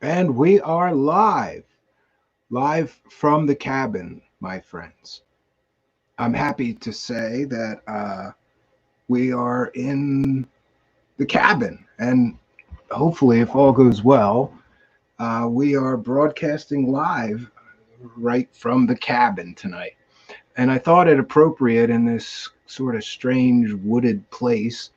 And we are live from the cabin, my friends. I'm happy to say that we are in the cabin, and hopefully, if all goes well, we are broadcasting live right from the cabin tonight. And I thought it appropriate in this sort of strange wooded place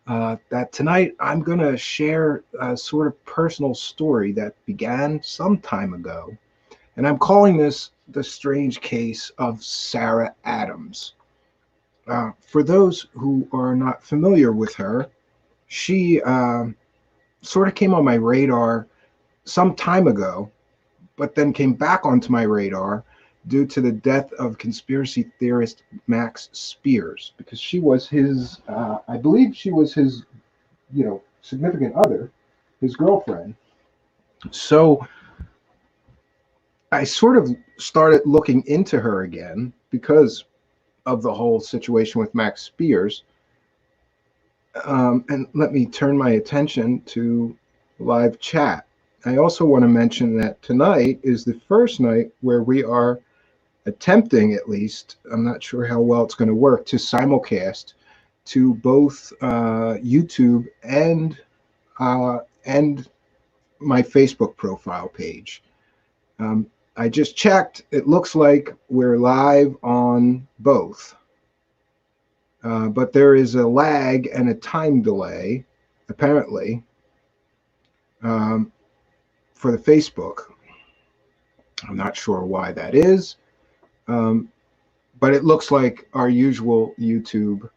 that tonight I'm going to share a sort of personal story that began some time ago. And I'm calling this the strange case of Sarah Adams. For those who are not familiar with her, she sort of came on my radar some time ago, but then came back onto my radar due to the death of conspiracy theorist Max Spears, because she was his, I believe she was his, significant other, his girlfriend. So I sort of started looking into her again because of the whole situation with Max Spears. And let me turn my attention to live chat. I also want to mention that tonight is the first night where we are attempting, at least, I'm not sure how well it's going to work, to simulcast to both YouTube and my Facebook profile page. Um, I just checked. It looks like we're live on both. But there is a lag and a time delay, apparently, um, for the Facebook. I'm not sure why that is, um, but it looks like our usual YouTube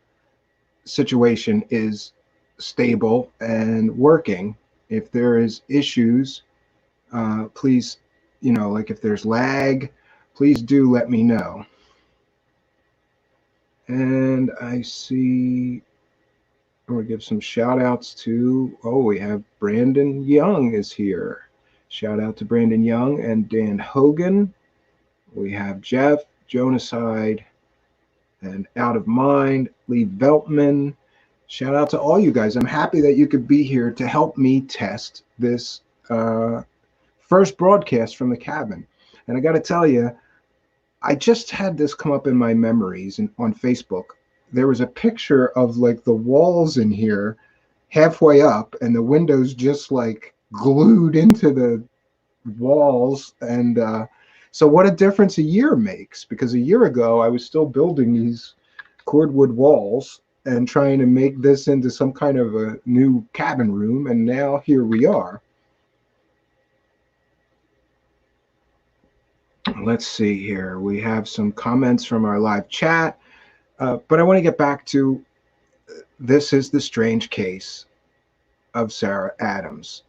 situation is stable and working. If there is issues, please, like if there's lag, please do let me know. And I see I'm going to give some shout outs to, we have Brandon Young is here. Shout out to Brandon Young and Dan Hogan. We have Jeff, Jonaside, and Out of Mind, Lee Veltman. Shout out to all you guys. I'm happy that you could be here to help me test this first broadcast from the cabin. And I got to tell you, I just had this come up in my memories on Facebook. There was a picture of like the walls in here halfway up and the windows just like glued into the walls. And so, what a difference a year makes, because a year ago I was still building these cordwood walls and trying to make this into some kind of a new cabin room. And now here we are. Let's see here. We have some comments from our live chat. But I want to get back to this is the strange case of Sarah Adams.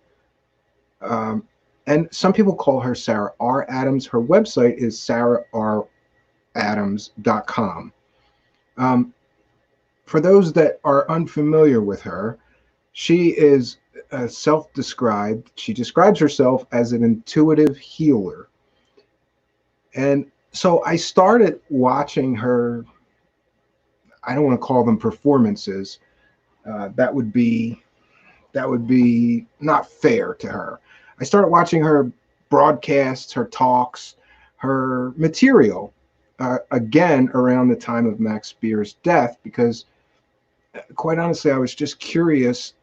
Um, and some people call her Sarah R. Adams. Her website is sararadams.com. Um, for those that are unfamiliar with her, she is self-described. She describes herself as an intuitive healer. And so I started watching her. I don't want to call them performances. That would be not fair to her. I started watching her broadcasts, her talks, her material again around the time of Max Spears' death, because quite honestly, I was just curious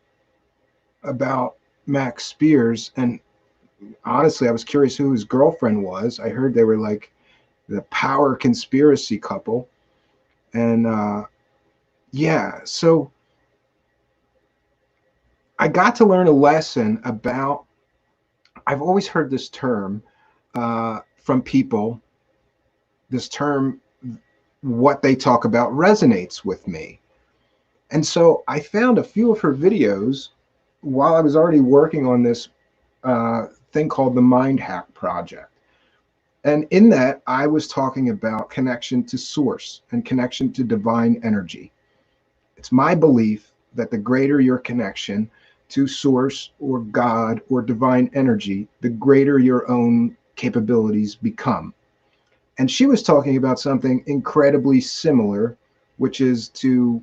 about Max Spears, and honestly, I was curious who his girlfriend was. I heard they were like the power conspiracy couple, and yeah, so I got to learn a lesson about. I've always heard this term from people. This term, what they talk about, resonates with me. And so I found a few of her videos while I was already working on this thing called the Mind Hack Project. And in that, I was talking about connection to source and connection to divine energy. It's my belief that the greater your connection to source or God or divine energy, the greater your own capabilities become. And she was talking about something incredibly similar, which is to,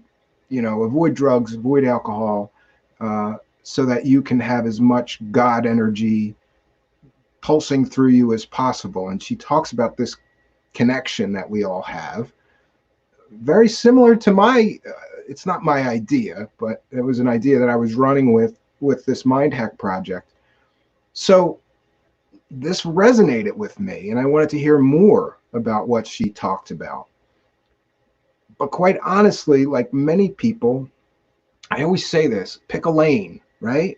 avoid drugs, avoid alcohol, so that you can have as much God energy pulsing through you as possible. And she talks about this connection that we all have, very similar to my, it's not my idea, but it was an idea that I was running with this mind hack project. So this resonated with me, and I wanted to hear more about what she talked about. But quite honestly, like many people, I always say this: pick a lane, right?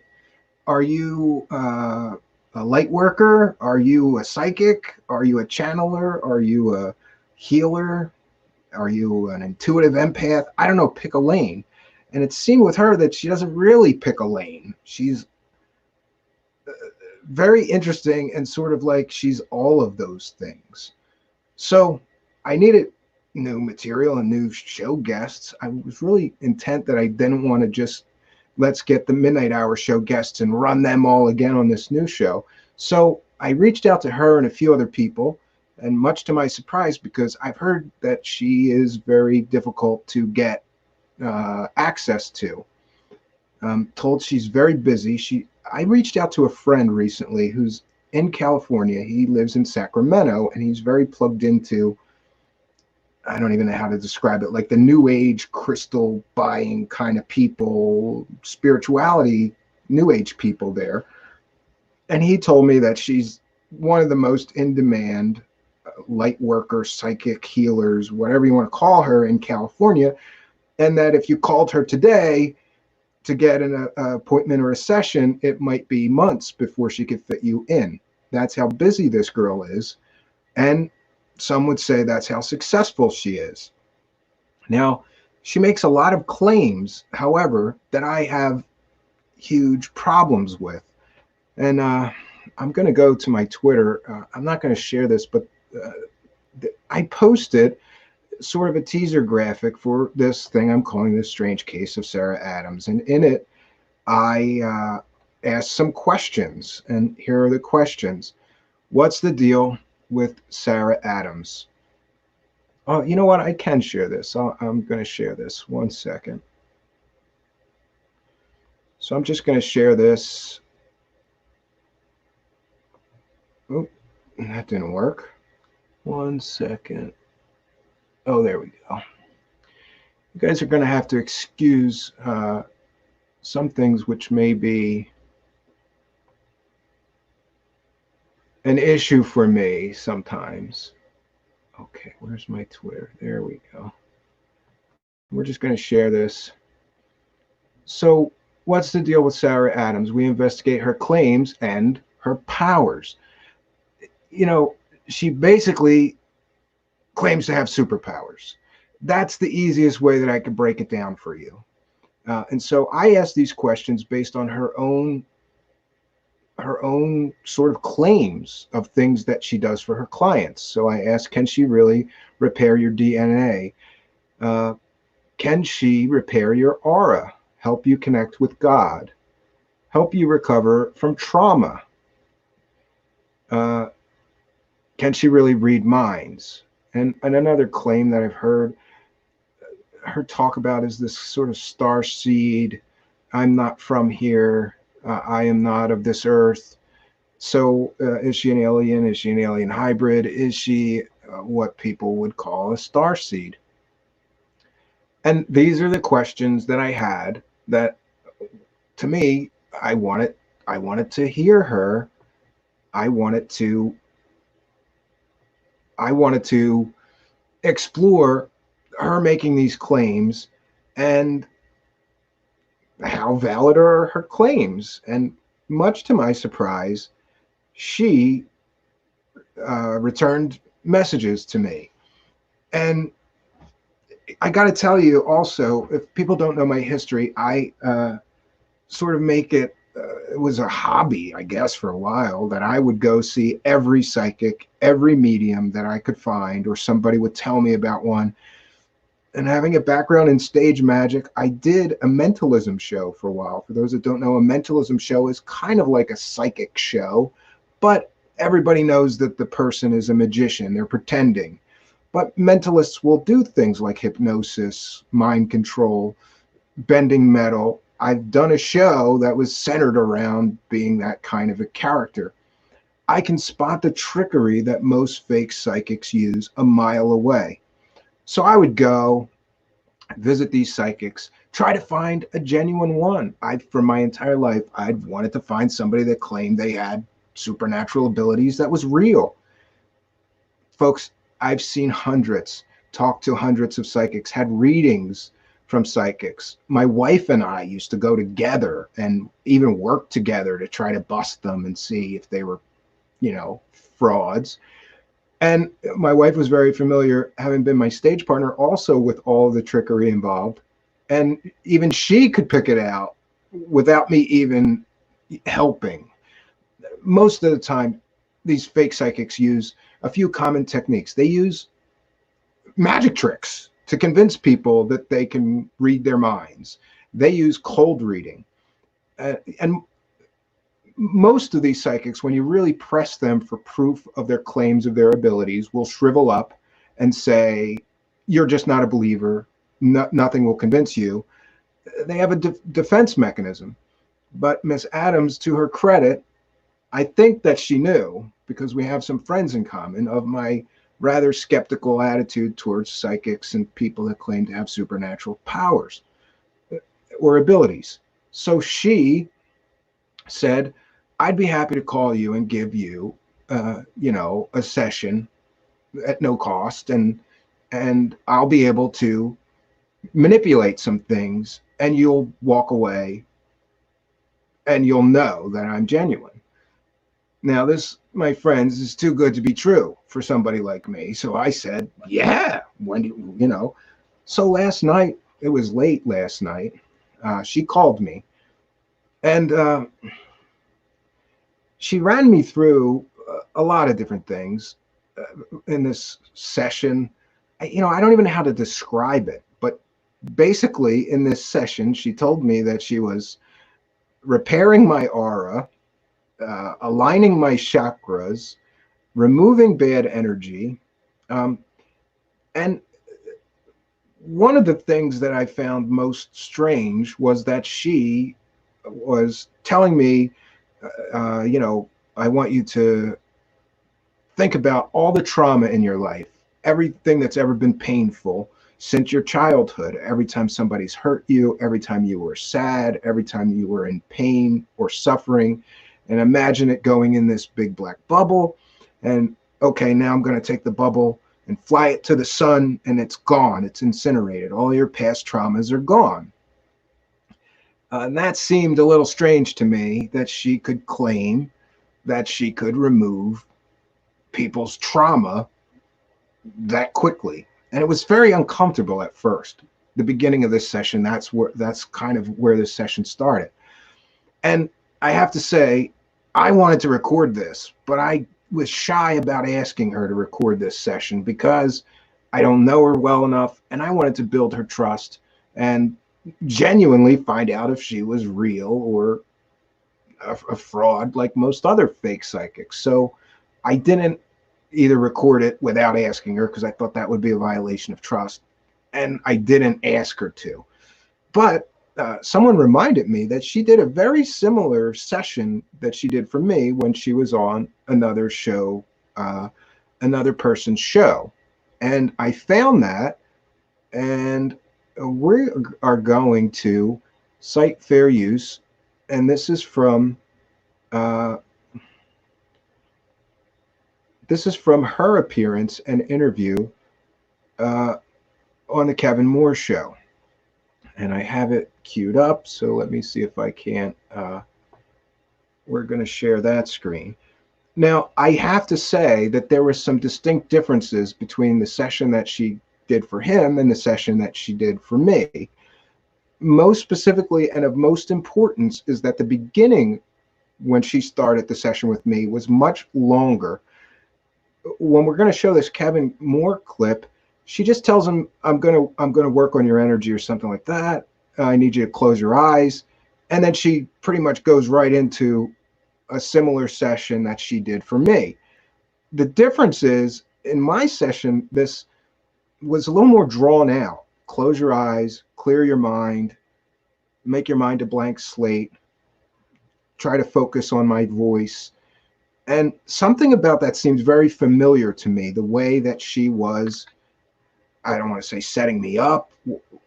Are you a light worker? Are you a psychic? Are you a channeler? Are you a healer? Are you an intuitive empath? I don't know. Pick a lane. And it seemed with her that she doesn't really pick a lane. She's very interesting and sort of like she's all of those things. So I needed new material and new show guests. I was really intent that I didn't want to just let's get the midnight hour show guests and run them all again on this new show. So I reached out to her and a few other people, and much to my surprise, because I've heard that she is very difficult to get access to. Told she's very busy. I reached out to a friend recently who's in California. He lives in Sacramento, and he's very plugged into, I don't even know how to describe it, like the new age crystal buying kind of people, spirituality, new age people there. And he told me that she's one of the most in demand light workers, psychic healers, whatever you want to call her in California. And that if you called her today to get an appointment or a session, it might be months before she could fit you in. That's how busy this girl is. And some would say that's how successful she is. Now, she makes a lot of claims, however, that I have huge problems with. And I'm going to go to my Twitter. I'm not going to share this, but I posted sort of a teaser graphic for this thing I'm calling The Strange Case of Sarah Adams. And in it, I asked some questions. And here are the questions. What's the deal with Sarah Adams? Oh, you know what? I can share this. I'm going to share this. 1 second. So I'm just going to share this. Oh, that didn't work. 1 second. Oh, there we go. You guys are going to have to excuse some things which may be an issue for me sometimes. Okay, where's my Twitter? There we go. We're just going to share this. So, what's the deal with Sarah Adams? We investigate her claims and her powers. You know, she basically claims to have superpowers. That's the easiest way that I could break it down for you. And so I asked these questions based on her own sort of claims of things that she does for her clients. So I asked, can she really repair your DNA? Can she repair your aura, help you connect with God, help you recover from trauma? Can she really read minds? And another claim that I've heard her talk about is this sort of star seed. I'm not from here. I am not of this earth. So is she an alien? Is she an alien hybrid? Is she what people would call a star seed? And these are the questions that I had that, to me, I wanted to hear her. I wanted to explore her making these claims and how valid are her claims. And much to my surprise, she returned messages to me. And I got to tell you also, if people don't know my history, I sort of make it, it was a hobby, I guess, for a while, that I would go see every psychic, every medium that I could find, or somebody would tell me about one. And having a background in stage magic, I did a mentalism show for a while. For those that don't know, a mentalism show is kind of like a psychic show, but everybody knows that the person is a magician. They're pretending. But mentalists will do things like hypnosis, mind control, bending metal. I've done a show that was centered around being that kind of a character. I can spot the trickery that most fake psychics use a mile away. So I would go visit these psychics, try to find a genuine one. For my entire life, I'd wanted to find somebody that claimed they had supernatural abilities that was real. Folks, I've seen hundreds, talked to hundreds of psychics, had readings from psychics. My wife and I used to go together and even work together to try to bust them and see if they were, frauds. And my wife was very familiar, having been my stage partner, also with all the trickery involved. And even she could pick it out without me even helping. Most of the time, these fake psychics use a few common techniques. They use magic tricks to convince people that they can read their minds. They use cold reading. And most of these psychics, when you really press them for proof of their claims of their abilities, will shrivel up and say, you're just not a believer. Nothing will convince you. They have a defense mechanism. But Miss Adams, to her credit, I think that she knew, because we have some friends in common, of my rather skeptical attitude towards psychics and people that claim to have supernatural powers or abilities. So she said, I'd be happy to call you and give you, a session at no cost, and I'll be able to manipulate some things, and you'll walk away, and you'll know that I'm genuine. Now, this, my friends, is too good to be true for somebody like me. So I said, yeah, So last night, it was late last night, she called me, and she ran me through a lot of different things in this session. I don't even know how to describe it, but basically in this session, she told me that she was repairing my aura, aligning my chakras, removing bad energy. And one of the things that I found most strange was that she was telling me, I want you to think about all the trauma in your life, everything that's ever been painful since your childhood, every time somebody's hurt you, every time you were sad, every time you were in pain or suffering, and imagine it going in this big black bubble. And okay, now I'm going to take the bubble and fly it to the sun, and it's gone. It's incinerated. All your past traumas are gone. And that seemed a little strange to me, that she could claim that she could remove people's trauma that quickly. And it was very uncomfortable at first. The beginning of this session, that's kind of where this session started. And I have to say, I wanted to record this, but I was shy about asking her to record this session because I don't know her well enough, and I wanted to build her trust and genuinely find out if she was real or a fraud like most other fake psychics. So I didn't either record it without asking her, because I thought that would be a violation of trust, and I didn't ask her to. But someone reminded me that she did a very similar session that she did for me when she was on another show, another person's show. And I found that, and we are going to cite fair use. And this is from her appearance and interview on the Kevin Moore show. And I have it queued up, so let me see if I can't. We're going to share that screen. Now, I have to say that there were some distinct differences between the session that she did for him and the session that she did for me. Most specifically, and of most importance, is that the beginning, when she started the session with me, was much longer. When we're going to show this Kevin Moore clip, she just tells him, I'm going to work on your energy or something like that. I need you to close your eyes. And then she pretty much goes right into a similar session that she did for me. The difference is, in my session, this was a little more drawn out. Close your eyes, clear your mind, make your mind a blank slate, try to focus on my voice. And something about that seems very familiar to me, the way that she was, I don't want to say setting me up,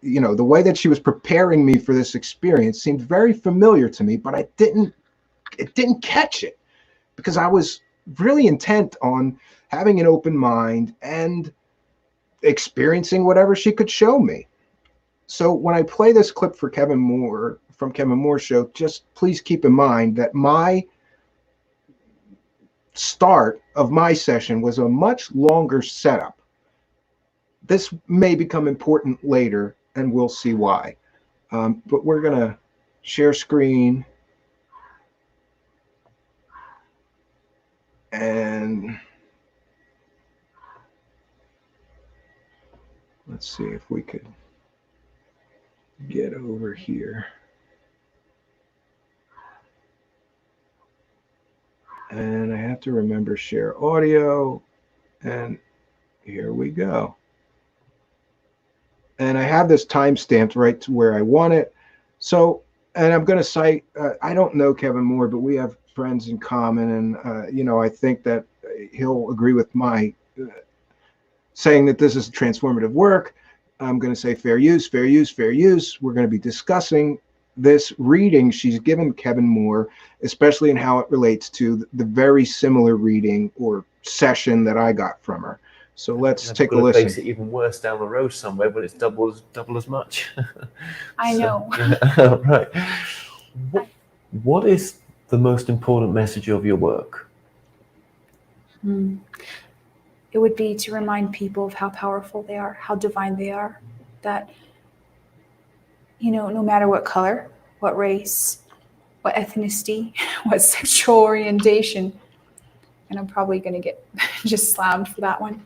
the way that she was preparing me for this experience seemed very familiar to me, but it didn't catch it because I was really intent on having an open mind and experiencing whatever she could show me. So when I play this clip for Kevin Moore from Kevin Moore's show, just please keep in mind that my start of my session was a much longer setup. This may become important later, and we'll see why. But we're going to share screen. And let's see if we could get over here. And I have to remember share audio. And here we go. And I have this time stamped right to where I want it. So, and I'm going to cite, I don't know Kevin Moore, but we have friends in common. And, I think that he'll agree with my saying that this is transformative work. I'm going to say fair use, fair use, fair use. We're going to be discussing this reading she's given Kevin Moore, especially in how it relates to the very similar reading or session that I got from her. So let's take a listen. Makes it even worse down the road somewhere, but it's double as much. I know. Right. What is the most important message of your work? It would be to remind people of how powerful they are, how divine they are. That, no matter what color, what race, what ethnicity, what sexual orientation, and I'm probably going to get just slammed for that one,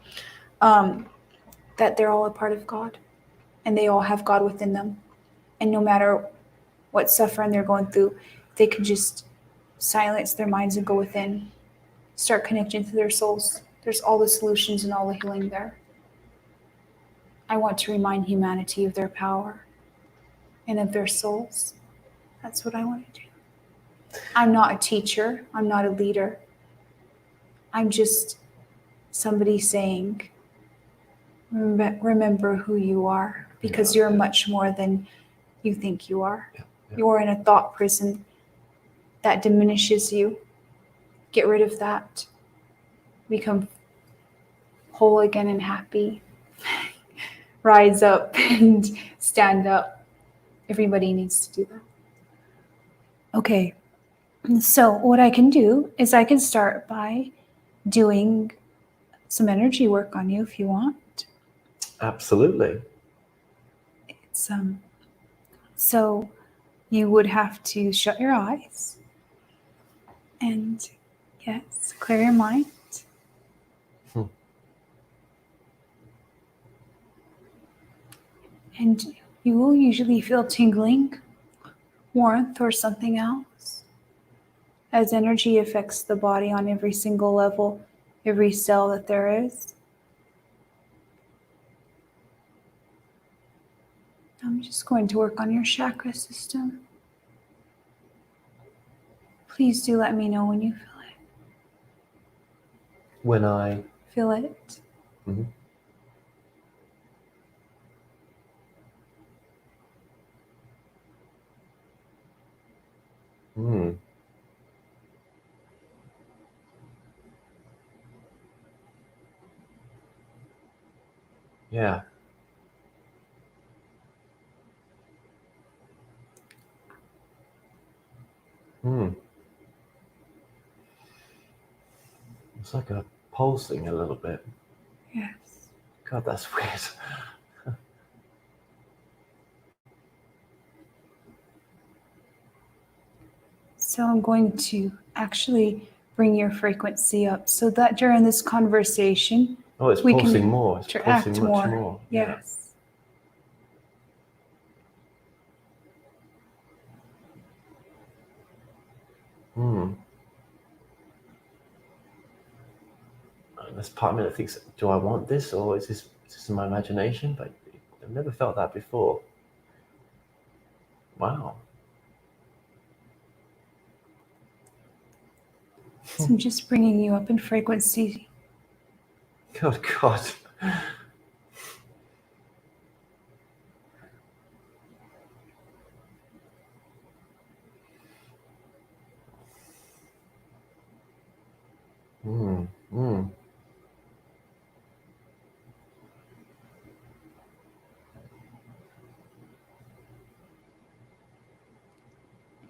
that they're all a part of God and they all have God within them. And no matter what suffering they're going through, they can just silence their minds and go within, start connecting to their souls. There's all the solutions and all the healing there. I want to remind humanity of their power and of their souls. That's what I want to do. I'm not a teacher. I'm not a leader. I'm just somebody saying, remember who you are, because you're much more than you think you are. You're in a thought prison that diminishes you. Get rid of that. Become whole again and happy. Rise up and stand up. Everybody needs to do that. Okay, so what I can do is I can start by doing some energy work on you if you want. Absolutely. It's so you would have to shut your eyes and yes, clear your mind. And you will usually feel tingling, warmth, or something else, as energy affects the body on every single level, every cell that there is. I'm just going to work on your chakra system. Please do let me know when you feel it. When I feel it. Mm-hmm. Yeah. It's like a pulsing a little bit. Yes. God, that's weird. So I'm going to actually bring your frequency up so that during this conversation, it's we pulsing can more. It's interact pulsing much more. Yes. There's part of me that thinks, do I want this, or is this in my imagination? But I've never felt that before. Wow. So I'm just bringing you up in frequency. Good God. Mm, mm.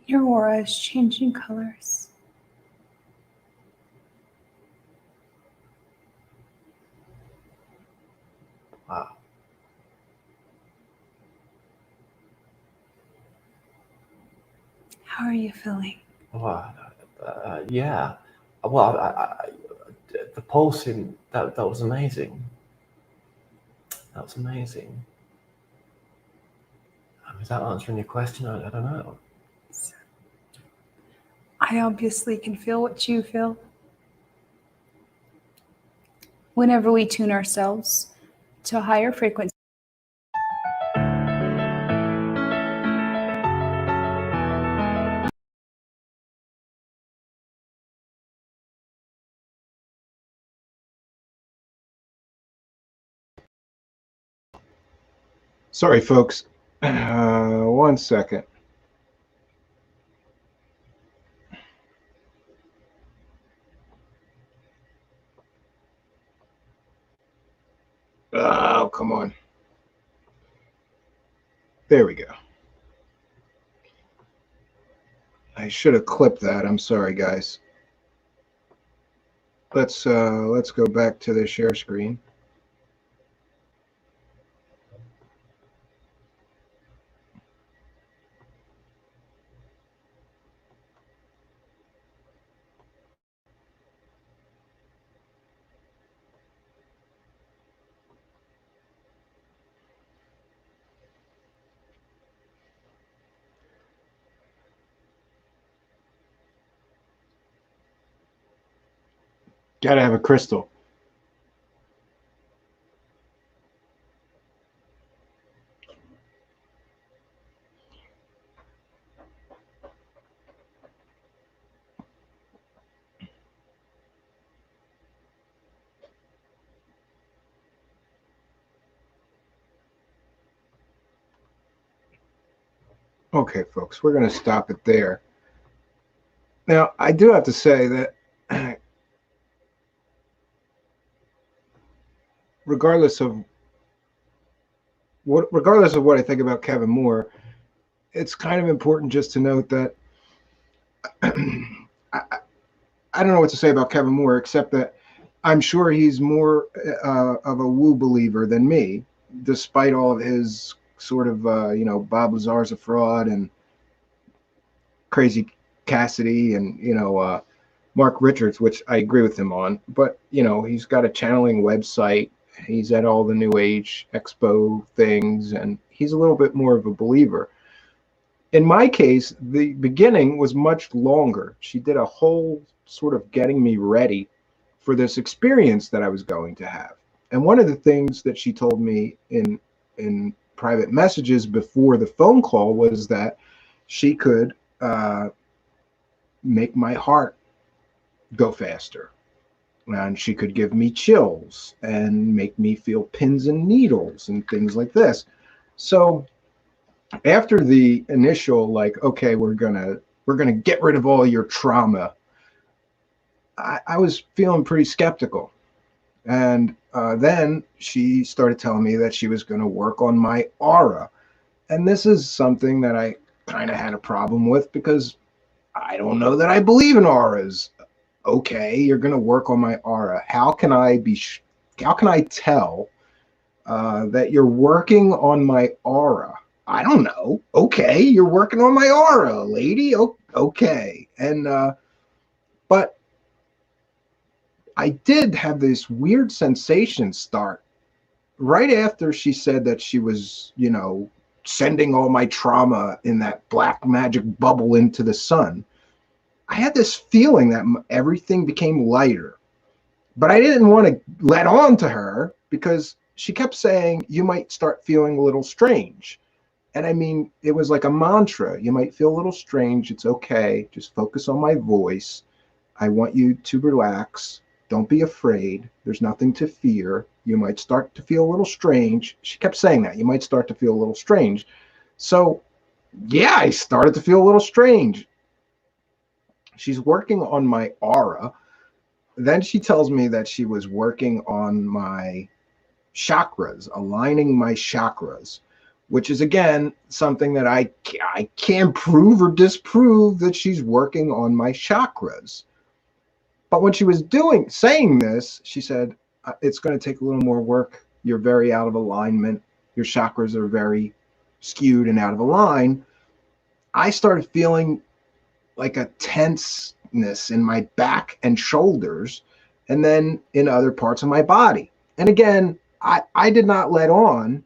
Your aura is changing colors. Wow. How are you feeling? Wow. Yeah. Well, the pulsing, that was amazing. That was amazing. Is that answering your question? I don't know. I obviously can feel what you feel. Whenever we tune ourselves to a higher frequency, Sorry, folks. 1 second. Oh, come on. There we go. I should have clipped that. I'm sorry, guys. Let's go back to the share screen. Gotta have a crystal. Okay, folks, we're going to stop it there. Now, I do have to say that regardless of what I think about Kevin Moore, it's kind of important just to note that I don't know what to say about Kevin Moore, except that I'm sure he's more of a woo believer than me, despite all of his sort of, Bob Lazar's a fraud and Crazy Cassidy and, Mark Richards, which I agree with him on. But, he's got a channeling website. He's at all the New Age Expo things, and he's a little bit more of a believer. In my case, the beginning was much longer. She did a whole sort of getting me ready for this experience that I was going to have. And one of the things that she told me in private messages before the phone call was that she could make my heart go faster. And she could give me chills and make me feel pins and needles and things like this. So after the initial, like, okay, we're gonna get rid of all your trauma, I was feeling pretty skeptical. And then she started telling me that she was going to work on my aura. And this is something that I kind of had a problem with because I don't know that I believe in auras. Okay, you're going to work on my aura. How can I tell that you're working on my aura? I don't know. Okay, you're working on my aura, lady. Okay. And but I did have this weird sensation start right after she said that she was, sending all my trauma in that black magic bubble into the sun. I had this feeling that everything became lighter, but I didn't want to let on to her because she kept saying, you might start feeling a little strange. And I mean, it was like a mantra. You might feel a little strange. It's okay. Just focus on my voice. I want you to relax. Don't be afraid. There's nothing to fear. You might start to feel a little strange. She kept saying that. You might start to feel a little strange. So, yeah, I started to feel a little strange. She's working on my aura. Then she tells me that she was working on my chakras, aligning my chakras, which is, again, something that I can't prove or disprove, that she's working on my chakras. But when she was saying this, she said, it's going to take a little more work. You're very out of alignment. Your chakras are very skewed and out of line. I started feeling like a tenseness in my back and shoulders, and then in other parts of my body. And again, I did not let on,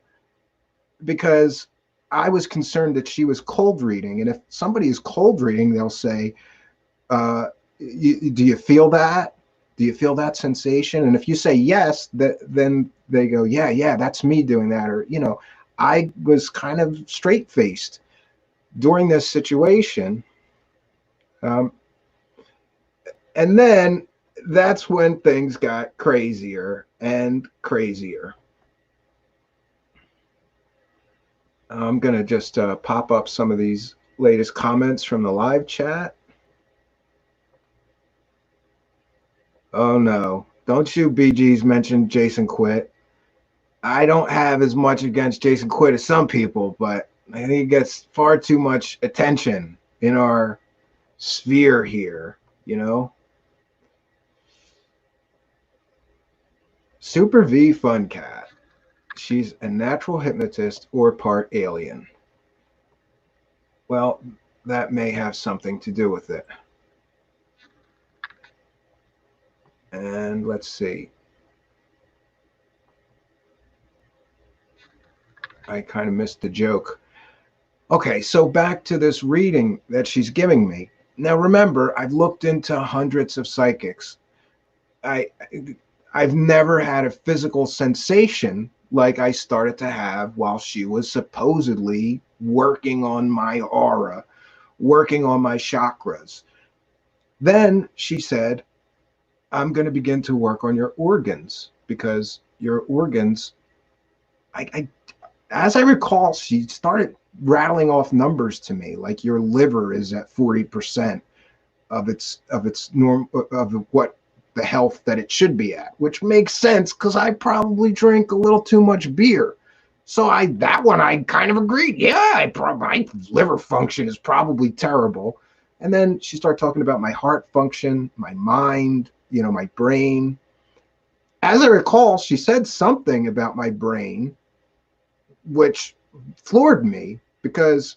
because I was concerned that she was cold reading. And if somebody is cold reading, they'll say, do you feel that? Do you feel that sensation? And if you say yes, then they go, yeah, that's me doing that. Or, I was kind of straight-faced during this situation. And then that's when things got crazier and crazier. I'm going to just pop up some of these latest comments from the live chat. Oh, no. Don't you BGs mention Jason Quitt. I don't have as much against Jason Quitt as some people, but I think he gets far too much attention in our sphere here, Super V Fun Cat. She's a natural hypnotist or part alien. Well, that may have something to do with it. And let's see. I kind of missed the joke. Okay, so back to this reading that she's giving me. Now, remember, I've looked into hundreds of psychics. I've never had a physical sensation like I started to have while she was supposedly working on my aura, working on my chakras. Then she said, I'm going to begin to work on your organs, because your organs, as I recall, she started rattling off numbers to me, like your liver is at 40% of its norm, of what the health that it should be at, which makes sense because I probably drink a little too much beer. So that one I kind of agreed. Yeah, my liver function is probably terrible. And then she started talking about my heart function, my mind, my brain. As I recall, she said something about my brain, which floored me, because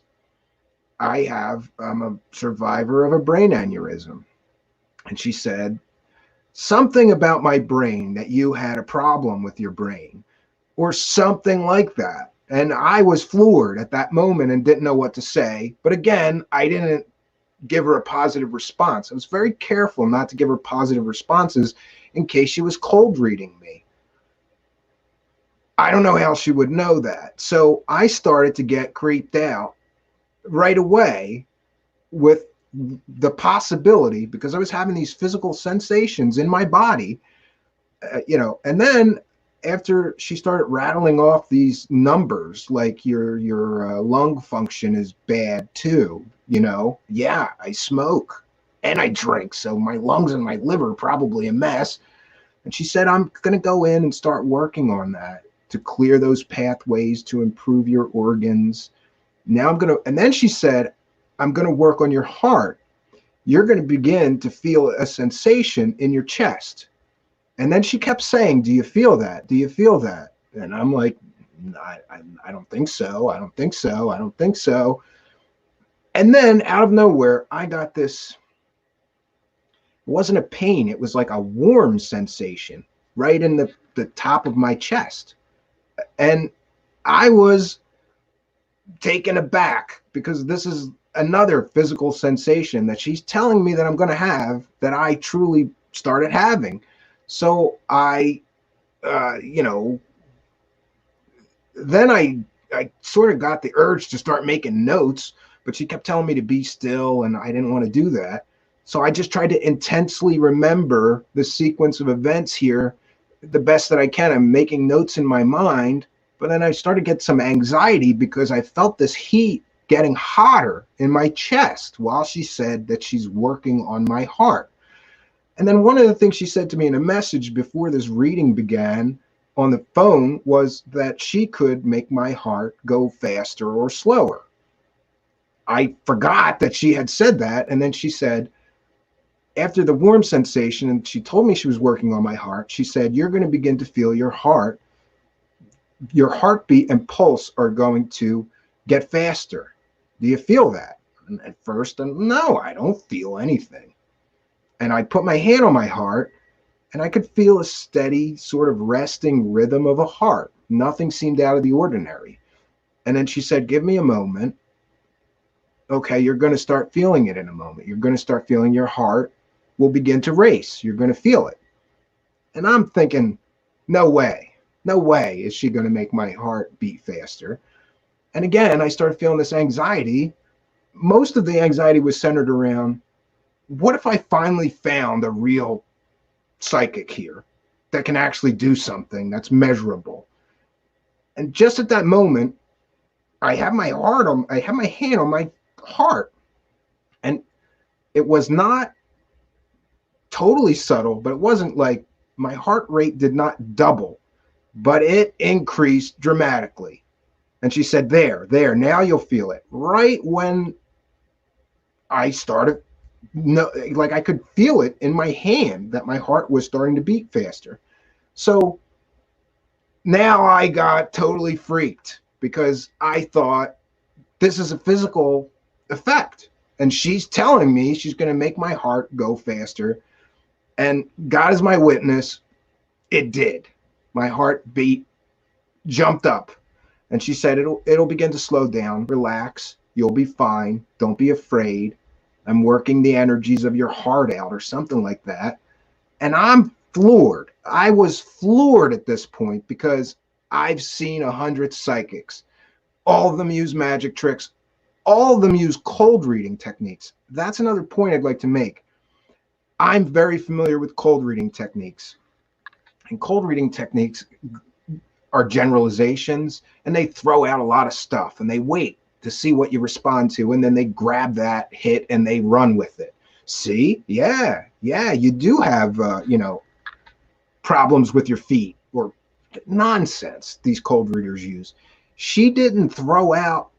I'm a survivor of a brain aneurysm. And she said something about my brain, that you had a problem with your brain or something like that. And I was floored at that moment and didn't know what to say. But again, I didn't give her a positive response. I was very careful not to give her positive responses in case she was cold reading me. I don't know how she would know that. So I started to get creeped out right away with the possibility, because I was having these physical sensations in my body, and then after she started rattling off these numbers, like your lung function is bad too, yeah, I smoke and I drink, so my lungs and my liver are probably a mess. And she said, I'm going to go in and start working on that to clear those pathways, to improve your organs. Now and then she said, I'm going to work on your heart. You're going to begin to feel a sensation in your chest. And then she kept saying, do you feel that? Do you feel that? And I'm like, I don't think so. I don't think so. I don't think so. And then out of nowhere, I got this. It wasn't a pain. It was like a warm sensation right in the top of my chest. And I was taken aback, because this is another physical sensation that she's telling me that I'm going to have, that I truly started having. So I, then I sort of got the urge to start making notes, but she kept telling me to be still, and I didn't want to do that. So I just tried to intensely remember the sequence of events here the best that I can. I'm making notes in my mind, but then I started to get some anxiety because I felt this heat getting hotter in my chest while she said that she's working on my heart. And then one of the things she said to me in a message before this reading began on the phone was that she could make my heart go faster or slower. I forgot that she had said that. And then she said, after the warm sensation, and she told me she was working on my heart, she said, you're going to begin to feel your heartbeat and pulse are going to get faster. Do you feel that? And at first, no, I don't feel anything. And I put my hand on my heart, and I could feel a steady sort of resting rhythm of a heart. Nothing seemed out of the ordinary. And then she said, give me a moment. Okay, you're going to start feeling it in a moment. You're going to start feeling your heart will begin to race. You're going to feel it. And I'm thinking, no way is she going to make my heart beat faster. And again, I started feeling this anxiety. Most of the anxiety was centered around, what if I finally found a real psychic here that can actually do something that's measurable? And just at that moment, I have my hand on my heart, and it was not totally subtle, but it wasn't like my heart rate did not double, but it increased dramatically. And she said, there, now you'll feel it. Right when I started, like I could feel it in my hand that my heart was starting to beat faster. So now I got totally freaked because I thought this is a physical effect. And she's telling me she's going to make my heart go faster. And God is my witness, it did. My heartbeat jumped up. And she said, it'll begin to slow down. Relax. You'll be fine. Don't be afraid. I'm working the energies of your heart out or something like that. And I'm floored. I was floored at this point because I've seen 100 psychics. All of them use magic tricks. All of them use cold reading techniques. That's another point I'd like to make. I'm very familiar with cold reading techniques. And cold reading techniques are generalizations, and they throw out a lot of stuff, and they wait to see what you respond to, and then they grab that hit and they run with it. See? Yeah, you do have, problems with your feet, or nonsense these cold readers use. She didn't throw out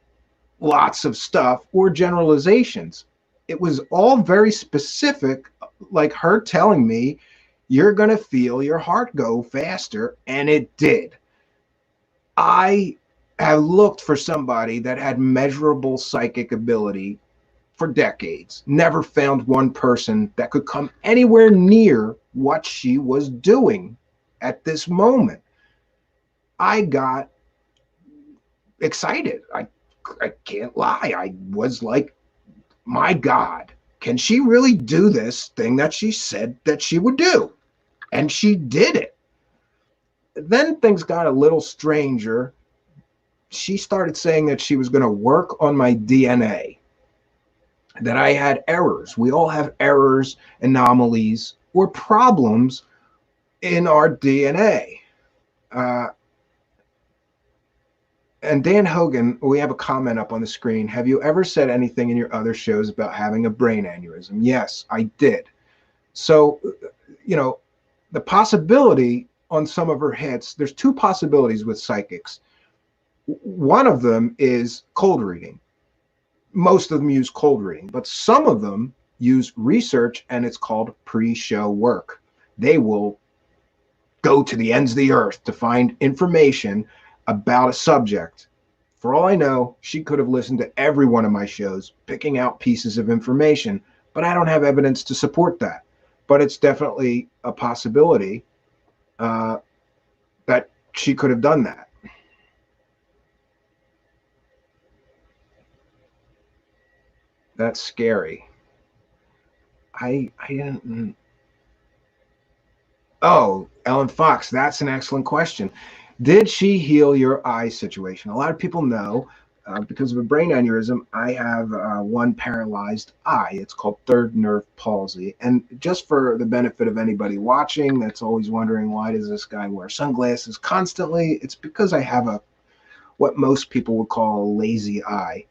lots of stuff or generalizations. It was all very specific, like her telling me, you're going to feel your heart go faster, and it did. I have looked for somebody that had measurable psychic ability for decades, never found one person that could come anywhere near what she was doing at this moment. I got excited. I can't lie. I was like, my God, can she really do this thing that she said that she would do? And she did it. Then things got a little stranger. She started saying that she was going to work on my DNA, that I had errors. We all have errors, anomalies, or problems in our DNA. And Dan Hogan, we have a comment up on the screen. Have you ever said anything in your other shows about having a brain aneurysm? Yes, I did. So, the possibility on some of her hits, there's two possibilities with psychics. One of them is cold reading. Most of them use cold reading, but some of them use research, and it's called pre-show work. They will go to the ends of the earth to find information about a subject. For all I know, she could have listened to every one of my shows, picking out pieces of information, but I don't have evidence to support that. But it's definitely a possibility that she could have done that. That's scary. I didn't. Oh, Ellen Fox, that's an excellent question. Did she heal your eye situation? A lot of people know because of a brain aneurysm, I have one paralyzed eye. It's called third nerve palsy. And just for the benefit of anybody watching that's always wondering, why does this guy wear sunglasses constantly? It's because I have what most people would call a lazy eye.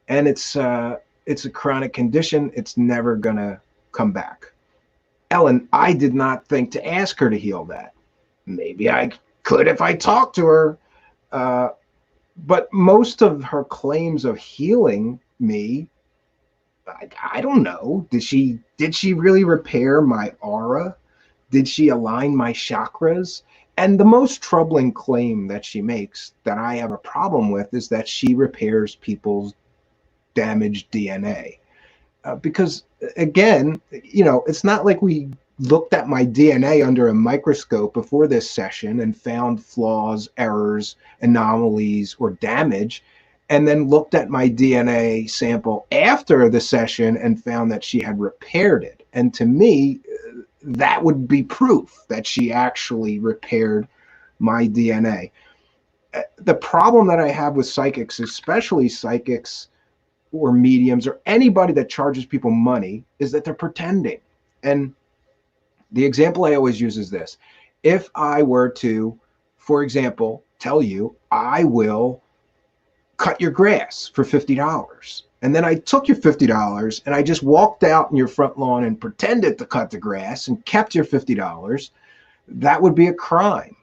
And it's a chronic condition. It's never going to come back. Ellen, I did not think to ask her to heal that. Maybe I could if I talked to her. But most of her claims of healing me, I don't know. Did she really repair my aura? Did she align my chakras? And the most troubling claim that she makes that I have a problem with is that she repairs people's damaged DNA. Because again, it's not like we looked at my DNA under a microscope before this session and found flaws, errors, anomalies, or damage, and then looked at my DNA sample after the session and found that she had repaired it. And to me, that would be proof that she actually repaired my DNA. The problem that I have with psychics, especially psychics or mediums or anybody that charges people money, is that they're pretending. And the example I always use is this. If I were to, for example, tell you, I will cut your grass for $50, and then I took your $50 and I just walked out in your front lawn and pretended to cut the grass and kept your $50, that would be a crime.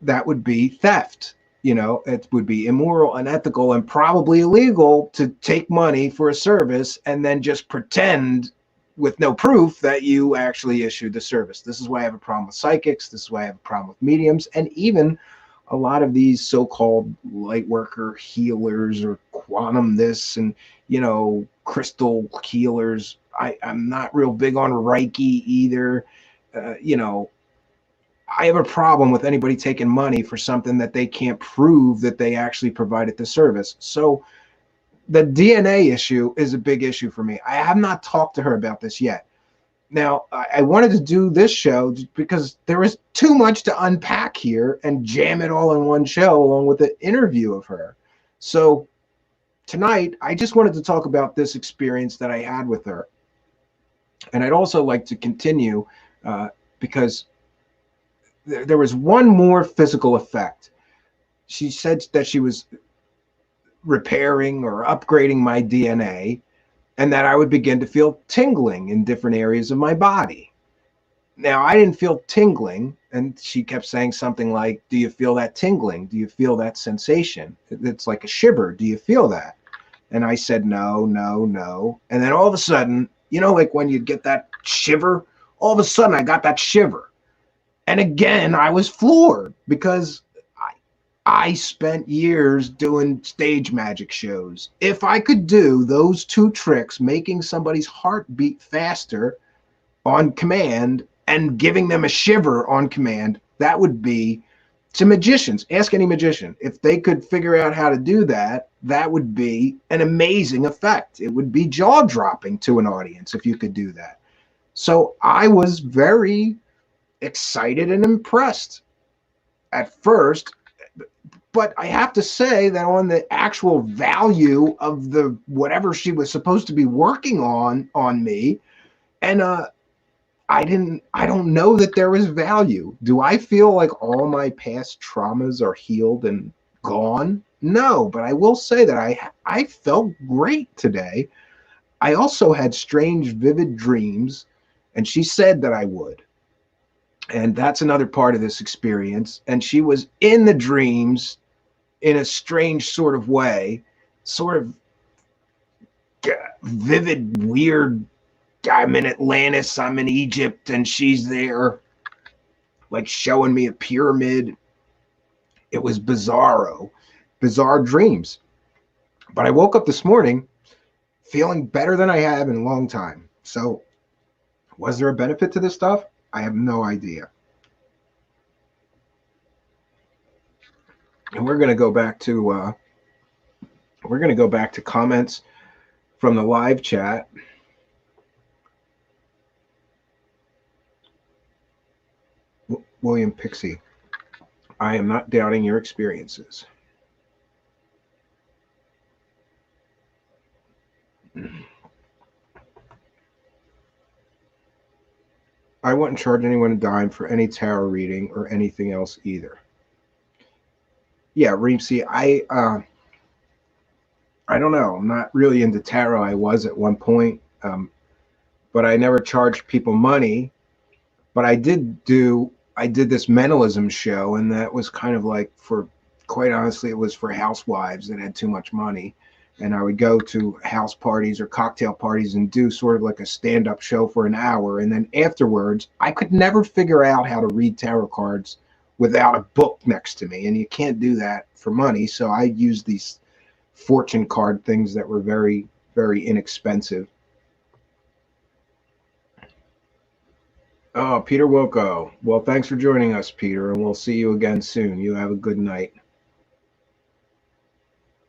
That would be theft. It would be immoral, unethical, and probably illegal to take money for a service and then just pretend with no proof that you actually issued the service. This is why I have a problem with psychics. This is why I have a problem with mediums, and even a lot of these so-called light worker healers or quantum this and, crystal healers. I'm not real big on Reiki either. I have a problem with anybody taking money for something that they can't prove that they actually provided the service. So the DNA issue is a big issue for me. I have not talked to her about this yet. Now, I wanted to do this show because there is too much to unpack here and jam it all in one show along with the interview of her. So tonight, I just wanted to talk about this experience that I had with her. And I'd also like to continue because there was one more physical effect. She said that she was repairing or upgrading my DNA and that I would begin to feel tingling in different areas of my body. Now, I didn't feel tingling, and she kept saying something like, do you feel that tingling? Do you feel that sensation? It's like a shiver. Do you feel that? And I said, no, no, no. And then all of a sudden, like when you get that shiver, all of a sudden I got that shiver. And again, I was floored because I spent years doing stage magic shows. If I could do those two tricks, making somebody's heart beat faster on command and giving them a shiver on command, that would be to magicians. Ask any magician. If they could figure out how to do that, that would be an amazing effect. It would be jaw-dropping to an audience if you could do that. So I was very excited and impressed at first, but I have to say that on the actual value of the whatever she was supposed to be working on me, and I don't know that there was value. Do I feel like all my past traumas are healed and gone? No, but I will say that I felt great today. I also had strange, vivid dreams, and she said that I would. And that's another part of this experience. And she was in the dreams in a strange sort of way, sort of vivid, weird. I'm in Atlantis, I'm in Egypt, and she's there, like showing me a pyramid. It was bizarre dreams. But I woke up this morning feeling better than I have in a long time. So was there a benefit to this stuff? I have no idea. And we're going to go back to comments from the live chat. William Pixie, I am not doubting your experiences. I wouldn't charge anyone a dime for any tarot reading or anything else either. Yeah, Reemsy, I don't know. I'm not really into tarot. I was at one point, but I never charged people money. But I did this mentalism show, and that was kind of like quite honestly, it was for housewives that had too much money. And I would go to house parties or cocktail parties and do sort of like a stand-up show for an hour. And then afterwards, I could never figure out how to read tarot cards without a book next to me. And you can't do that for money. So I used these fortune card things that were very, very inexpensive. Oh, Peter Wilco. Well, thanks for joining us, Peter, and we'll see you again soon. You have a good night.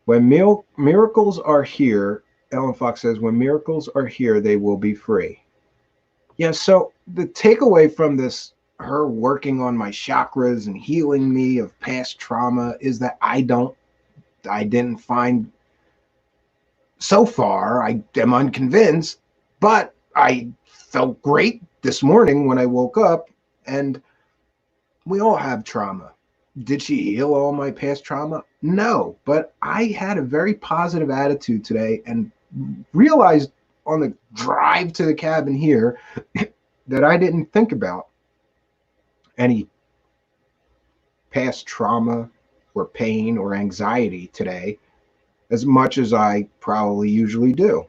When miracles are here, Ellen Fox says, when miracles are here, they will be free. Yeah, so the takeaway from this, her working on my chakras and healing me of past trauma, is that I didn't find, so far, I am unconvinced, but I felt great this morning when I woke up, and we all have trauma. Did she heal all my past trauma? No, but I had a very positive attitude today and realized on the drive to the cabin here that I didn't think about any past trauma or pain or anxiety today as much as I probably usually do.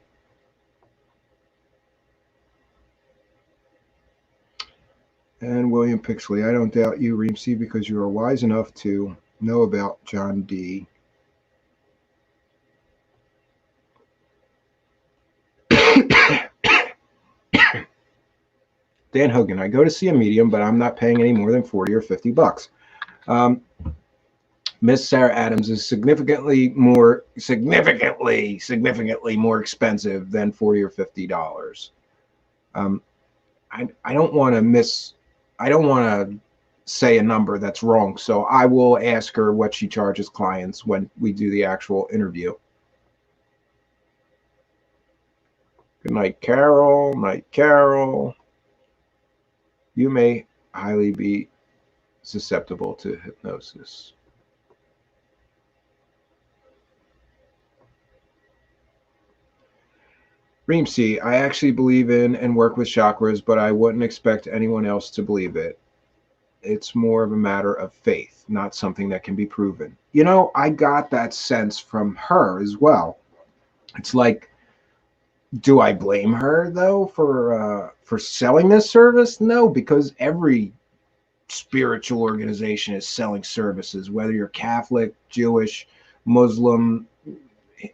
And William Pixley, I don't doubt you, Reemsy, because you are wise enough to know about John D. Dan Hogan, I go to see a medium, but I'm not paying any more than 40 or 50 bucks. Miss Sarah Adams is significantly more expensive than $40 or $50. I don't want to say a number that's wrong, so I will ask her what she charges clients when we do the actual interview. Good night, Carol. Night, Carol. You may highly be susceptible to hypnosis. Reemsy, I actually believe in and work with chakras, but I wouldn't expect anyone else to believe it. It's more of a matter of faith, not something that can be proven. You know, I got that sense from her as well. It's like, do I blame her though for selling this service? No, because every spiritual organization is selling services, whether you're Catholic, Jewish, Muslim,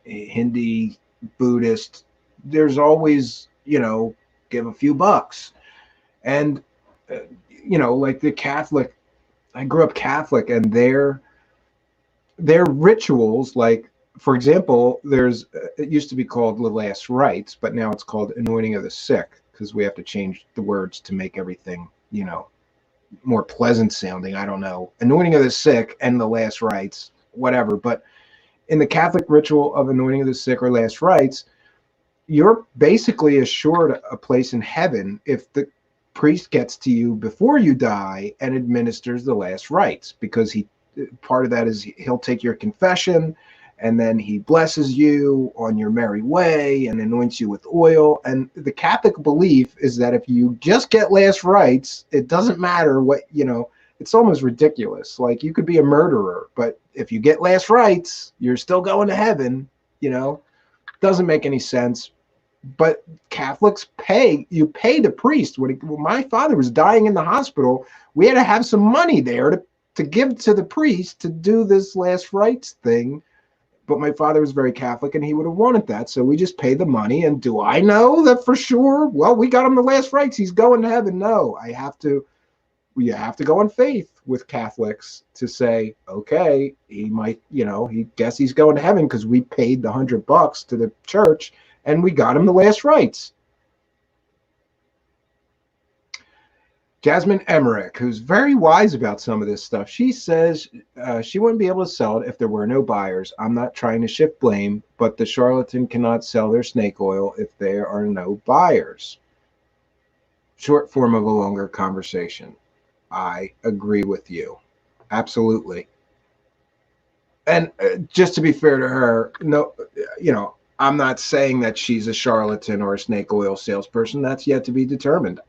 Hindi, Buddhist. There's always, give a few bucks. And, like the Catholic, I grew up Catholic, and their rituals, like, for example, it used to be called the last rites, but now it's called anointing of the sick, because we have to change the words to make everything, more pleasant sounding. I don't know. Anointing of the sick and the last rites, whatever. But in the Catholic ritual of anointing of the sick or last rites, you're basically assured a place in heaven if the priest gets to you before you die and administers the last rites, because part of that is he'll take your confession, and then he blesses you on your merry way and anoints you with oil. And the Catholic belief is that if you just get last rites, it doesn't matter what, it's almost ridiculous. Like, you could be a murderer, but if you get last rites, you're still going to heaven, Doesn't make any sense. But Catholics pay the priest. When my father was dying in the hospital, we had to have some money there to give to the priest to do this last rites thing. But my father was very Catholic, and he would have wanted that. So we just paid the money. And do I know that for sure? Well, we got him the last rites. He's going to heaven. No, you have to go on faith with Catholics to say, okay, he might, he guess he's going to heaven because we paid the $100 to the church and we got him the last rites. Jasmine Emmerich, who's very wise about some of this stuff. She says she wouldn't be able to sell it if there were no buyers. I'm not trying to shift blame, but the charlatan cannot sell their snake oil if there are no buyers. Short form of a longer conversation. I agree with you. Absolutely. And just to be fair to her, no, I'm not saying that she's a charlatan or a snake oil salesperson. That's yet to be determined.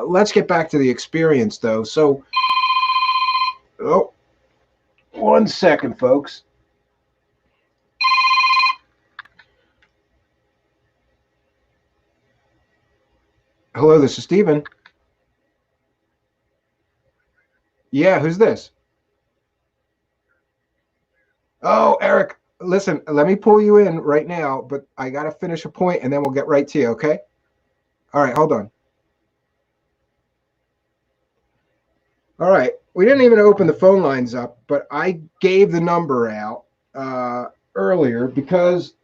Let's get back to the experience, though. So, oh, 1 second, folks. Hello, this is Steven. Yeah, who's this? Oh, Eric, listen, let me pull you in right now, but I got to finish a point and then we'll get right to you, okay? All right, hold on. All right, we didn't even open the phone lines up, but I gave the number out earlier because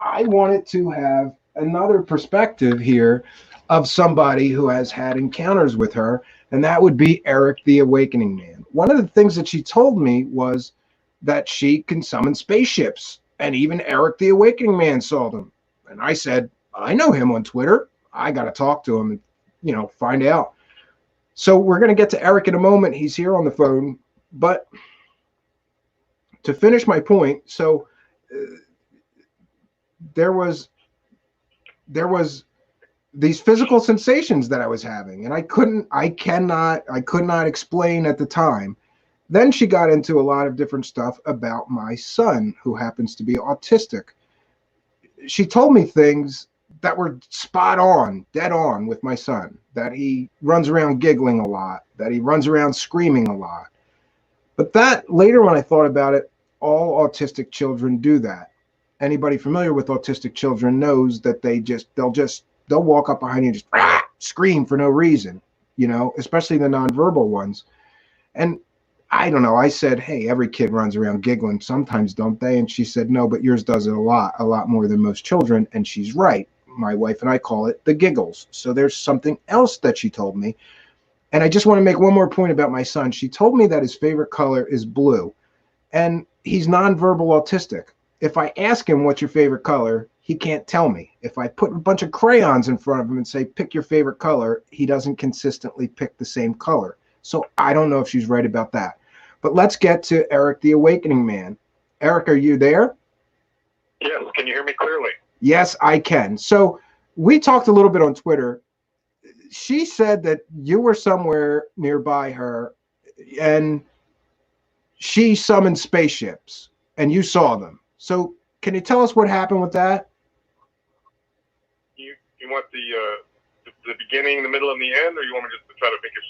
I wanted to have another perspective here of somebody who has had encounters with her, and that would be Eric the Awakening Man. One of the things that she told me was that she can summon spaceships, and even Eric the Awakening Man saw them. And I said, I know him on Twitter. I got to talk to him and, find out. So we're going to get to Eric in a moment. He's here on the phone. But to finish my point, so there was these physical sensations that I was having, and I could not explain at the time. Then she got into a lot of different stuff about my son, who happens to be autistic. She told me things that were spot on, dead on with my son, that he runs around giggling a lot, that he runs around screaming a lot. But that later, when I thought about it, all autistic children do that. Anybody familiar with autistic children knows that they'll walk up behind you and just scream for no reason, especially the nonverbal ones. And I don't know, I said, hey, every kid runs around giggling sometimes, don't they? And she said, no, but yours does it a lot more than most children. And she's right. My wife and I call it the giggles. So there's something else that she told me. And I just want to make one more point about my son. She told me that his favorite color is blue, and he's nonverbal autistic. If I ask him what's your favorite color, he can't tell me. If I put a bunch of crayons in front of him and say, pick your favorite color, he doesn't consistently pick the same color. So I don't know if she's right about that. But let's get to Eric the Awakening Man. Eric, are you there? Yes. Can you hear me clearly? Yes, I can. So we talked a little bit on Twitter. She said that you were somewhere nearby her and she summoned spaceships and you saw them. So can you tell us what happened with that? You want the beginning, the middle, and the end, or you want me just to try to make it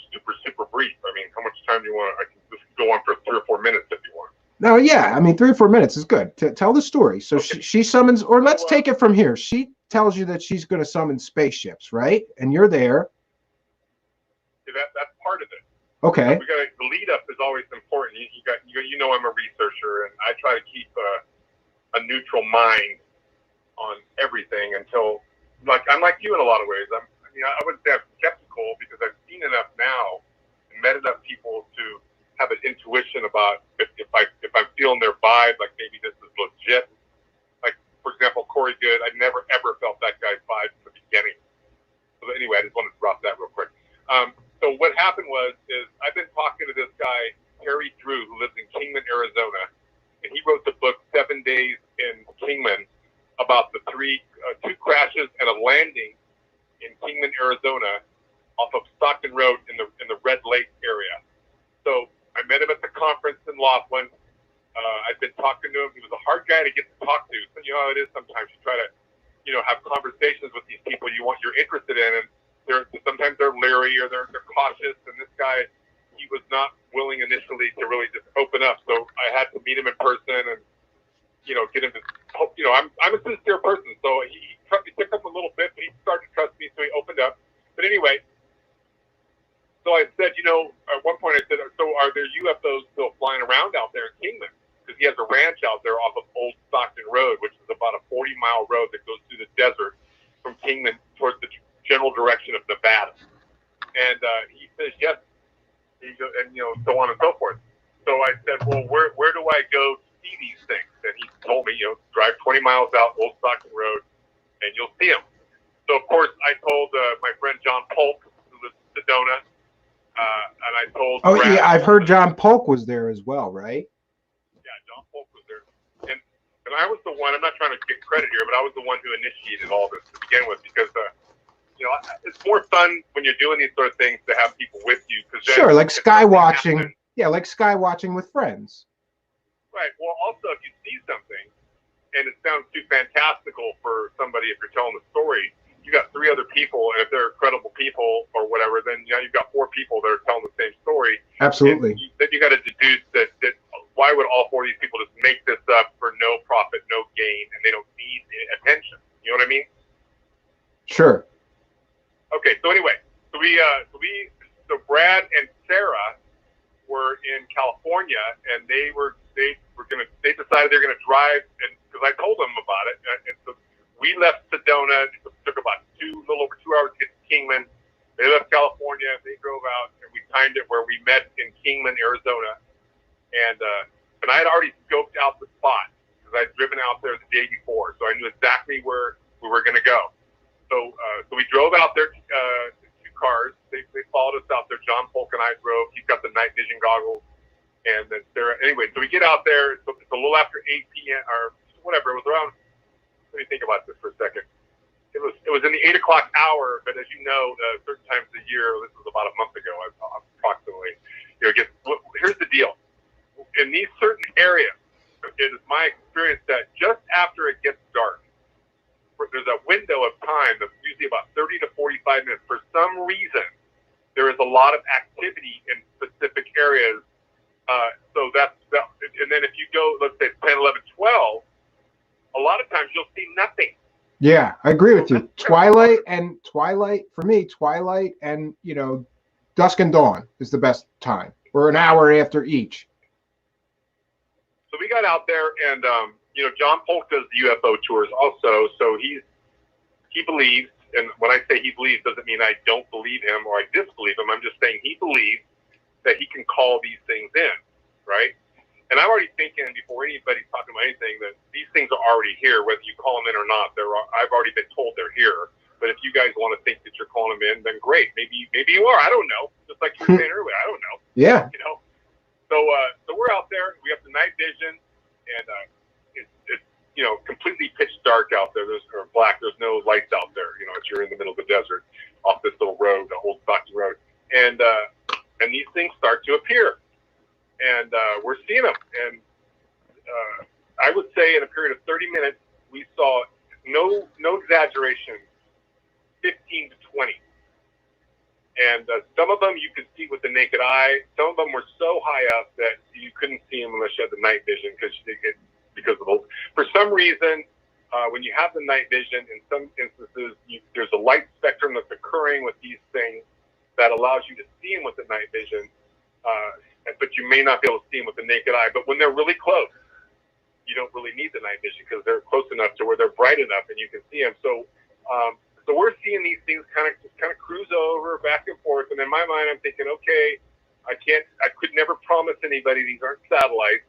super brief? I mean, how much time do you want? I can just go on for 3 or 4 minutes if you want. No, yeah. I mean, 3 or 4 minutes is good. Tell the story. So okay. She summons, or let's take it from here. She tells you that she's going to summon spaceships, right? And you're there. Yeah, that's part of it. Okay. The lead up is always important. You know I'm a researcher, and I try to keep a neutral mind on everything until, I'm like you in a lot of ways. I wouldn't say I'm skeptical because I've seen enough now and met enough people to have an intuition about if I'm feeling their vibe, like maybe this is legit. Like, for example, Corey Good, I never ever felt that guy's vibe from the beginning. So anyway, I just wanted to drop that real quick. So what happened is I've been talking to this guy, Harry Drew, who lives in Kingman, Arizona, and he wrote the book 7 Days in Kingman about the 2 crashes and a landing in Kingman, Arizona, off of Stockton Road in the Red Lake area. So I met him at the conference in Laughlin. I'd been talking to him. He was a hard guy to get to talk to. So you know how it is sometimes. You try to, have conversations with these people you're interested in, and sometimes they're leery or they're cautious. And this guy, he was not willing initially to really just open up. So I had to meet him in person and, get him to, I'm a sincere person. So it took him a little bit, but he started to trust me. So he opened up. But anyway, so I said, at one point I said, so are there UFOs still flying around out there in Kingman? Because he has a ranch out there off of Old Stockton Road, which is about a 40-mile road that goes through the desert from Kingman towards the general direction of Nevada. And he says, yes. And, so on and so forth. So I said, well, where do I go to see these things? And he told me, drive 20 miles out Old Stockton Road, and you'll see them. So, of course, I told my friend John Polk, who lives in Sedona, and I told Brad, yeah, I've heard John Polk was there as well, right? Yeah, John Polk was there. And I was the one, I'm not trying to get credit here, but I was the one who initiated all this to begin with, because it's more fun when you're doing these sort of things to have people with you. Sure, like sky watching. Yeah, like sky watching with friends. Right. Well, also, if you see something and it sounds too fantastical for somebody, if you're telling the story, you got 3 other people, and if they're credible people or whatever, then you've got 4 people that are telling the same story. Absolutely. Then you got to deduce that why would all 4 of these people just make this up for no profit, no gain, and they don't need attention? You know what I mean? Sure. Okay. So anyway, so Brad and Sarah were in California, and they decided they're gonna drive, and because I told them about it, and so we left Sedona. It took about a little over 2 hours to get to Kingman. They left California. They drove out, and we timed it where we met in Kingman, Arizona, and I had already scoped out the spot because I'd driven out there the day before, so I knew exactly where we were gonna go. So we drove out there. 2 cars. They followed us out there. John Polk and I drove. He's got the night vision goggles. And then Sarah. Anyway, so we get out there. It's a little after 8 p.m. or whatever. It was around. Let me think about this for a second. It was in the 8 o'clock hour. But as you know, certain times of the year, this was about a month ago, approximately. Here's the deal. In these certain areas, it is my experience that just after it gets dark, there's a window of time that's usually about 30 to 45 minutes. For some reason, there is a lot of activity in specific areas. So that's that. And then if you go, let's say 10, 11, 12, a lot of times you'll see nothing. Yeah, I agree with you. Twilight for me, twilight and dusk and dawn is the best time, or an hour after each. So we got out there, and John Polk does the UFO tours also, so he believes, and when I say he believes, doesn't mean I don't believe him or I disbelieve him. I'm just saying he believes that he can call these things in, right? And I'm already thinking, before anybody's talking about anything, that these things are already here, whether you call them in or not. I've already been told they're here. But if you guys want to think that you're calling them in, then great. Maybe you are. I don't know. Just like you were saying earlier, I don't know. Yeah. So we're out there. We have the night vision, and it's completely pitch dark out there. Or black. There's no lights out there. You're in the middle of the desert off this little road, the Old Stockton Road, and these things start to appear, and we're seeing them. And I would say in a period of 30 minutes, we saw no exaggeration, 15 to 20. And some of them you could see with the naked eye. Some of them were so high up that you couldn't see them unless you had the night vision, because of those. For some reason, when you have the night vision, in some instances, there's a light spectrum that's occurring with these things that allows you to see them with the night vision, but you may not be able to see them with the naked eye. But when they're really close, you don't really need the night vision because they're close enough to where they're bright enough and you can see them. So we're seeing these things kind of cruise over back and forth. And in my mind, I'm thinking, okay, I could never promise anybody these aren't satellites.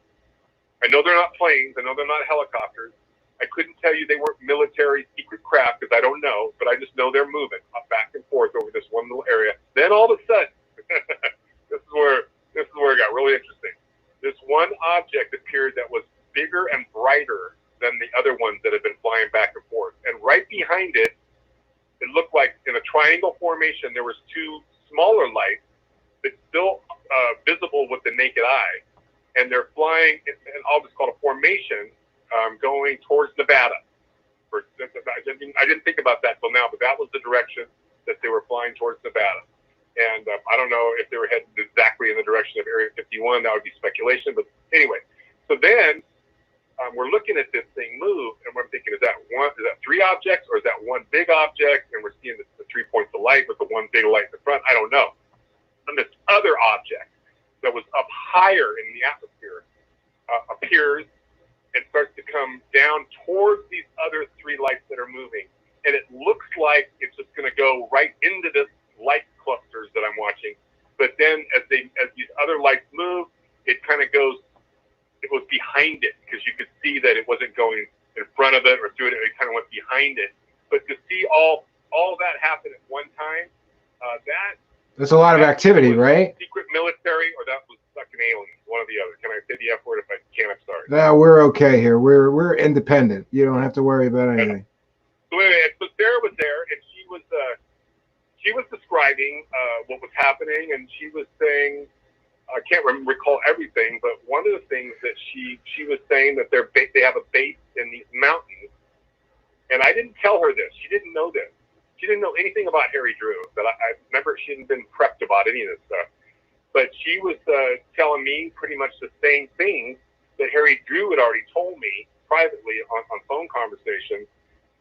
I know they're not planes. I know they're not helicopters. I couldn't tell you they weren't military secret craft because I don't know, but I just know they're moving up back and forth over this one little area. Then all of a sudden, this is where it got really interesting. This one object appeared that was bigger and brighter than the other ones that had been flying back and forth. And right behind it, it looked like in a triangle formation, there was 2 smaller lights that's still visible with the naked eye. And they're flying, and I'll just call it a formation, going towards Nevada. I didn't think about that till now, but that was the direction that they were flying towards Nevada. And I don't know if they were headed exactly in the direction of Area 51. That would be speculation. But anyway, so then we're looking at this thing move, and we're thinking, is that 3 objects, or is that one big object? And we're seeing the 3 points of light with the one big light in the front. I don't know. And this other object that was up higher in the atmosphere appears and starts to come down towards these other 3 lights that are moving. And it looks like it's just going to go right into this light clusters that I'm watching. But then as these other lights move, it kind of goes. It was behind it because you could see that it wasn't going in front of it or through it. It kind of went behind it. But to see all that happen at one time, that's a lot of activity, right? Secret military, or that was fucking aliens, one or the other. Can I say the F word? If I can't, I'm sorry. No, we're okay here. We're independent. You don't have to worry about anything. So anyway, so Sarah was there, and she was describing what was happening, and she was saying, I can't recall everything, but one of the things that she was saying that they have a base in these mountains, and I didn't tell her this. She didn't know this. She didn't know anything about Harry Drew. But I remember she hadn't been prepped about any of this stuff. But she was telling me pretty much the same thing that Harry Drew had already told me privately on phone conversations.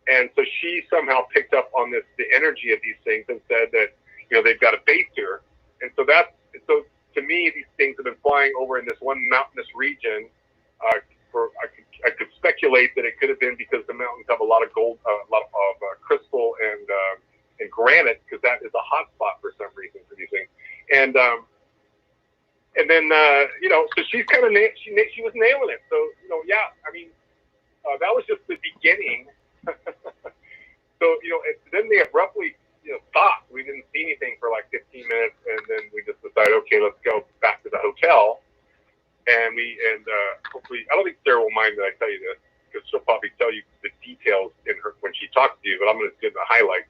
And so she somehow picked up on the energy of these things and said that, they've got a base here. And so to me, these things have been flying over in this one mountainous region. I could speculate that it could have been because the mountains have a lot of gold, a lot of crystal and granite, because that is a hot spot for some reason for these things. And then so she's kind of she was nailing it. So yeah, I mean that was just the beginning. So then they abruptly stopped. We didn't see anything for like 15 minutes, and then we just decided, okay, let's go back to the hotel. And hopefully, I don't think Sarah will mind that I tell you this, because she'll probably tell you the details when she talks to you, but I'm going to give the highlights.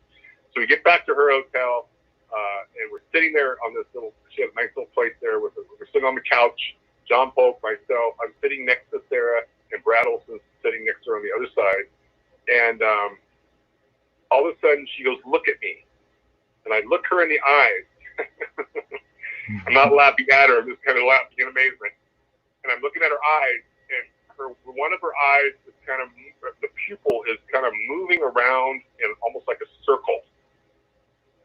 So we get back to her hotel, and we're sitting there on this she has a nice little place there. We're sitting on the couch, John Polk, myself. I'm sitting next to Sarah, and Brad Olson's sitting next to her on the other side. And all of a sudden, she goes, "Look at me." And I look her in the eyes. I'm not laughing at her. I'm just kind of laughing in amazement. And I'm looking at her eyes, and one of her eyes is the pupil is kind of moving around in almost like a circle.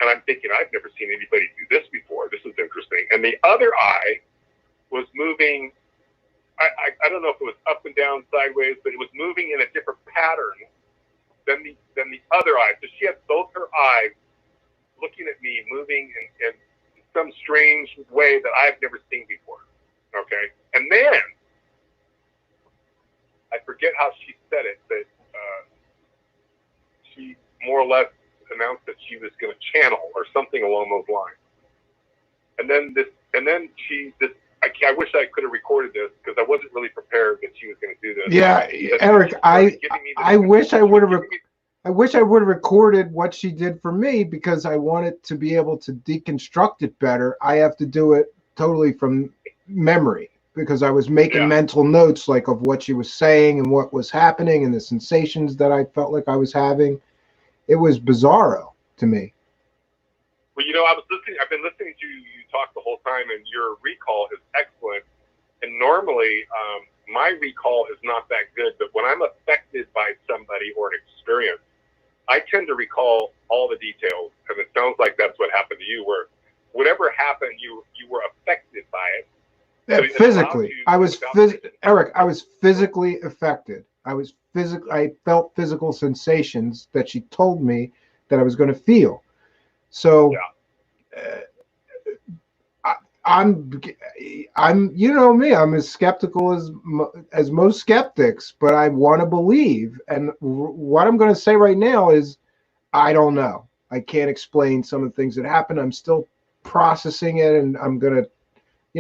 And I'm thinking, I've never seen anybody do this before. This is interesting. And the other eye was moving, I don't know if it was up and down, sideways, but it was moving in a different pattern than the other eye. So she had both her eyes looking at me, moving in some strange way that I've never seen before. Okay, and then I forget how she said it, but she more or less announced that she was going to channel or something along those lines. And then I wish I could have recorded this, because I wasn't really prepared that she was going to do this. Yeah, Eric, I wish I would have recorded what she did for me, because I wanted to be able to deconstruct it better. I have to do it totally from memory, because I was making mental notes like of what she was saying and what was happening and the sensations that I felt like I was having. It was bizarro to me. Well, I've been listening to you talk the whole time, and your recall is excellent. And normally, my recall is not that good, but when I'm affected by somebody or an experience, I tend to recall all the details. And it sounds like that's what happened to you, where whatever happened, you were affected by it. Yeah, so physically, Eric, I was physically affected. I felt physical sensations that she told me that I was going to feel. So I'm me, I'm as skeptical as most skeptics, but I want to believe. And what I'm going to say right now is, I don't know. I can't explain some of the things that happened. I'm still processing it, and I'm going to,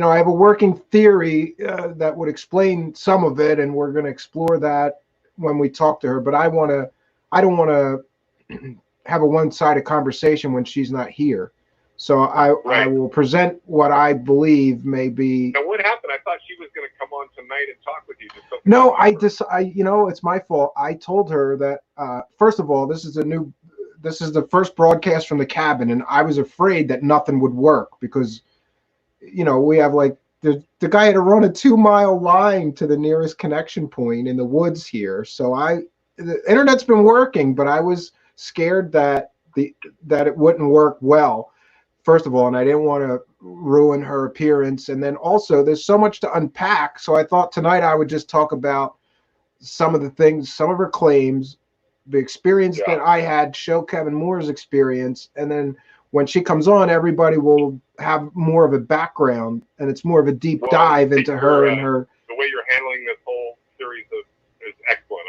I have a working theory that would explain some of it, and we're going to explore that when we talk to her. But I don't want to have a one-sided conversation when she's not here. So I will present what I believe may be. Now, what happened? I thought she was going to come on tonight and talk with you. No, it's my fault. I told her that first of all, this is the first broadcast from the cabin, and I was afraid that nothing would work, because we have like the guy had to run a 2-mile line to the nearest connection point in the woods here. So the internet's been working, but I was scared that it wouldn't work well, first of all, and I didn't want to ruin her appearance. And then also there's so much to unpack. So I thought tonight I would just talk about some of the things, some of her claims, the experience that I had show Kevin Moore's experience, and then when she comes on, everybody will have more of a background, and it's more of a deep dive into her and her. The way you're handling this whole series is excellent.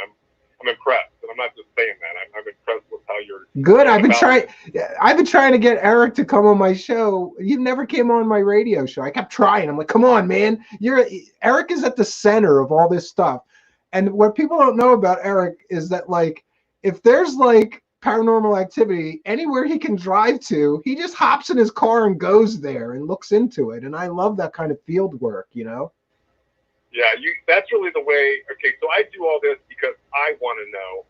I'm impressed, and I'm not just saying that. I'm impressed with how you're. Good. I've been trying to get Eric to come on my show. You never came on my radio show. I kept trying. I'm like, come on, man. Eric is at the center of all this stuff. And what people don't know about Eric is that, like, if there's like paranormal activity anywhere he can drive to, he just hops in his car and goes there and looks into it. And I love that kind of field work, you know? Yeah, that's really the way. Okay, so I do all this because I want to know.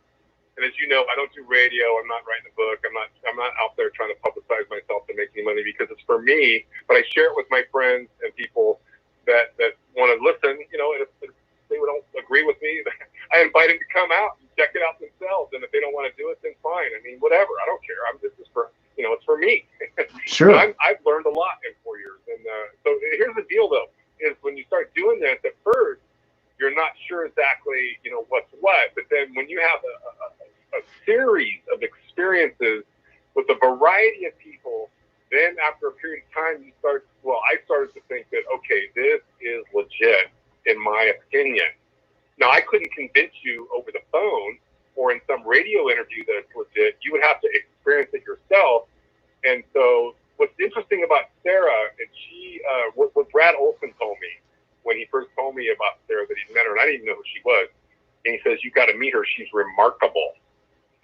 And as you know, I don't do radio. I'm not writing a book. I'm not out there trying to publicize myself to make any money, because it's for me. But I share it with my friends and people that want to listen. You know, and if they don't agree with me, I invite them to come out and check it out themselves. And if they don't want to do it, then fine. I mean, whatever. I don't care. This is for, you know, it's for me. Sure. I've learned a lot in 4 years. And so here's the deal, though, is when you start doing this, at first, you're not sure exactly, you know, what's what. But then when you have a series of experiences with a variety of people, then after a period of time, I started to think that, okay, this is legit, in my opinion. Now, I couldn't convince you over the phone or in some radio interview that it's legit. You would have to experience it yourself. And so what's interesting about Sarah, and what Brad Olson told me when he first told me about Sarah, that he met her, and I didn't even know who she was. And he says, you got to meet her. She's remarkable.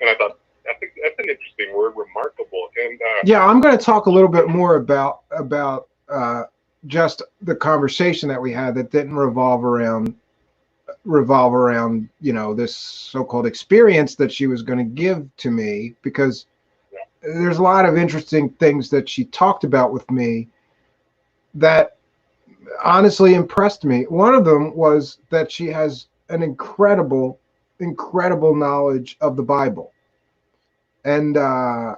And I thought, I think that's an interesting word, remarkable. And yeah, I'm going to talk a little bit more about just the conversation that we had that didn't revolve around, you know, this so-called experience that she was going to give to me, because there's a lot of interesting things that she talked about with me that honestly impressed me. One of them was that she has an incredible knowledge of the Bible. And I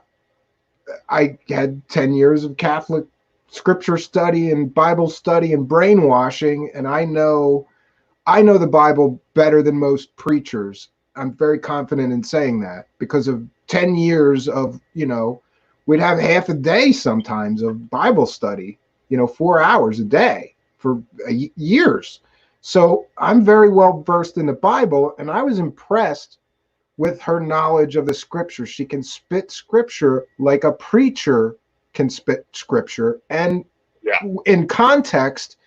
had 10 years of Catholic scripture study and Bible study and brainwashing, and I know the Bible better than most preachers. I'm very confident in saying that because of 10 years of, you know, we'd have half a day sometimes of Bible study, you know, 4 hours a day for years. So I'm very well versed in the Bible, and I was impressed with her knowledge of the scripture. She can spit scripture like a preacher can spit scripture, and in context,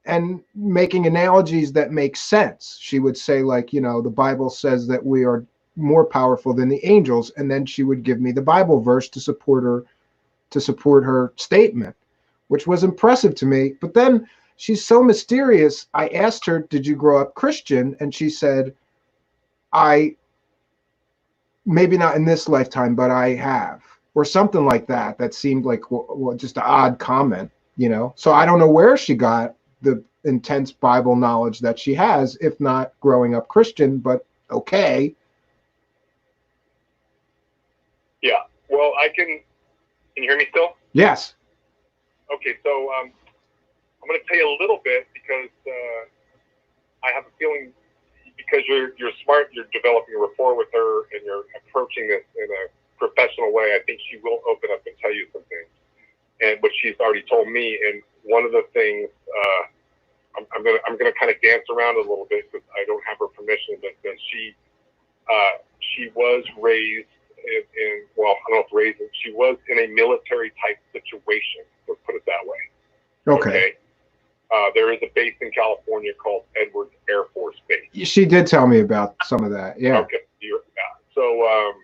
and making analogies that make sense. She would say, like, you know, the Bible says that we are more powerful than the angels, and then she would give me the Bible verse to support her statement, which was impressive to me. But then she's so mysterious. I asked her, did you grow up Christian? And she said, maybe not in this lifetime, but I have, or something like that. That seemed like just an odd comment, you know? So I don't know where she got the intense Bible knowledge that she has, if not growing up Christian, but okay. Yeah. Well, can you hear me still? Yes. Okay. So, I'm going to tell you a little bit because, I have a feeling, because you're smart, you're developing a rapport with her, and you're approaching this in a professional way. I think she will open up and tell you some things, and what she's already told me. And one of the things, I'm gonna kind of dance around a little bit because I don't have her permission, but she was raised in well, I don't know if raised. She was in a military type situation. Let's put it that way. Okay. There is a base in California called Edwards Air Force Base. She did tell me about some of that. Yeah. Okay. So,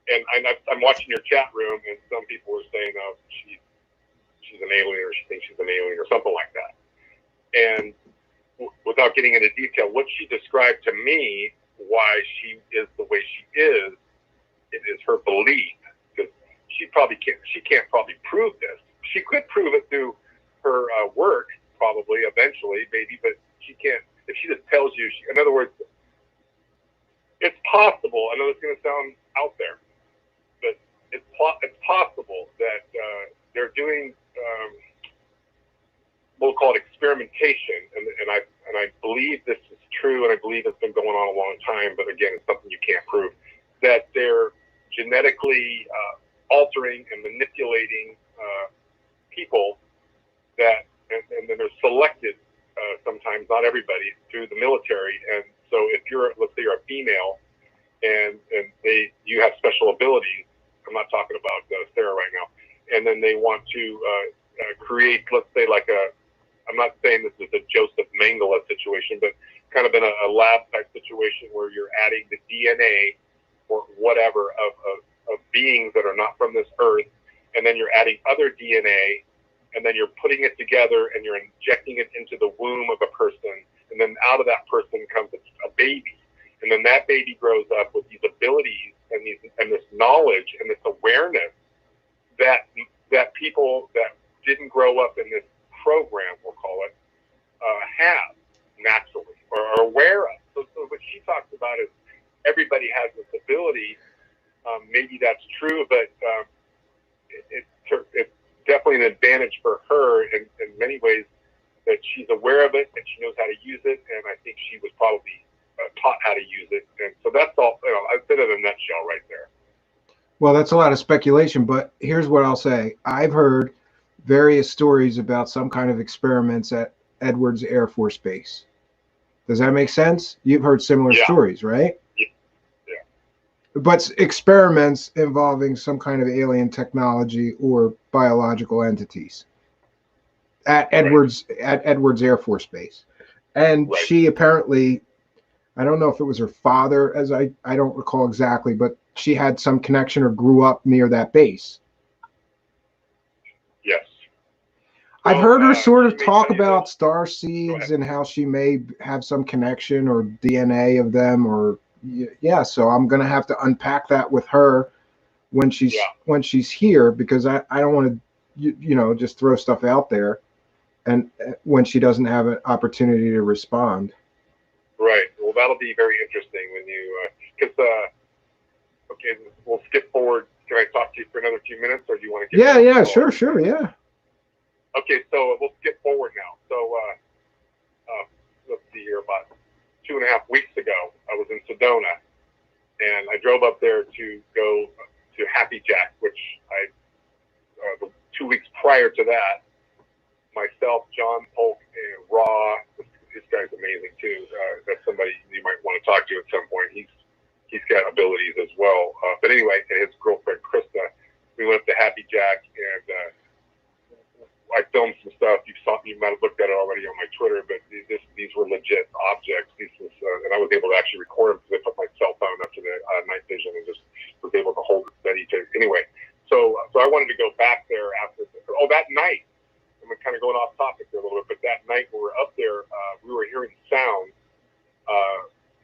and I'm watching your chat room, and some people are saying, "Oh, she's an alien," or "She thinks she's an alien," or something like that. And without getting into detail, what she described to me, why she is the way she is, it is her belief. Because she can't probably prove this. She could prove it through her work, probably, eventually, maybe, but she can't. If she just tells you, in other words, it's possible. I know it's going to sound out there, but it's possible that they're doing, we'll call it experimentation, and I believe this is true, and I believe it's been going on a long time, but again, it's something you can't prove, that they're genetically altering and manipulating people that, and then they're selected sometimes, not everybody, through the military. And so if you're, let's say you're a female and you have special abilities, I'm not talking about Sarah right now, and then they want to create, let's say like I'm not saying this is a Joseph Mengele situation, but kind of in a lab type situation where you're adding the DNA or whatever of beings that are not from this earth, and then you're adding other DNA, and then you're putting it together and you're injecting it into the womb of a person, and then out of that person comes a baby, and then that baby grows up with these abilities and this knowledge and this awareness that people that didn't grow up in this program, we'll call it, have naturally or are aware of. So what she talks about is everybody has this ability. Maybe that's true, but it's definitely an advantage for her in many ways that she's aware of it and she knows how to use it. And I think she was probably taught how to use it. And so that's all, I said it in a nutshell right there. Well, that's a lot of speculation, but here's what I'll say. I've heard various stories about some kind of experiments at Edwards Air Force Base. Does that make sense? You've heard similar stories, right? Yeah. But experiments involving some kind of alien technology or biological entities at Edwards Air Force Base. And she apparently, I don't know if it was her father, as I don't recall exactly, but she had some connection or grew up near that base. Yes. I've heard her sort of talk about star seeds and how she may have some connection or DNA of them, or so I'm going to have to unpack that with her when she's here, because I don't want to just throw stuff out there and when she doesn't have an opportunity to respond. Right. Well, that'll be very interesting when you okay, we'll skip forward. Can I talk to you for another few minutes, or do you want to get Sure, yeah. Okay, so we'll skip forward now. So let's see here, about 2.5 weeks ago, I was in Sedona, and I drove up there to go to Happy Jack, which the 2 weeks prior to that, myself, John Polk, and Raw, this guy's amazing too. That's somebody you might want to talk to at some point. He's got abilities as well. But anyway, and his girlfriend Krista, we went up to Happy Jack, and I filmed some stuff. You might have looked at it already on my Twitter, but these were legit objects. And I was able to actually record them because I put my cell phone up to the night vision and just was able to hold it steady. Anyway, so I wanted to go back there after. That night, I'm kind of going off topic there a little bit, but that night when we were up there, we were hearing sounds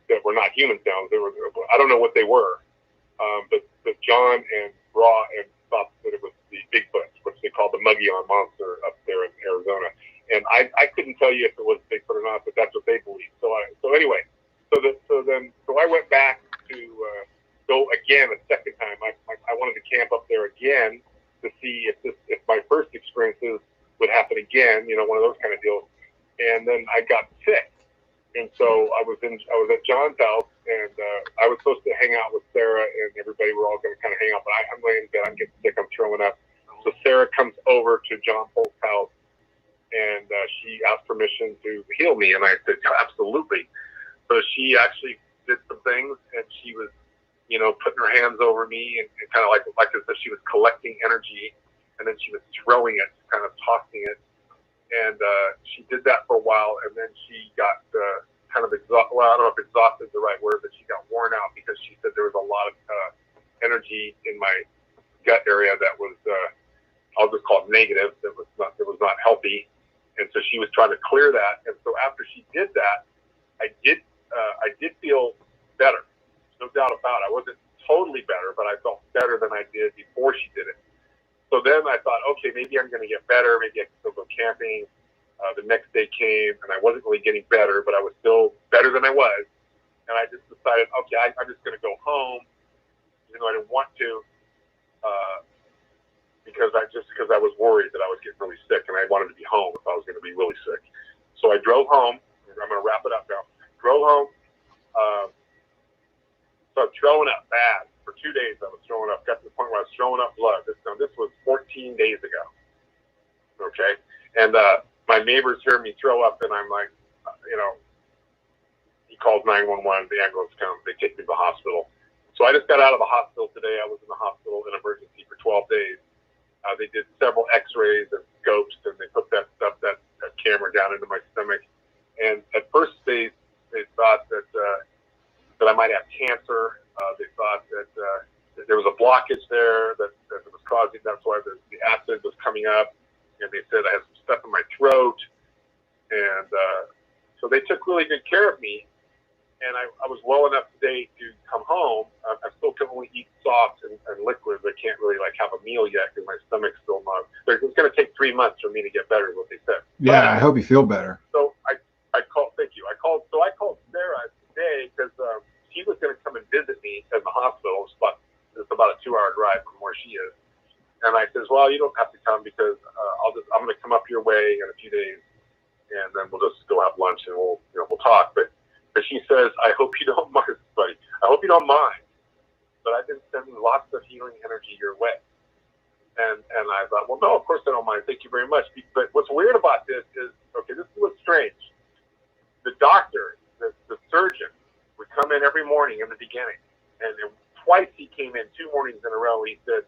that were not human sounds. I don't know what they were, but John and Raw and thought that it was the Bigfoot, which they call the Mogollon Monster up there in Arizona. And I couldn't tell you if it was Bigfoot or not, but that's what they believed. So I went back to go again a second time. I wanted to camp up there again to see if my first experiences would happen again, one of those kind of deals. And then I got sick. And so I was at John's house, and I was supposed to hang out with Sarah and everybody. We're all going to kind of hang out, but I'm laying in bed. I'm getting sick. I'm throwing up. So Sarah comes over to John Polk's house, and she asked permission to heal me, and I said absolutely. So she actually did some things, and she was, putting her hands over me, and kind of like as if she was collecting energy, and then she was throwing it, kind of tossing it. And she did that for a while, and then she got kind of exhausted. Well, I don't know if exhausted is the right word, but she got worn out because she said there was a lot of energy in my gut area that was, I'll just call it negative. That was not healthy, and so she was trying to clear that. And so after she did that, I did feel better, no doubt about it. I wasn't totally better, but I felt better than I did before she did it. So then I thought, okay, maybe I'm going to get better. Maybe I can still go camping. The next day came, and I wasn't really getting better, but I was still better than I was. And I just decided, okay, I'm just going to go home, even though I didn't want to, because I was worried that I was getting really sick, and I wanted to be home if I was going to be really sick. So I drove home, I'm going to wrap it up now. Drove home. So I'm throwing up bad. For 2 days I was throwing up. Got to the point where I was throwing up blood. This was 14 days ago. Okay? And my neighbors hear me throw up, and I'm like, he calls 911. The ambulance comes. They take me to the hospital. So I just got out of the hospital today. I was in the hospital in emergency for 12 days. They did several x-rays and scopes, and they put that camera down into my stomach. And at first they thought that I might have cancer. They thought that there was a blockage there that was causing. That's why the acid was coming up. And they said I had some stuff in my throat. And so they took really good care of me. And I was well enough today to come home. I still can only eat soft and liquids. I can't really have a meal yet because my stomach's still not. It's going to take 3 months for me to get better, is what they said. Yeah, I hope you feel better. So I called. Thank you. I called Sarah today because she was going to come and visit me at the hospital. It's about a 2-hour drive from where she is. And I says, well, you don't have to come because I'm going to come up your way in a few days, and then we'll just go have lunch and we'll talk. But she says, I hope you don't mind, buddy. I hope you don't mind. But I've been sending lots of healing energy your way. And I thought, well, no, of course I don't mind. Thank you very much. But what's weird about this is, okay, this is what's strange. The doctor, the surgeon, would come in every morning in the beginning. And twice he came in 2 mornings in a row. He said,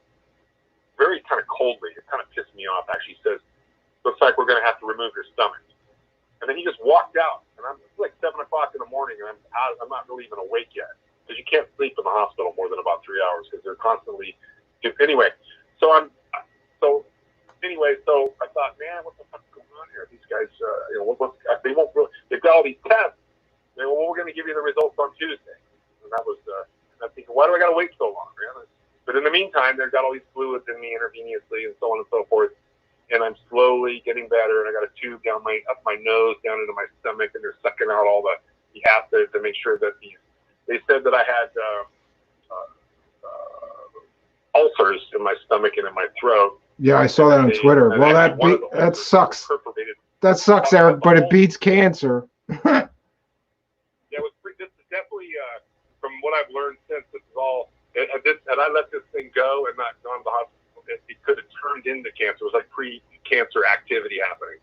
very kind of coldly, it kind of pissed me off, actually. He says, looks like we're going to have to remove your stomach. And then he just walked out, and it's like 7 o'clock in the morning, and I'm not really even awake yet because you can't sleep in the hospital more than about 3 hours because they're constantly. Anyway, so I thought, man, what the fuck's going on here? These guys, they won't really. They've got all these tests. They well, we're going to give you the results on Tuesday, and that was. I'm thinking, why do I got to wait so long, man? But in the meantime, they've got all these fluids in me intravenously and so on and so forth. And I'm slowly getting better, and I got a tube up my nose, down into my stomach, and they're sucking out all the acid to make sure that they said that I had ulcers in my stomach and in my throat. Yeah, I saw that on Twitter. Well, that sucks. That sucks, Eric, but it beats cancer. Yeah, this is definitely, from what I've learned since, this is all, and I let this thing go and not gone to the hospital. It could have turned into cancer. It was like pre-cancer activity happening.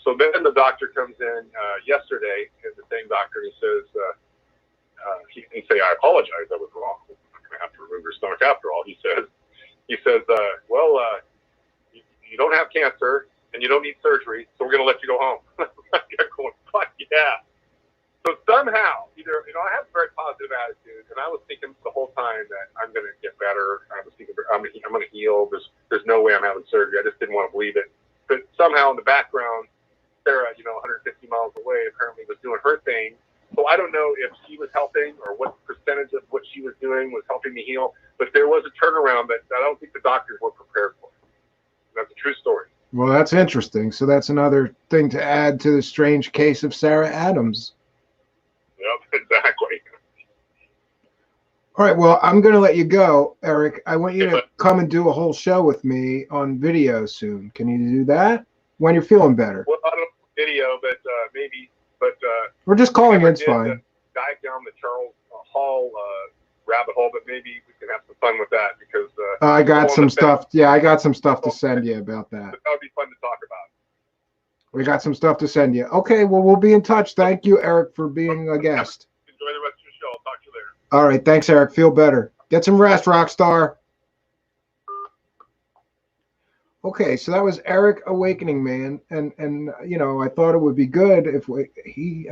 So then the doctor comes in yesterday, and the same doctor, he says, he didn't say, I apologize, I was wrong. I'm going to have to remove your stomach after all. He says, well, you don't have cancer, and you don't need surgery, so we're going to let you go home. I'm going, fuck yeah. So somehow, I have a very positive attitude, and I was thinking the whole time that I'm going to get better. I was thinking I'm going to heal. There's no way I'm having surgery. I just didn't want to believe it. But somehow in the background, Sarah, 150 miles away, apparently was doing her thing. So I don't know if she was helping or what percentage of what she was doing was helping me heal. But there was a turnaround that I don't think the doctors were prepared for. That's a true story. Well, that's interesting. So that's another thing to add to the strange case of Sarah Adams. Yep, exactly. All right, well, I'm going to let you go, Eric. I want you to come and do a whole show with me on video soon. Can you do that when you're feeling better? Well, I don't know video, but maybe. But we're just calling it. It's fine. Dive down the Charles Hall rabbit hole, but maybe we can have some fun with that because I got some stuff. Yeah, I got some stuff to send you about that. That would be fun to talk about. We got some stuff to send you. Okay, well, we'll be in touch. Thank you, Eric, for being a guest. Enjoy the rest of your show. I'll talk to you later. All right, thanks, Eric. Feel better. Get some rest, rock star. Okay, so that was Eric Awakening Man, and I thought it would be good if he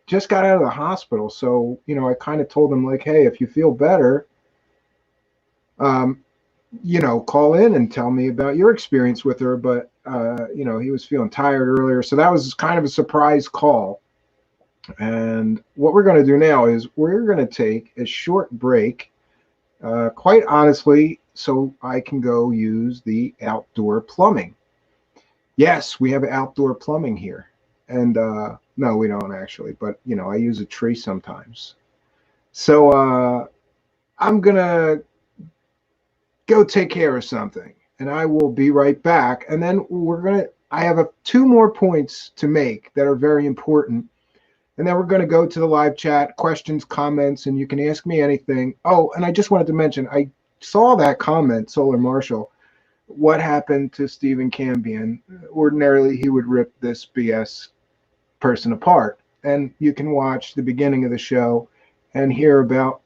just got out of the hospital. So I kind of told him, like, hey, if you feel better, call in and tell me about your experience with her. But he was feeling tired earlier, so that was kind of a surprise call. And what we're going to do now is we're going to take a short break, quite honestly, so I can go use the outdoor plumbing. Yes, we have outdoor plumbing here. And no, we don't actually, but I use a tree sometimes. So I'm going to go take care of something, and I will be right back. And then I have two more points to make that are very important. And then we're going to go to the live chat, questions, comments, and you can ask me anything. Oh, and I just wanted to mention, I saw that comment, Solar Marshall. What happened to Stephen Cambion? Ordinarily, he would rip this BS person apart. And you can watch the beginning of the show and hear about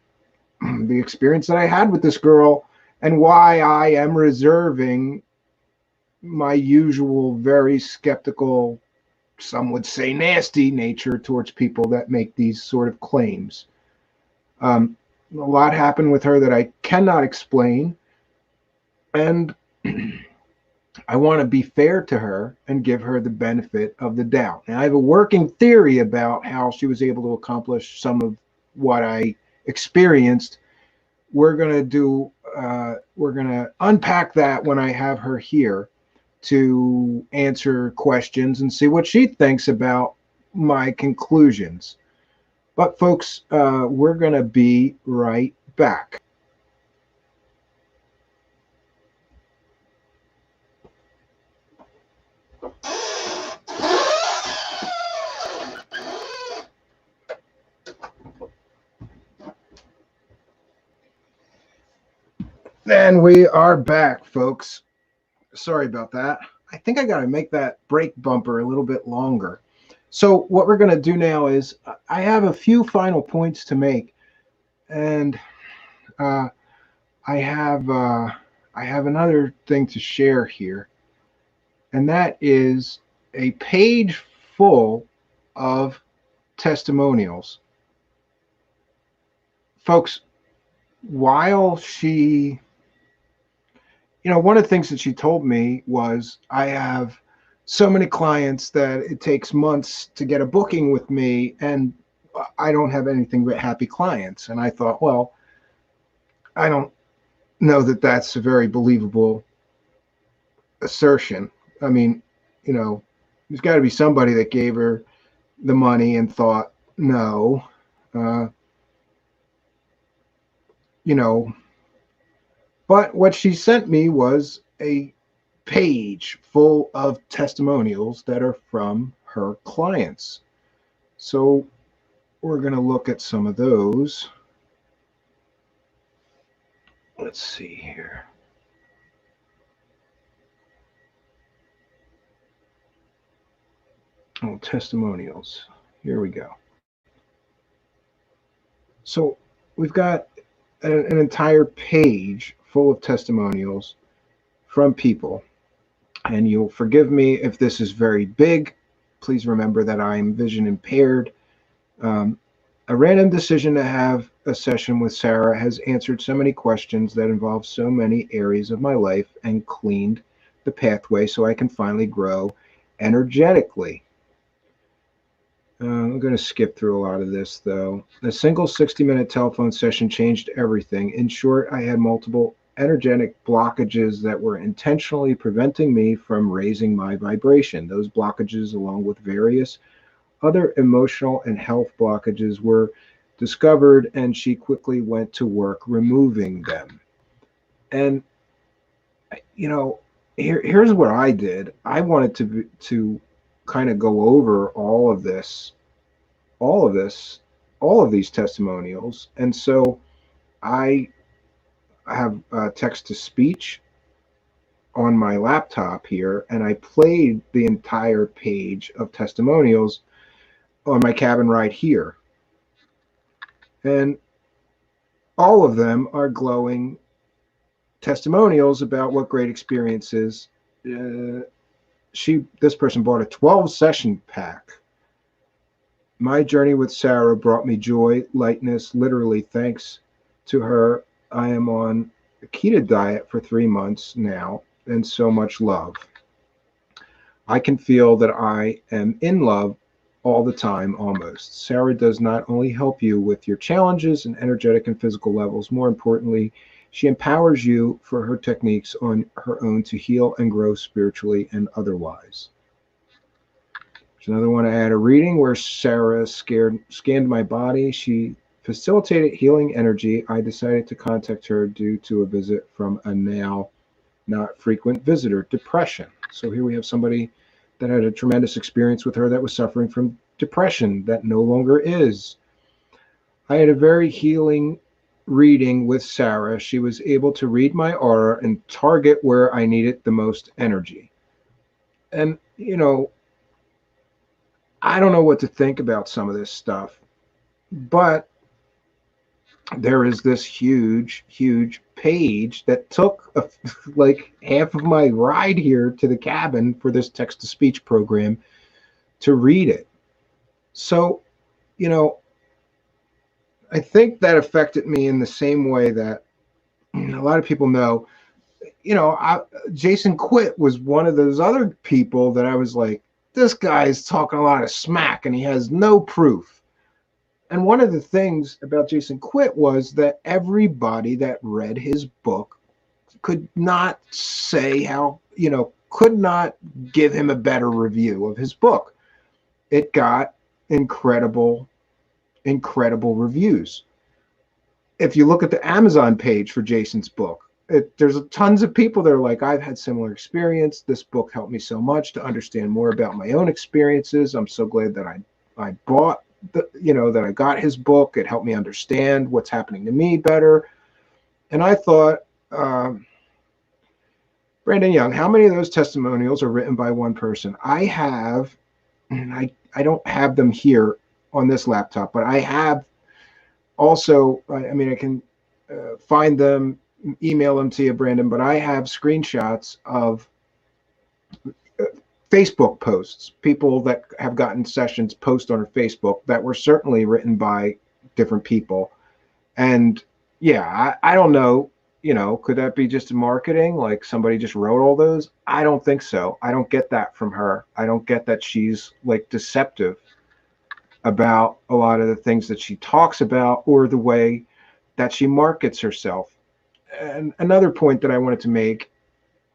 the experience that I had with this girl and why I am reserving my usual very skeptical, some would say nasty nature towards people that make these sort of claims. A lot happened with her that I cannot explain. And I want to be fair to her and give her the benefit of the doubt. Now, I have a working theory about how she was able to accomplish some of what I experienced. We're going to unpack that when I have her here to answer questions and see what she thinks about my conclusions. But folks, we're going to be right back. And we are back, folks. Sorry about that. I think I got to make that break bumper a little bit longer. So what we're going to do now is I have a few final points to make, and I have another thing to share here, and that is a page full of testimonials. Folks, while she, one of the things that she told me was, I have so many clients that it takes months to get a booking with me, and I don't have anything but happy clients. And I thought, well, I don't know that that's a very believable assertion. I mean, there's got to be somebody that gave her the money and thought, no, but what she sent me was a page full of testimonials that are from her clients. So we're going to look at some of those. Let's see here. Oh, testimonials. Here we go. So we've got an entire page full of testimonials from people. And you'll forgive me if this is very big. Please remember that I'm vision impaired. A random decision to have a session with Sarah has answered so many questions that involve so many areas of my life and cleaned the pathway so I can finally grow energetically. I'm going to skip through a lot of this, though. A single 60-minute telephone session changed everything. In short, I had multiple energetic blockages that were intentionally preventing me from raising my vibration. Those blockages, along with various other emotional and health blockages, were discovered, and she quickly went to work removing them. And, here's what I did. I wanted to kind of go over all of these testimonials. And so I have text to speech on my laptop here, and I played the entire page of testimonials on my cabin right here. And all of them are glowing testimonials about what great experiences. This person bought a 12-session pack. My journey with Sarah brought me joy, lightness, literally. Thanks to her, I am on a keto diet for 3 months now, and so much love. I can feel that I am in love all the time, almost. Sarah does not only help you with your challenges and energetic and physical levels, more importantly, she empowers you for her techniques on her own to heal and grow spiritually and otherwise. There's another one. I had a reading where Sarah scanned my body. She facilitated healing energy. I decided to contact her due to a visit from a now not frequent visitor, depression. So here we have somebody that had a tremendous experience with her that was suffering from depression that no longer is. I had a very healing reading with Sarah. She was able to read my aura and target where I needed the most energy. And, you know, I don't know what to think about some of this stuff, but there is this huge, huge page that took like half of my ride here to the cabin for this text-to-speech program to read it. So, you know, I think that affected me in the same way that a lot of people know, you know, Jason Quitt was one of those other people that I was like, this guy is talking a lot of smack and he has no proof. And one of the things about Jason Quitt was that everybody that read his book could not say how, you know, could not give him a better review of his book. It got incredible reviews. If you look at the Amazon page for Jason's book, there's tons of people that are like, I've had similar experience. This book helped me so much to understand more about my own experiences. I'm so glad that I bought that I got his book. It helped me understand what's happening to me better. And I thought, Brandon Young, how many of those testimonials are written by one person? I have, I don't have them here on this laptop, but I have also, I mean, I can find them, email them to you, Brandon, but I have screenshots of Facebook posts, people that have gotten sessions post on Facebook that were certainly written by different people. And yeah, I don't know, you know, could that be just marketing? Like somebody just wrote all those? I don't think so. I don't get that from her. I don't get that she's like deceptive about a lot of the things that she talks about or the way that she markets herself. And another point that I wanted to make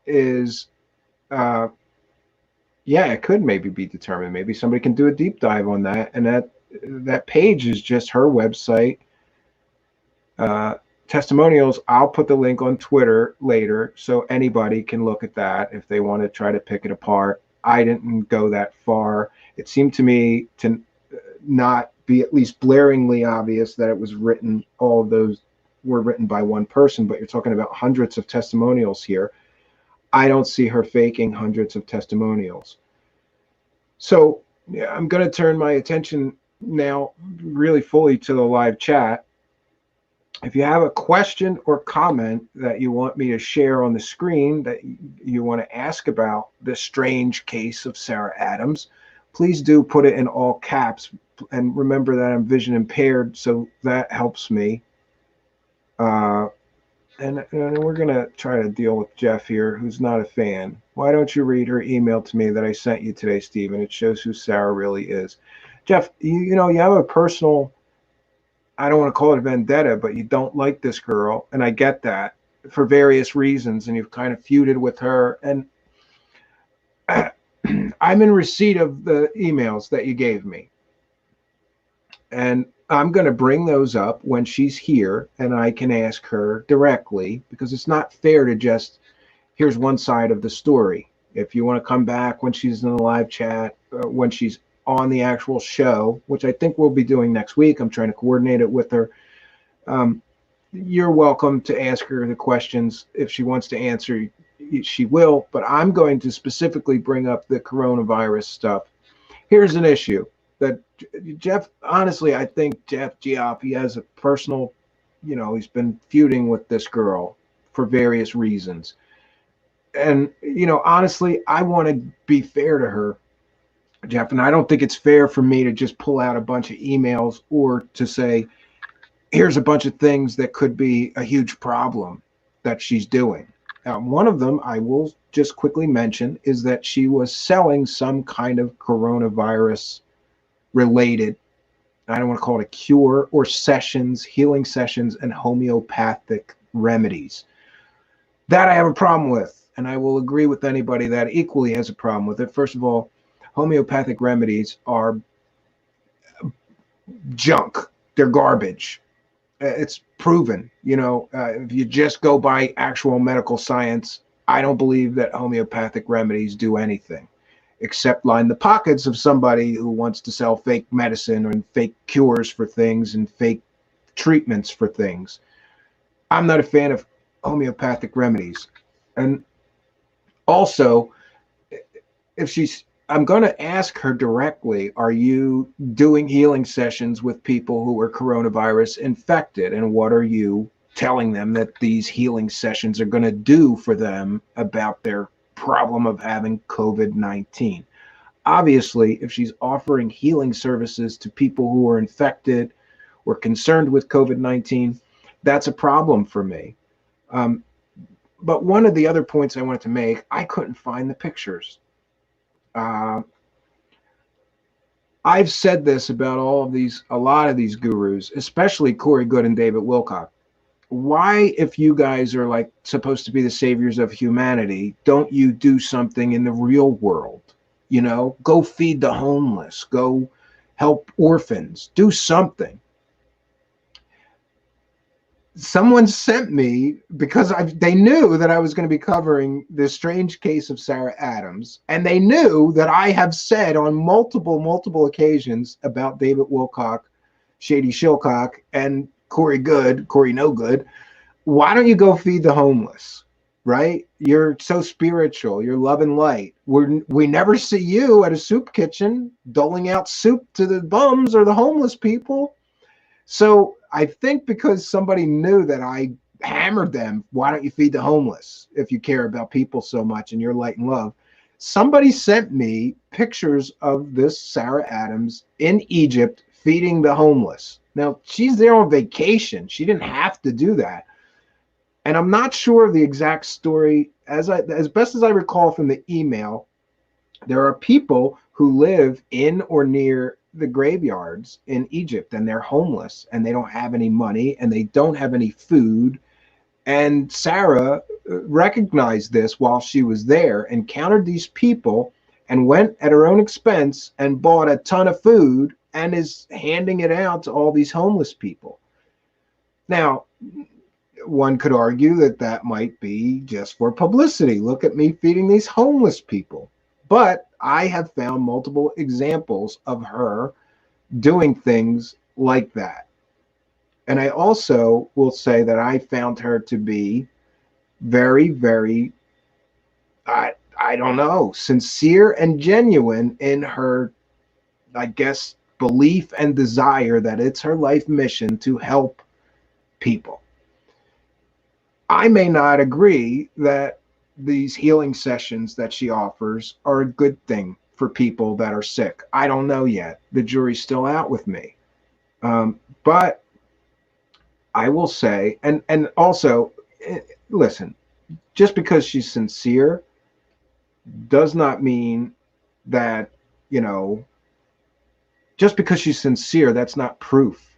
is, yeah, it could maybe be determined. Maybe somebody can do a deep dive on that. And that page is just her website. Testimonials, I'll put the link on Twitter later so anybody can look at that if they want to try to pick it apart. I didn't go that far. It seemed to me to not be at least blaringly obvious that it was written, all of those were written by one person, but you're talking about hundreds of testimonials here. I don't see her faking hundreds of testimonials. So yeah, I'm going to turn my attention now really fully to the live chat. If you have a question or comment that you want me to share on the screen that you want to ask about this strange case of Sarah Adams, please do put it in all caps. And remember that I'm vision impaired, so that helps me. And we're going to try to deal with Jeff here, who's not a fan. Why don't you read her email to me that I sent you today, Stephen? It shows who Sarah really is. Jeff, you know, you have a personal, I don't want to call it a vendetta, but you don't like this girl. And I get that for various reasons. And you've kind of feuded with her. And I'm in receipt of the emails that you gave me. And I'm going to bring those up when she's here and I can ask her directly, because it's not fair to just, here's one side of the story. If you want to come back when she's in the live chat, when she's on the actual show, which I think we'll be doing next week, I'm trying to coordinate it with her. You're welcome to ask her the questions. If she wants to answer, she will, but I'm going to specifically bring up the coronavirus stuff. Here's an issue that Jeff, honestly, I think Jeff Geoff, he has a personal, you know, he's been feuding with this girl for various reasons. And, you know, honestly, I want to be fair to her, Jeff, and I don't think it's fair for me to just pull out a bunch of emails or to say, here's a bunch of things that could be a huge problem that she's doing. One of them I will just quickly mention is that she was selling some kind of coronavirus related, I don't want to call it a cure, or sessions, healing sessions, and homeopathic remedies. That I have a problem with, and I will agree with anybody that equally has a problem with it. First of all, homeopathic remedies are junk. They're garbage. It's proven, you know, if you just go by actual medical science, I don't believe that homeopathic remedies do anything. except line the pockets of somebody who wants to sell fake medicine and fake cures for things and fake treatments for things. I'm not a fan of homeopathic remedies. And also, I'm going to ask her directly, are you doing healing sessions with people who are coronavirus infected? And what are you telling them that these healing sessions are going to do for them about their problem of having COVID-19? Obviously, if she's offering healing services to people who are infected or concerned with COVID-19, that's a problem for me. But one of the other points I wanted to make, I couldn't find the pictures. I've said this about a lot of these gurus, especially Corey Goode and David Wilcock. Why, if you guys are like supposed to be the saviors of humanity, don't you do something in the real world? You know, go feed the homeless, go help orphans, do something. Someone sent me, because they knew that I was going to be covering this strange case of Sarah Adams, and they knew that I have said on multiple occasions about David Wilcock, Shady Shilcock, and Corey Goode, Corey No Good. Why don't you go feed the homeless, right? You're so spiritual. You're love and light. We never see you at a soup kitchen doling out soup to the bums or the homeless people. So I think because somebody knew that I hammered them, why don't you feed the homeless if you care about people so much and you're light and love? Somebody sent me pictures of this Sarah Adams in Egypt feeding the homeless. Now, she's there on vacation. She didn't have to do that. And I'm not sure of the exact story. As best as I recall from the email, there are people who live in or near the graveyards in Egypt, and they're homeless and they don't have any money and they don't have any food. And Sarah recognized this while she was there, encountered these people, and went at her own expense and bought a ton of food and is handing it out to all these homeless people. Now, one could argue that that might be just for publicity. Look at me feeding these homeless people. But I have found multiple examples of her doing things like that. And I also will say that I found her to be very, very, I don't know, sincere and genuine in her, I guess, belief and desire that it's her life mission to help people. I may not agree that these healing sessions that she offers are a good thing for people that are sick. I don't know yet. The jury's still out with me. But I will say, and also, listen, just because she's sincere does not mean that, you know, just because she's sincere, that's not proof.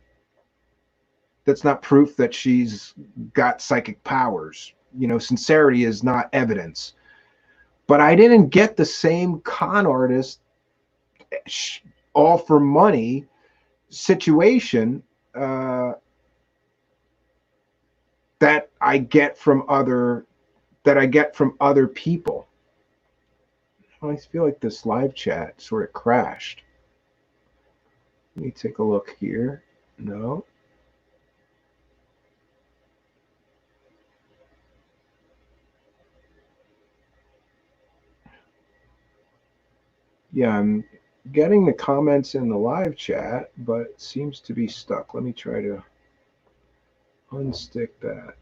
That's not proof that she's got psychic powers. You know, sincerity is not evidence. But I didn't get the same con artist, all for money situation that I get from other people. I feel like this live chat sort of crashed. Let me take a look here. No. Yeah, I'm getting the comments in the live chat, but it seems to be stuck. Let me try to unstick that.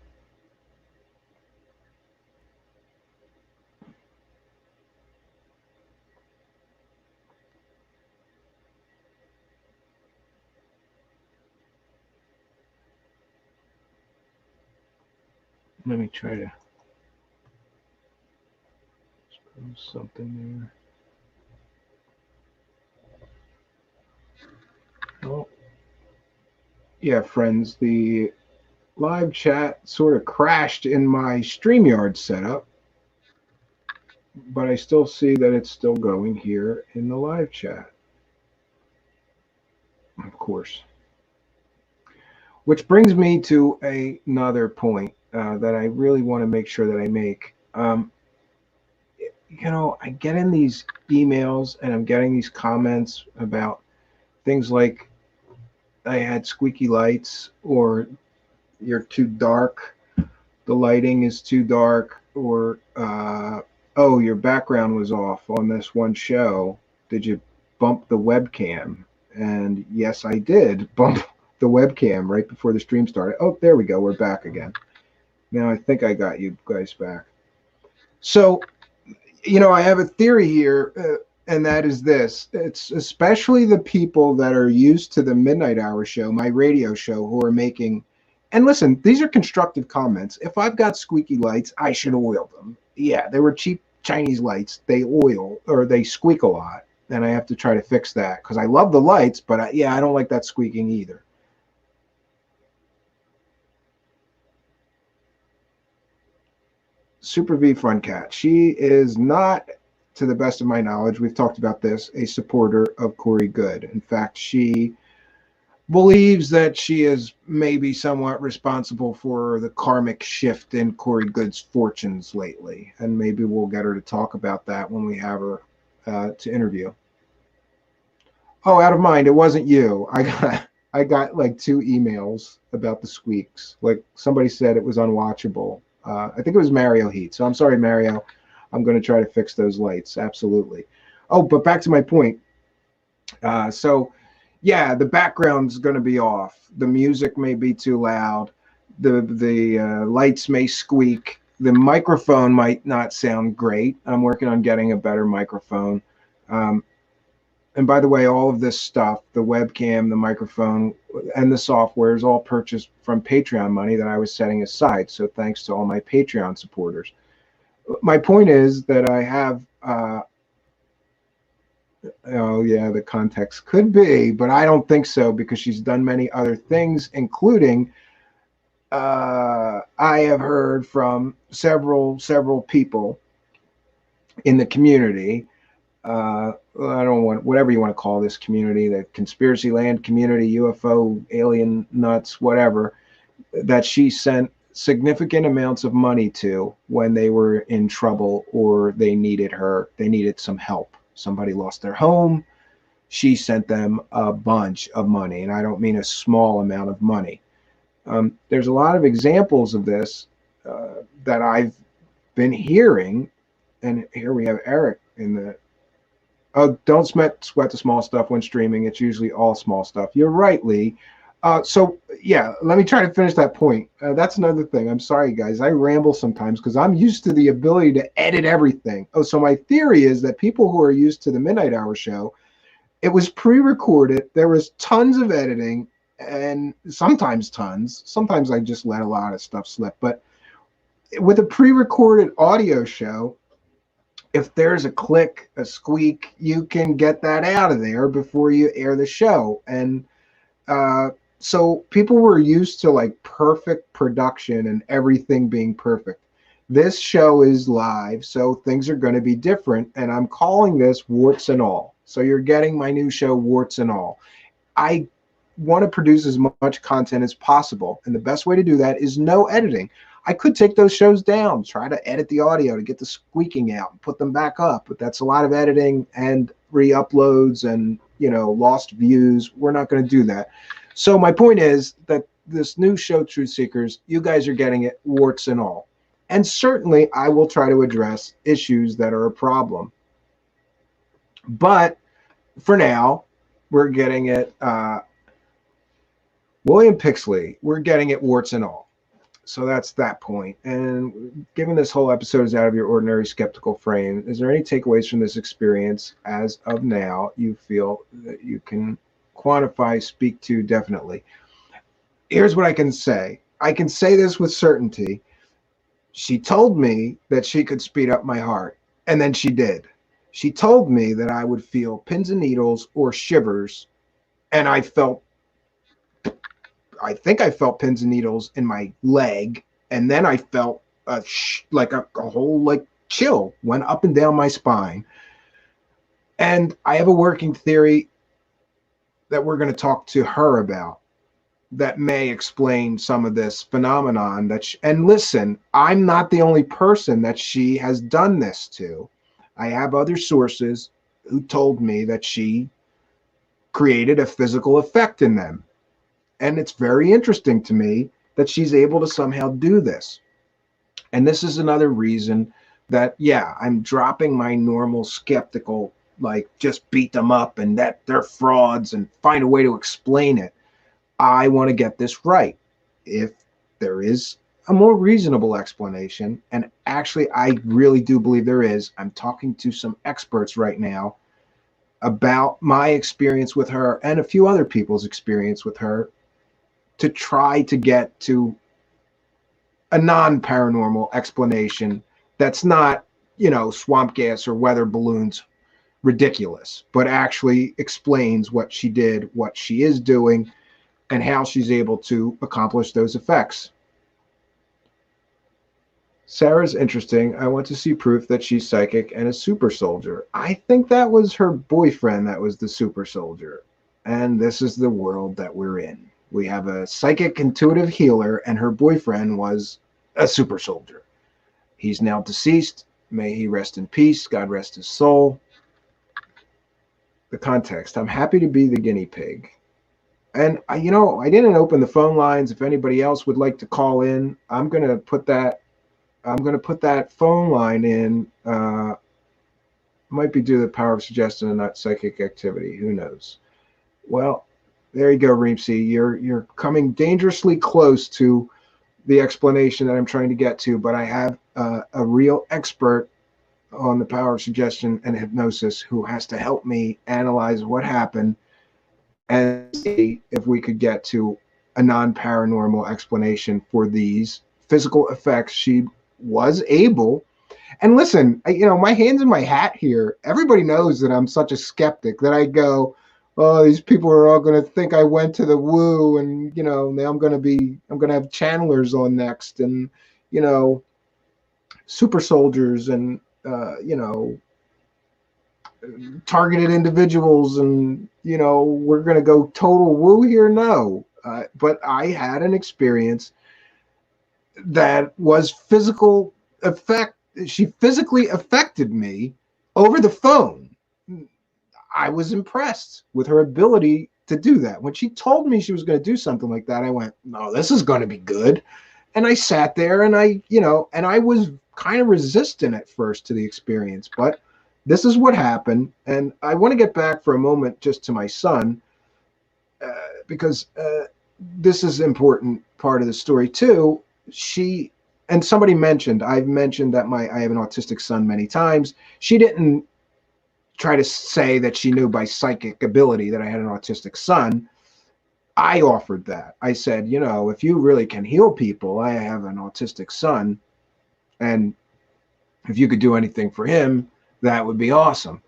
Let me try to post something there. Oh, yeah, friends, the live chat sort of crashed in my StreamYard setup, but I still see that it's still going here in the live chat, of course. Which brings me to another point that I really want to make sure that I make. I get in these emails and I'm getting these comments about things like I had squeaky lights, or you're too dark, the lighting is too dark, or oh, your background was off on this one show. Did you bump the webcam? And yes, I did bump the webcam right before the stream started. Oh, there we go. We're back again. Now I think I got you guys back. So, I have a theory here, and that is this. It's especially the people that are used to the Midnight Hour show, my radio show, who are making, and listen, these are constructive comments. If I've got squeaky lights, I should oil them. Yeah, they were cheap Chinese lights. They oil, or they squeak a lot, and I have to try to fix that because I love the lights, but I don't like that squeaking either. Super V Fun Cat. She is not, to the best of my knowledge, we've talked about this, a supporter of Corey Good. In fact, she believes that she is maybe somewhat responsible for the karmic shift in Corey Good's fortunes lately. And maybe we'll get her to talk about that when we have her to interview. Oh, out of mind, it wasn't you. I got like 2 emails about the squeaks. Like somebody said it was unwatchable. I think it was Mario Heat. So I'm sorry, Mario. I'm going to try to fix those lights. Absolutely. Oh, but back to my point. So, yeah, the background's going to be off. The music may be too loud. The lights may squeak. The microphone might not sound great. I'm working on getting a better microphone. And by the way, all of this stuff, the webcam, the microphone, and the software is all purchased from Patreon money that I was setting aside. So thanks to all my Patreon supporters. My point is that I have, oh yeah, the context could be, but I don't think so because she's done many other things, including I have heard from several people in the community. I don't want, whatever you want to call this community, the conspiracy land community, UFO, alien nuts, whatever, that she sent significant amounts of money to when they were in trouble or they needed some help. Somebody lost their home. She sent them a bunch of money, and I don't mean a small amount of money. There's a lot of examples of this that I've been hearing, and here we have Eric in the, oh, don't sweat the small stuff when streaming. It's usually all small stuff. You're right, Lee. So, yeah, let me try to finish that point. That's another thing. I'm sorry, guys. I ramble sometimes because I'm used to the ability to edit everything. Oh, so my theory is that people who are used to the Midnight Hour show, it was pre-recorded. There was tons of editing, and sometimes tons. Sometimes I just let a lot of stuff slip. But with a pre-recorded audio show, if there's a click, a squeak, you can get that out of there before you air the show. And so people were used to like perfect production and everything being perfect. This show is live, so things are going to be different. And I'm calling this warts and all. So you're getting my new show, warts and all. I want to produce as much content as possible. And the best way to do that is no editing. I could take those shows down, try to edit the audio to get the squeaking out and put them back up. But that's a lot of editing and re-uploads and, lost views. We're not going to do that. So my point is that this new show, Truth Seekers, you guys are getting it warts and all. And certainly I will try to address issues that are a problem. But for now, we're getting it, William Pixley, we're getting it warts and all. So that's that point. And given this whole episode is out of your ordinary skeptical frame, is there any takeaways from this experience as of now you feel that you can quantify, speak to definitely? Here's what I can say. I can say this with certainty. She told me that she could speed up my heart, and then she did. She told me that I would feel pins and needles or shivers, and I think I felt pins and needles in my leg, and then I felt a whole chill went up and down my spine. And I have a working theory that we're going to talk to her about that may explain some of this phenomenon. And listen, I'm not the only person that she has done this to. I have other sources who told me that she created a physical effect in them. And it's very interesting to me that she's able to somehow do this. And this is another reason that, yeah, I'm dropping my normal skeptical, like just beat them up and that they're frauds and find a way to explain it. I want to get this right. If there is a more reasonable explanation, and actually, I really do believe there is. I'm talking to some experts right now about my experience with her and a few other people's experience with her to try to get to a non-paranormal explanation that's not, swamp gas or weather balloons ridiculous, but actually explains what she did, what she is doing, and how she's able to accomplish those effects. Sarah's interesting. I want to see proof that she's psychic and a super soldier. I think that was her boyfriend that was the super soldier. And this is the world that we're in. We have a psychic intuitive healer, and her boyfriend was a super soldier. He's now deceased. May he rest in peace. God rest his soul. The context. I'm happy to be the guinea pig. And, I didn't open the phone lines. If anybody else would like to call in, I'm going to put that phone line in. Might be due to the power of suggestion and not psychic activity. Who knows? Well, there you go, Reemsy. You're coming dangerously close to the explanation that I'm trying to get to, but I have a real expert on the power of suggestion and hypnosis who has to help me analyze what happened and see if we could get to a non-paranormal explanation for these physical effects she was able. And listen, my hand's in my hat here. Everybody knows that I'm such a skeptic that I go, oh, these people are all going to think I went to the woo, and now I'm going to have channelers on next, and super soldiers, and targeted individuals, and we're going to go total woo here. No, but I had an experience that was physical effect. She physically affected me over the phone. I was impressed with her ability to do that. When she told me she was going to do something like that, I went, no, this is going to be good. And I sat there and I was kind of resistant at first to the experience, but this is what happened. And I want to get back for a moment just to my son, because this is an important part of the story too. And somebody mentioned, I've mentioned that I have an autistic son many times. She didn't try to say that she knew by psychic ability that I had an autistic son. I offered that. I said, if you really can heal people, I have an autistic son, and if you could do anything for him, that would be awesome.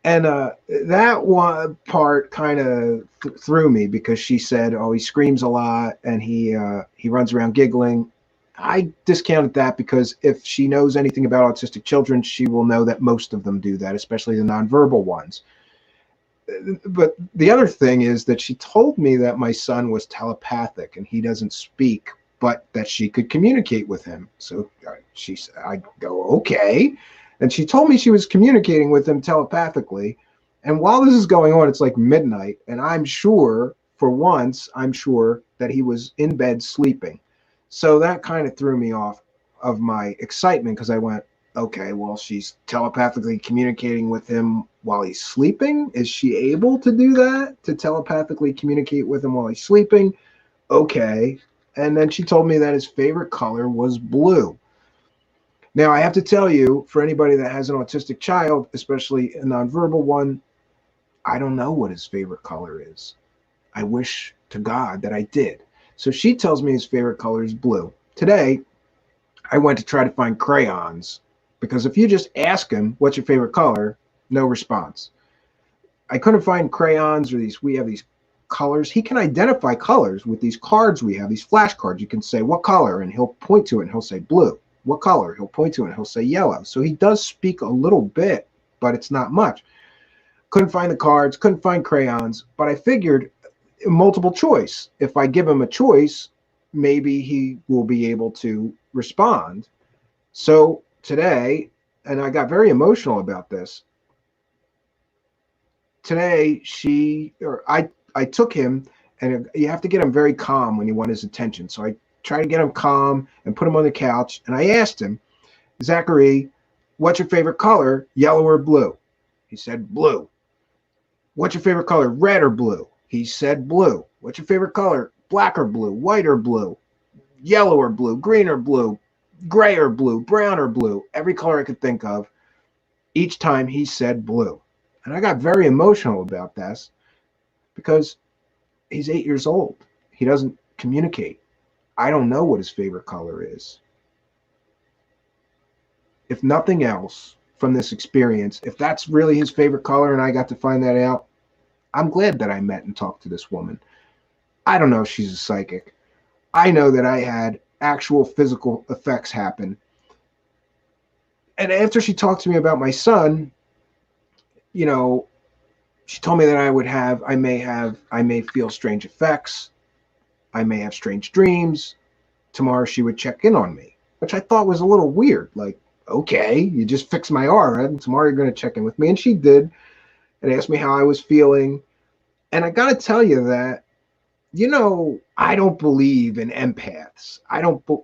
And that one part kind of threw me, because she said, oh, he screams a lot and he runs around giggling. I discounted that, because if she knows anything about autistic children, she will know that most of them do that, especially the nonverbal ones. But the other thing is that she told me that my son was telepathic and he doesn't speak, but that she could communicate with him. So I go, okay. And she told me she was communicating with him telepathically. And while this is going on, it's like midnight. And I'm sure, for once, that he was in bed sleeping. So that kind of threw me off of my excitement, because I went, okay, well, she's telepathically communicating with him while he's sleeping. Is she able to do that, to telepathically communicate with him while he's sleeping? Okay. And then she told me that his favorite color was blue. Now, I have to tell you, for anybody that has an autistic child, especially a nonverbal one, I don't know what his favorite color is. I wish to God that I did. So she tells me his favorite color is blue. Today, I went to try to find crayons, because if you just ask him, what's your favorite color? No response. I couldn't find crayons, or we have these colors. He can identify colors with these cards we have, these flashcards. You can say, what color? And he'll point to it and he'll say blue. What color? He'll point to it and he'll say yellow. So he does speak a little bit, but it's not much. Couldn't find the cards, couldn't find crayons, but I figured multiple choice. If I give him a choice, maybe he will be able to respond. So today and I got very emotional about this. Today, I took him, and you have to get him very calm when you want his attention. So I try to get him calm and put him on the couch, and I asked him, Zachary, what's your favorite color, yellow or blue? He said, blue. What's your favorite color, red or blue? He said, blue. What's your favorite color, black or blue, white or blue, yellow or blue, green or blue, gray or blue, brown or blue? Every color I could think of. Each time he said blue. And I got very emotional about this because he's 8 years old. He doesn't communicate. I don't know what his favorite color is. If nothing else from this experience, if that's really his favorite color and I got to find that out, I'm glad that I met and talked to this woman. I don't know if she's a psychic. I know that I had actual physical effects happen. And after she talked to me about my son, you know, she told me that I may feel strange effects. I may have strange dreams. Tomorrow she would check in on me, which I thought was a little weird. Like, okay, you just fixed my arm, and tomorrow you're going to check in with me. And she did, and asked me how I was feeling. And I got to tell you that, you know, I don't believe in empaths.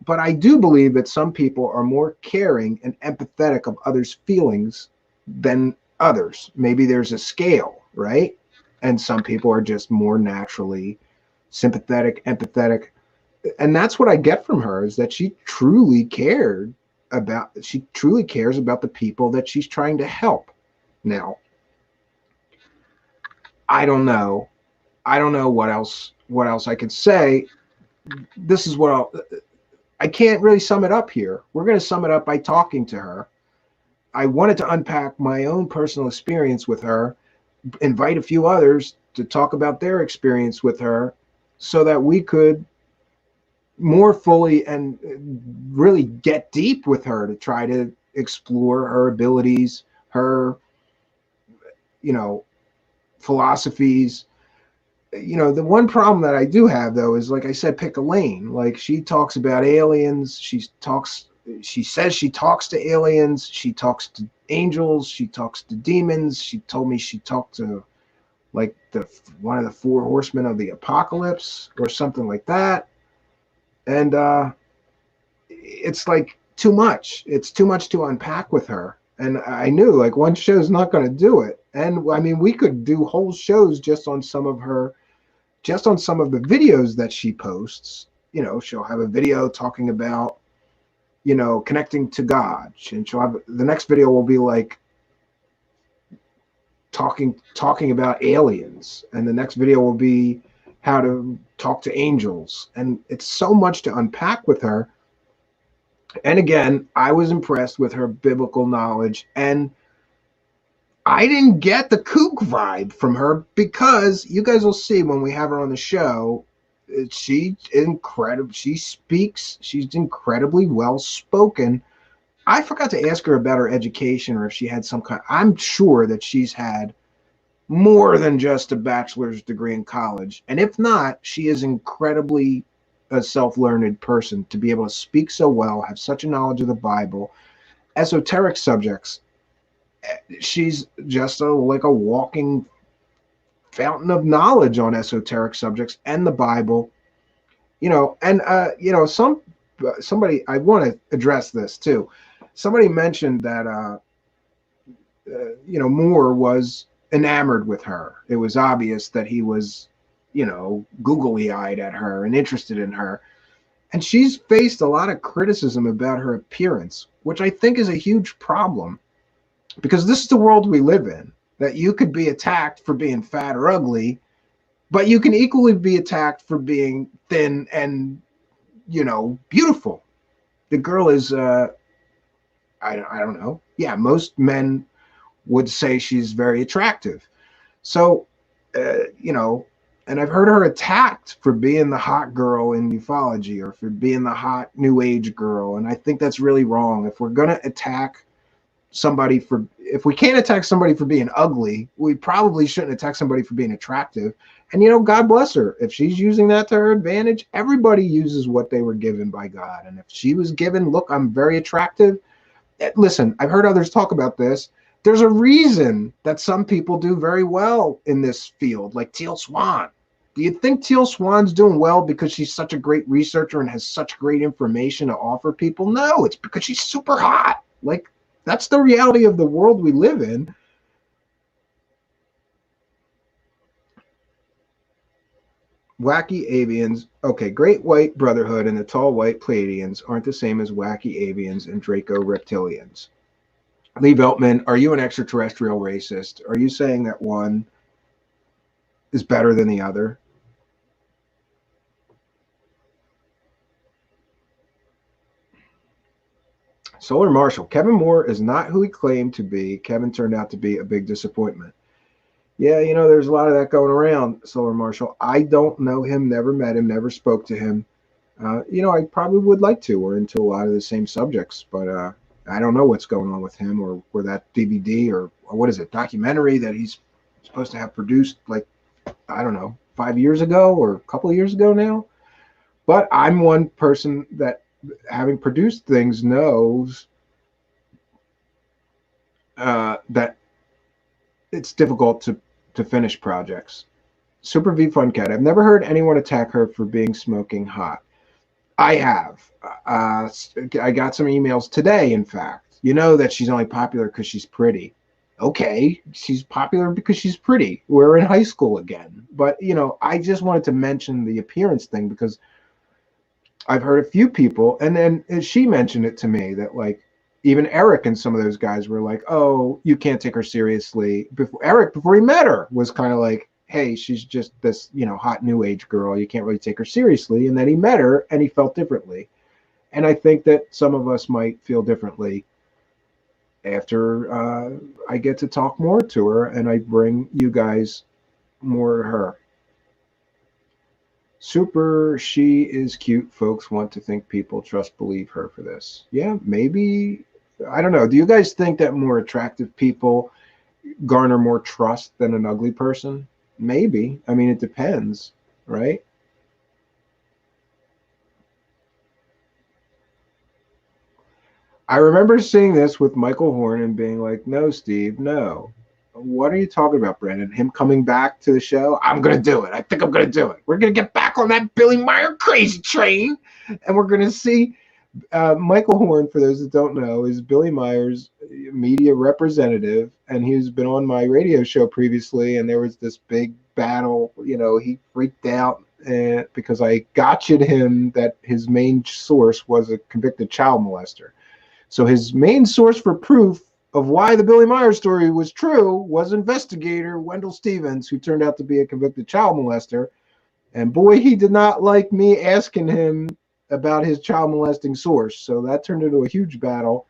But I do believe that some people are more caring and empathetic of others' feelings than others. Maybe there's a scale, right? And some people are just more naturally sympathetic, empathetic. And that's what I get from her, is that she truly cares about the people that she's trying to help. Now, I don't know what else I could say. This is what I can't really sum it up here. We're going to sum it up by talking to her. I wanted to unpack my own personal experience with her, invite a few others to talk about their experience with her, so that we could more fully and really get deep with her to try to explore her abilities, her, you know, philosophies. You know, the one problem that I do have, though, is, like I said, pick a lane. Like, she talks about aliens. She says she talks to aliens. She talks to angels. She talks to demons. She told me she talked to, like, one of the 4 horsemen of the apocalypse or something like that. And it's like too much. It's too much to unpack with her. And I knew, like, one show's not going to do it. And I mean, we could do whole shows just on some of the videos that she posts. You know, she'll have a video talking about, you know, connecting to God. And she'll have, the next video will be like talking about aliens. And the next video will be how to talk to angels. And it's so much to unpack with her. And again, I was impressed with her biblical knowledge, and I didn't get the kook vibe from her, because you guys will see when we have her on the show, she's incredibly well spoken. I forgot to ask her about her education, or if she had I'm sure that she's had more than just a bachelor's degree in college. And if not, she is incredibly a self-learned person to be able to speak so well, have such a knowledge of the Bible, esoteric subjects. She's just like a walking fountain of knowledge on esoteric subjects and the Bible, you know. And you know, somebody, I want to address this too. Somebody mentioned that you know, Moore was enamored with her. It was obvious that he was, you know, googly-eyed at her and interested in her. And she's faced a lot of criticism about her appearance, which I think is a huge problem, because this is the world we live in, that you could be attacked for being fat or ugly, but you can equally be attacked for being thin and, you know, beautiful. The girl is, I don't know. Yeah, most men would say she's very attractive. So, you know, and I've heard her attacked for being the hot girl in ufology, or for being the hot new age girl. And I think that's really wrong. If we're going to attack somebody if we can't attack somebody for being ugly, we probably shouldn't attack somebody for being attractive. And, you know, God bless her. If she's using that to her advantage, everybody uses what they were given by God. And if she was given, look, I'm very attractive, listen, I've heard others talk about this. There's a reason that some people do very well in this field, like Teal Swan. Do you think Teal Swan's doing well because she's such a great researcher and has such great information to offer people? No, it's because she's super hot. Like, that's the reality of the world we live in. Wacky avians. Okay, Great White Brotherhood and the Tall White Pleiadians aren't the same as wacky avians and Draco reptilians. Lee Veltman, are you an extraterrestrial racist? Are you saying that one is better than the other? Solar Marshall, Kevin Moore is not who he claimed to be. Kevin turned out to be a big disappointment. Yeah, you know, there's a lot of that going around, Solar Marshall. I don't know him, never met him, never spoke to him. You know, I probably would like to. We're into a lot of the same subjects, but I don't know what's going on with him or that DVD or what is it, documentary that he's supposed to have produced, like, I don't know, 5 years ago or a couple of years ago now. But I'm one person that, having produced things, knows that it's difficult to finish projects. Super V Fun Cat. I've never heard anyone attack her for being smoking hot. I have. I got some emails today, in fact. You know that she's only popular because she's pretty. Okay, she's popular because she's pretty. We're in high school again. But, you know, I just wanted to mention the appearance thing because I've heard a few people, and then she mentioned it to me that, like, even Eric and some of those guys were like, oh, you can't take her seriously. Eric, before he met her, was kind of like, hey, she's just this, you know, hot new age girl. You can't really take her seriously. And then he met her and he felt differently. And I think that some of us might feel differently after I get to talk more to her and I bring you guys more of her. Super, she is cute. Folks want to think people believe her for this. Yeah, maybe. I don't know. Do you guys think that more attractive people garner more trust than an ugly person? Maybe. I mean, it depends, right? I remember seeing this with Michael Horn and being like, no, Steve, no. What are you talking about, Brandon? Him coming back to the show? I'm going to do it. I think I'm going to do it. We're going to get back on that Billy Meyer crazy train. And we're going to see Michael Horn, for those that don't know, is Billy Meyer's media representative. And he's been on my radio show previously. And there was this big battle. You know, he freaked out because I gotcha'd him that his main source was a convicted child molester. So his main source for proof of why the Billy Meyer story was true was investigator Wendell Stevens, who turned out to be a convicted child molester. And boy, he did not like me asking him about his child molesting source. So that turned into a huge battle.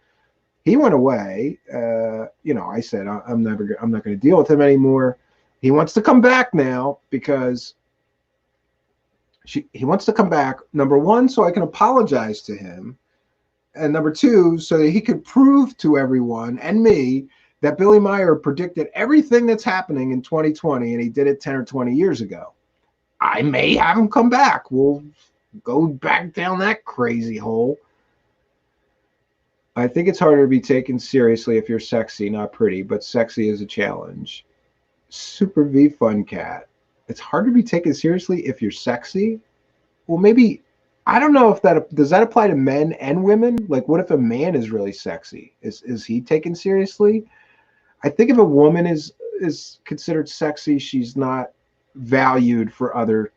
He went away. You know, I said, I'm not going to deal with him anymore. He wants to come back now because he wants to come back, number one, so I can apologize to him. And number two, so that he could prove to everyone and me that Billy Meyer predicted everything that's happening in 2020, and he did it 10 or 20 years ago. I may have him come back. We'll go back down that crazy hole. I think it's harder to be taken seriously if you're sexy, not pretty, but sexy is a challenge. Super V Fun Cat. It's hard to be taken seriously if you're sexy? Well, maybe... I don't know if does that apply to men and women? Like, what if a man is really sexy? Is he taken seriously? I think if a woman is considered sexy, she's not valued for other,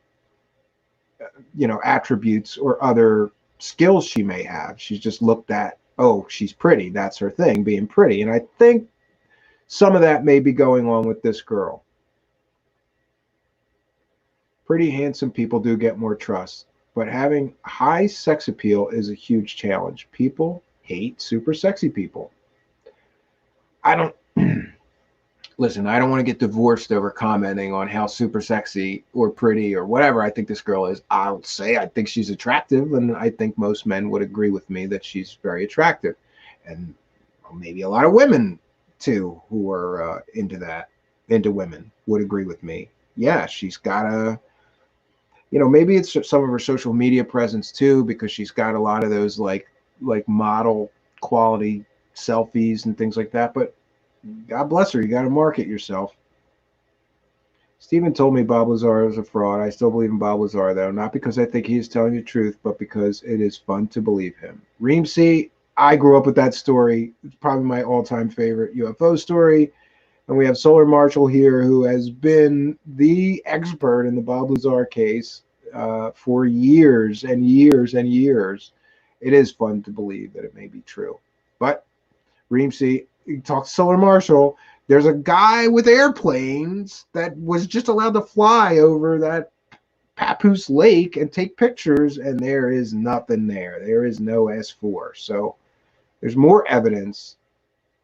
you know, attributes or other skills she may have. She's just looked at, oh, she's pretty. That's her thing, being pretty. And I think some of that may be going on with this girl. Pretty handsome people do get more trust. But having high sex appeal is a huge challenge. People hate super sexy people. I don't listen, I don't want to get divorced over commenting on how super sexy or pretty or whatever I think this girl is. I'll say I think she's attractive, and I think most men would agree with me that she's very attractive. And maybe a lot of women too who are into women would agree with me. Yeah, she's got a, you know, maybe it's some of her social media presence too, because she's got a lot of those like model quality selfies and things like that. But God bless her. You got to market yourself. Stephen told me Bob Lazar is a fraud. I still believe in Bob Lazar, though, not because I think he is telling the truth, but because it is fun to believe him. Reemsey, I grew up with that story. It's probably my all-time favorite UFO story. And we have Solar Marshall here, who has been the expert in the Bob Lazar case for years and years and years. It is fun to believe that it may be true. But Reemsey, you talk to Solar Marshall. There's a guy with airplanes that was just allowed to fly over that Papoose Lake and take pictures, and there is nothing there. There is no S4. So there's more evidence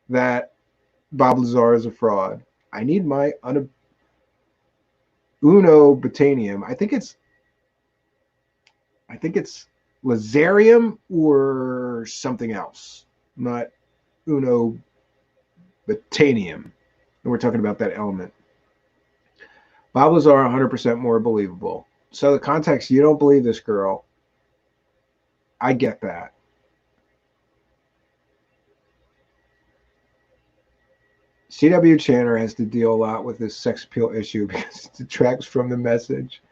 that Bob Lazar is a fraud. I need my Uno Botanium. I think it's Lazarium or something else, not Uno Botanium. And we're talking about that element. Bob Lazar 100% more believable. So the context, you don't believe this girl. I get that. C.W. Channer has to deal a lot with this sex appeal issue because it detracts from the message.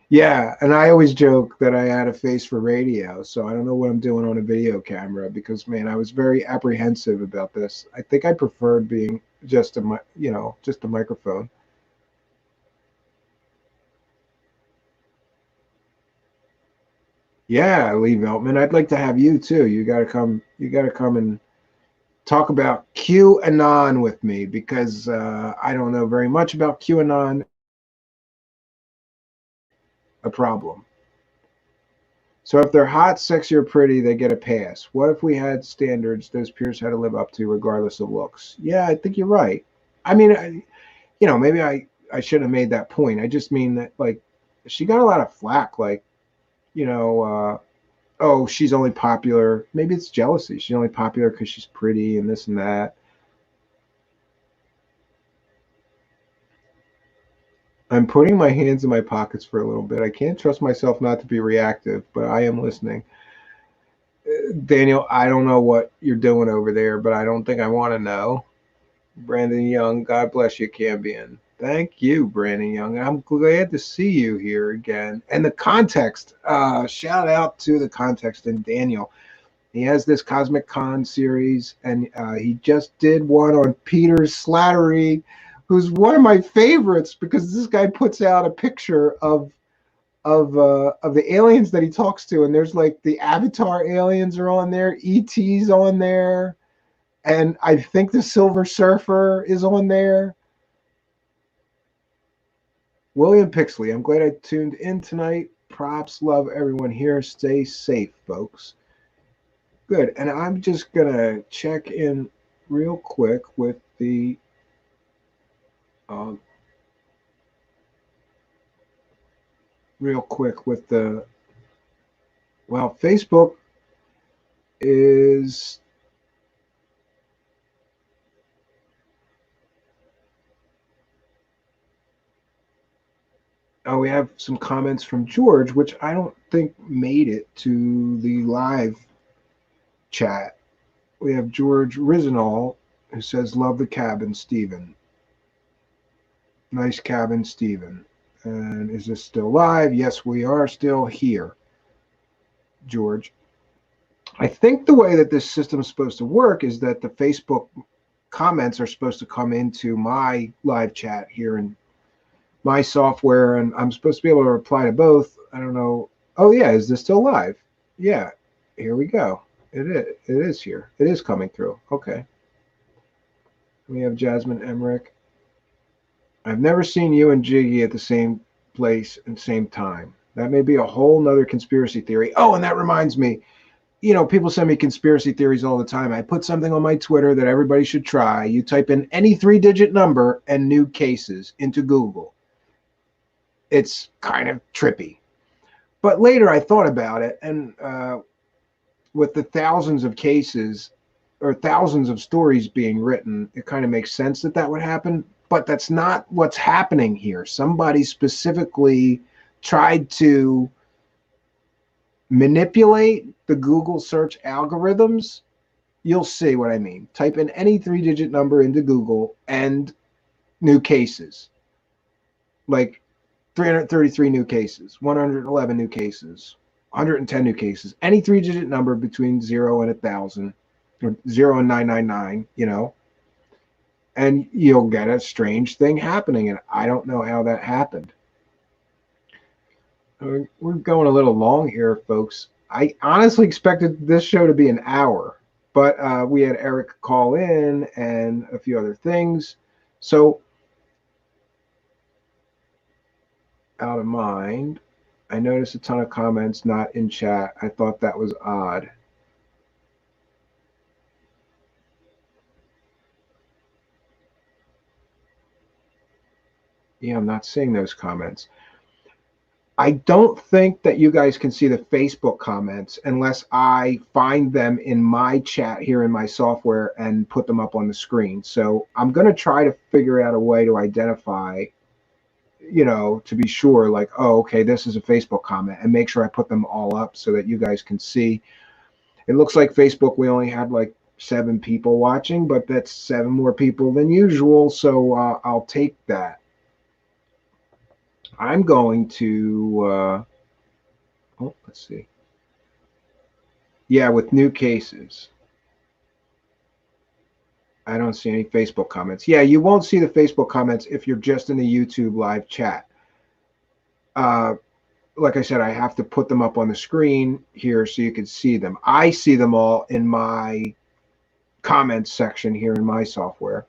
Yeah, and I always joke that I had a face for radio, so I don't know what I'm doing on a video camera because, man, I was very apprehensive about this. I think I preferred being just a microphone. Yeah, Lee Veltman, I'd like to have you too. You got to come and talk about QAnon with me because I don't know very much about QAnon. A problem. So if they're hot, sexy, or pretty, they get a pass. What if we had standards those peers had to live up to regardless of looks? Yeah, I think you're right. I mean, maybe I shouldn't have made that point. I just mean that, like, she got a lot of flack, like, oh, she's only popular. Maybe it's jealousy. She's only popular because she's pretty and this and that. I'm putting my hands in my pockets for a little bit. I can't trust myself not to be reactive, but I am listening. Daniel, I don't know what you're doing over there, but I don't think I want to know. Brandon Young, God bless you, Cambion. Thank you, Brandon Young. I'm glad to see you here again. And the context, shout out to the context and Daniel. He has this Cosmic Con series, and he just did one on Peter Slattery, who's one of my favorites because this guy puts out a picture of the aliens that he talks to, and there's like the Avatar aliens are on there, ET's on there, and I think the Silver Surfer is on there. William Pixley, I'm glad I tuned in tonight. Props, love everyone here. Stay safe, folks. Good, and I'm just gonna check in real quick with the Facebook is we have some comments from George, which I don't think made it to the live chat. We have George Rizenall who says, love the cabin, Stephen. Nice cabin, Stephen. And is this still live? Yes, we are still here, George. I think the way that this system is supposed to work is that the Facebook comments are supposed to come into my live chat here in my software, and I'm supposed to be able to reply to both. I don't know. Oh, yeah. Is this still live? Yeah. Here we go. It is here. It is coming through. Okay. We have Jasmine Emmerich. I've never seen you and Jiggy at the same place and same time. That may be a whole nother conspiracy theory. Oh, and that reminds me, people send me conspiracy theories all the time. I put something on my Twitter that everybody should try. You type in any 3-digit number and new cases into Google. It's kind of trippy. But later I thought about it, and with the thousands of cases or thousands of stories being written, it kind of makes sense that that would happen. But that's not what's happening here. Somebody specifically tried to manipulate the Google search algorithms, you'll see what I mean. Type in any 3-digit number into Google and new cases, like 333 new cases, 111 new cases, 110 new cases, any 3-digit number between 0 and 1,000 or 0 and 999, you know, and you'll get a strange thing happening. And I don't know how that happened. We're going a little long here, folks. I honestly expected this show to be an hour, but we had Eric call in and a few other things. So, out of mind, I noticed a ton of comments not in chat. I thought that was odd. Yeah, I'm not seeing those comments. I don't think that you guys can see the Facebook comments unless I find them in my chat here in my software and put them up on the screen. So I'm going to try to figure out a way to identify, you know, to be sure, like, oh, okay, this is a Facebook comment, and make sure I put them all up so that you guys can see. It looks like Facebook, we only had like 7 people watching, but that's 7 more people than usual. So I'll take that. I'm going to, let's see. Yeah, with new cases. I don't see any Facebook comments. Yeah, you won't see the Facebook comments if you're just in the YouTube live chat. Like I said, I have to put them up on the screen here so you can see them. I see them all in my comments section here in my software.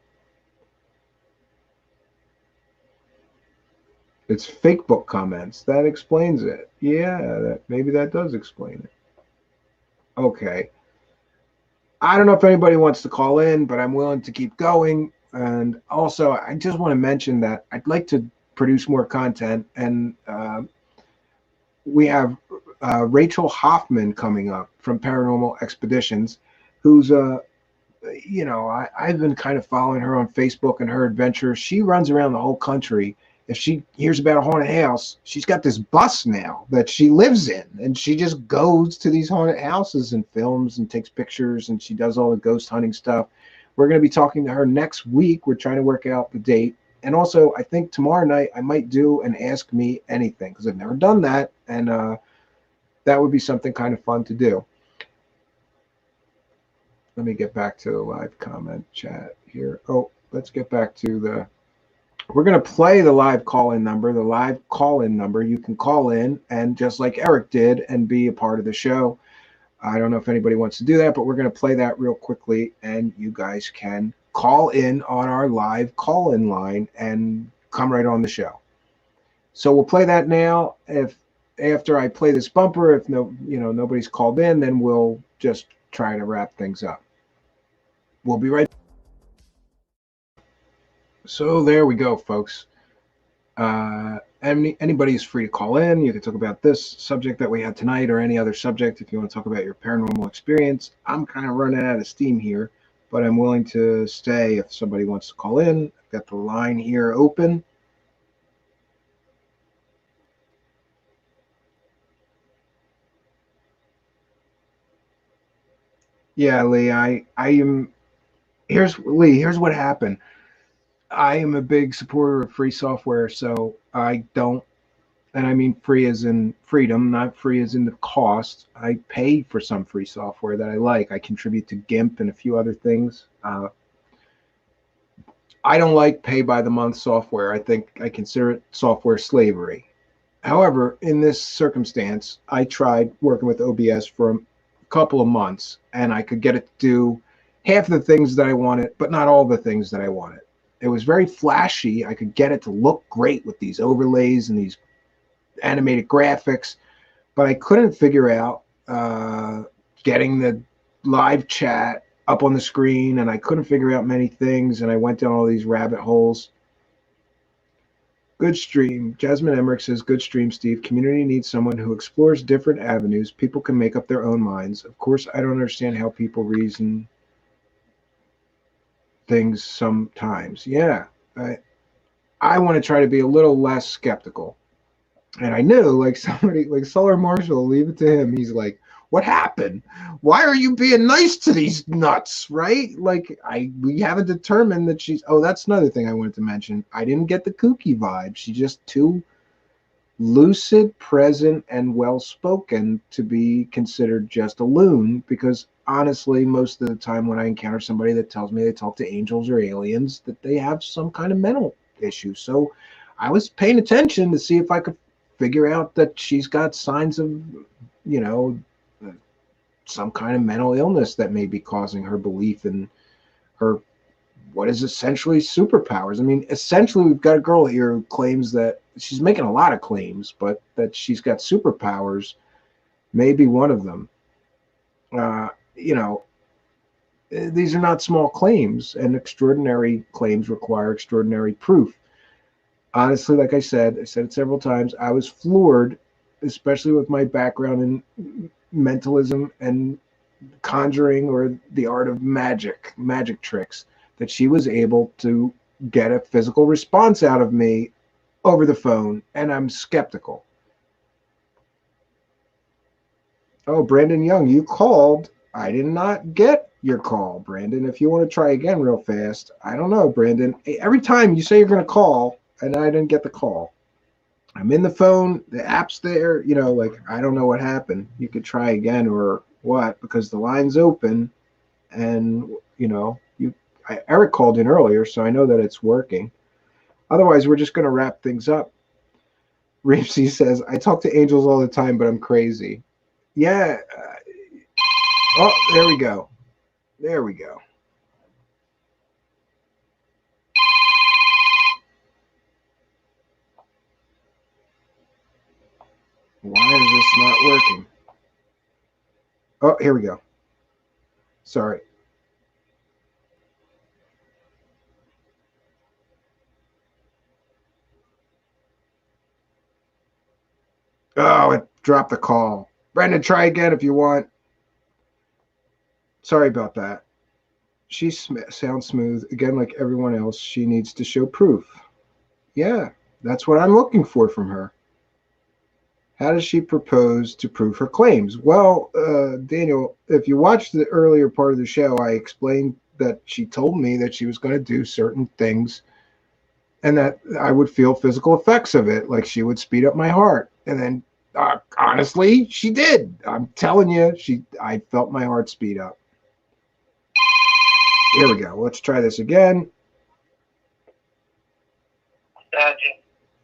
It's Facebook comments. That explains it. Yeah, maybe that does explain it. Okay. I don't know if anybody wants to call in, but I'm willing to keep going. And also, I just want to mention that I'd like to produce more content. And we have Rachel Hoffman coming up from Paranormal Expeditions, who's you know, I've been kind of following her on Facebook and her adventures. She runs around the whole country. If she hears about a haunted house, she's got this bus now that she lives in, and she just goes to these haunted houses and films and takes pictures, and she does all the ghost hunting stuff. We're going to be talking to her next week. We're trying to work out the date. And also, I think tomorrow night I might do an Ask Me Anything, because I've never done that, and that would be something kind of fun to do. Let me get back to the live comment chat here. Oh, let's get back to the... We're going to play the live call-in number. The live call-in number, you can call in and just like Eric did and be a part of the show. I don't know if anybody wants to do that, but we're going to play that real quickly, and you guys can call in on our live call-in line and come right on the show. So we'll play that now. If after I play this bumper, if nobody's called in, then we'll just try to wrap things up. We'll be right back. So there we go, folks. Anybody is free to call in. You can talk about this subject that we had tonight or any other subject if you want to talk about your paranormal experience. I'm kind of running out of steam here, but I'm willing to stay if somebody wants to call in. I've got the line here open. Yeah, Lee, I am... Here's what happened. I am a big supporter of free software, so I don't, and I mean free as in freedom, not free as in the cost. I pay for some free software that I like. I contribute to GIMP and a few other things. I don't like pay-by-the-month software. I think I consider it software slavery. However, in this circumstance, I tried working with OBS for a couple of months, and I could get it to do half of the things that I wanted, but not all the things that I wanted. It was very flashy. I could get it to look great with these overlays and these animated graphics, but I couldn't figure out getting the live chat up on the screen, and I couldn't figure out many things, and I went down all these rabbit holes. Good stream. Jasmine Emmerich says, good stream, Steve. Community needs someone who explores different avenues. People can make up their own minds. Of course, I don't understand how people reason things sometimes. Yeah, I want to try to be a little less skeptical. And I knew, like, somebody, like Solar Marshall, leave it to him. He's like, what happened? Why are you being nice to these nuts, right? Like, we haven't determined that she's, oh, that's another thing I wanted to mention. I didn't get the kooky vibe. She's just too lucid, present, and well-spoken to be considered just a loon, because honestly, most of the time when I encounter somebody that tells me they talk to angels or aliens, that they have some kind of mental issue. So I was paying attention to see if I could figure out that she's got signs of, you know, some kind of mental illness that may be causing her belief in her what is essentially superpowers. I mean, essentially, we've got a girl here who claims that she's making a lot of claims, but that she's got superpowers may be one of them. You know, these are not small claims, and extraordinary claims require extraordinary proof. Honestly, like I said it several times, I was floored, especially with my background in mentalism and conjuring or the art of magic tricks, that she was able to get a physical response out of me over the phone, and I'm skeptical. Oh, Brandon Young, you called. I did not get your call, Brandon. If you want to try again real fast. I don't know, Brandon. Every time you say you're going to call, and I didn't get the call. I'm in the phone, the app's there, you know, like, I don't know what happened. You could try again or what, because the line's open, and, you know, Eric called in earlier, so I know that it's working. Otherwise, we're just going to wrap things up. Reepsy says, I talk to angels all the time, but I'm crazy. Yeah. Oh, there we go. There we go. Why is this not working? Oh, here we go. Sorry. Oh, it dropped the call. Brendan, try again if you want. Sorry about that. She sounds smooth. Again, like everyone else, she needs to show proof. Yeah, that's what I'm looking for from her. How does she propose to prove her claims? Well, Daniel, if you watched the earlier part of the show, I explained that she told me that she was going to do certain things and that I would feel physical effects of it, like she would speed up my heart. And then, honestly, she did. I'm telling you, I felt my heart speed up. Here we go. Let's try this again.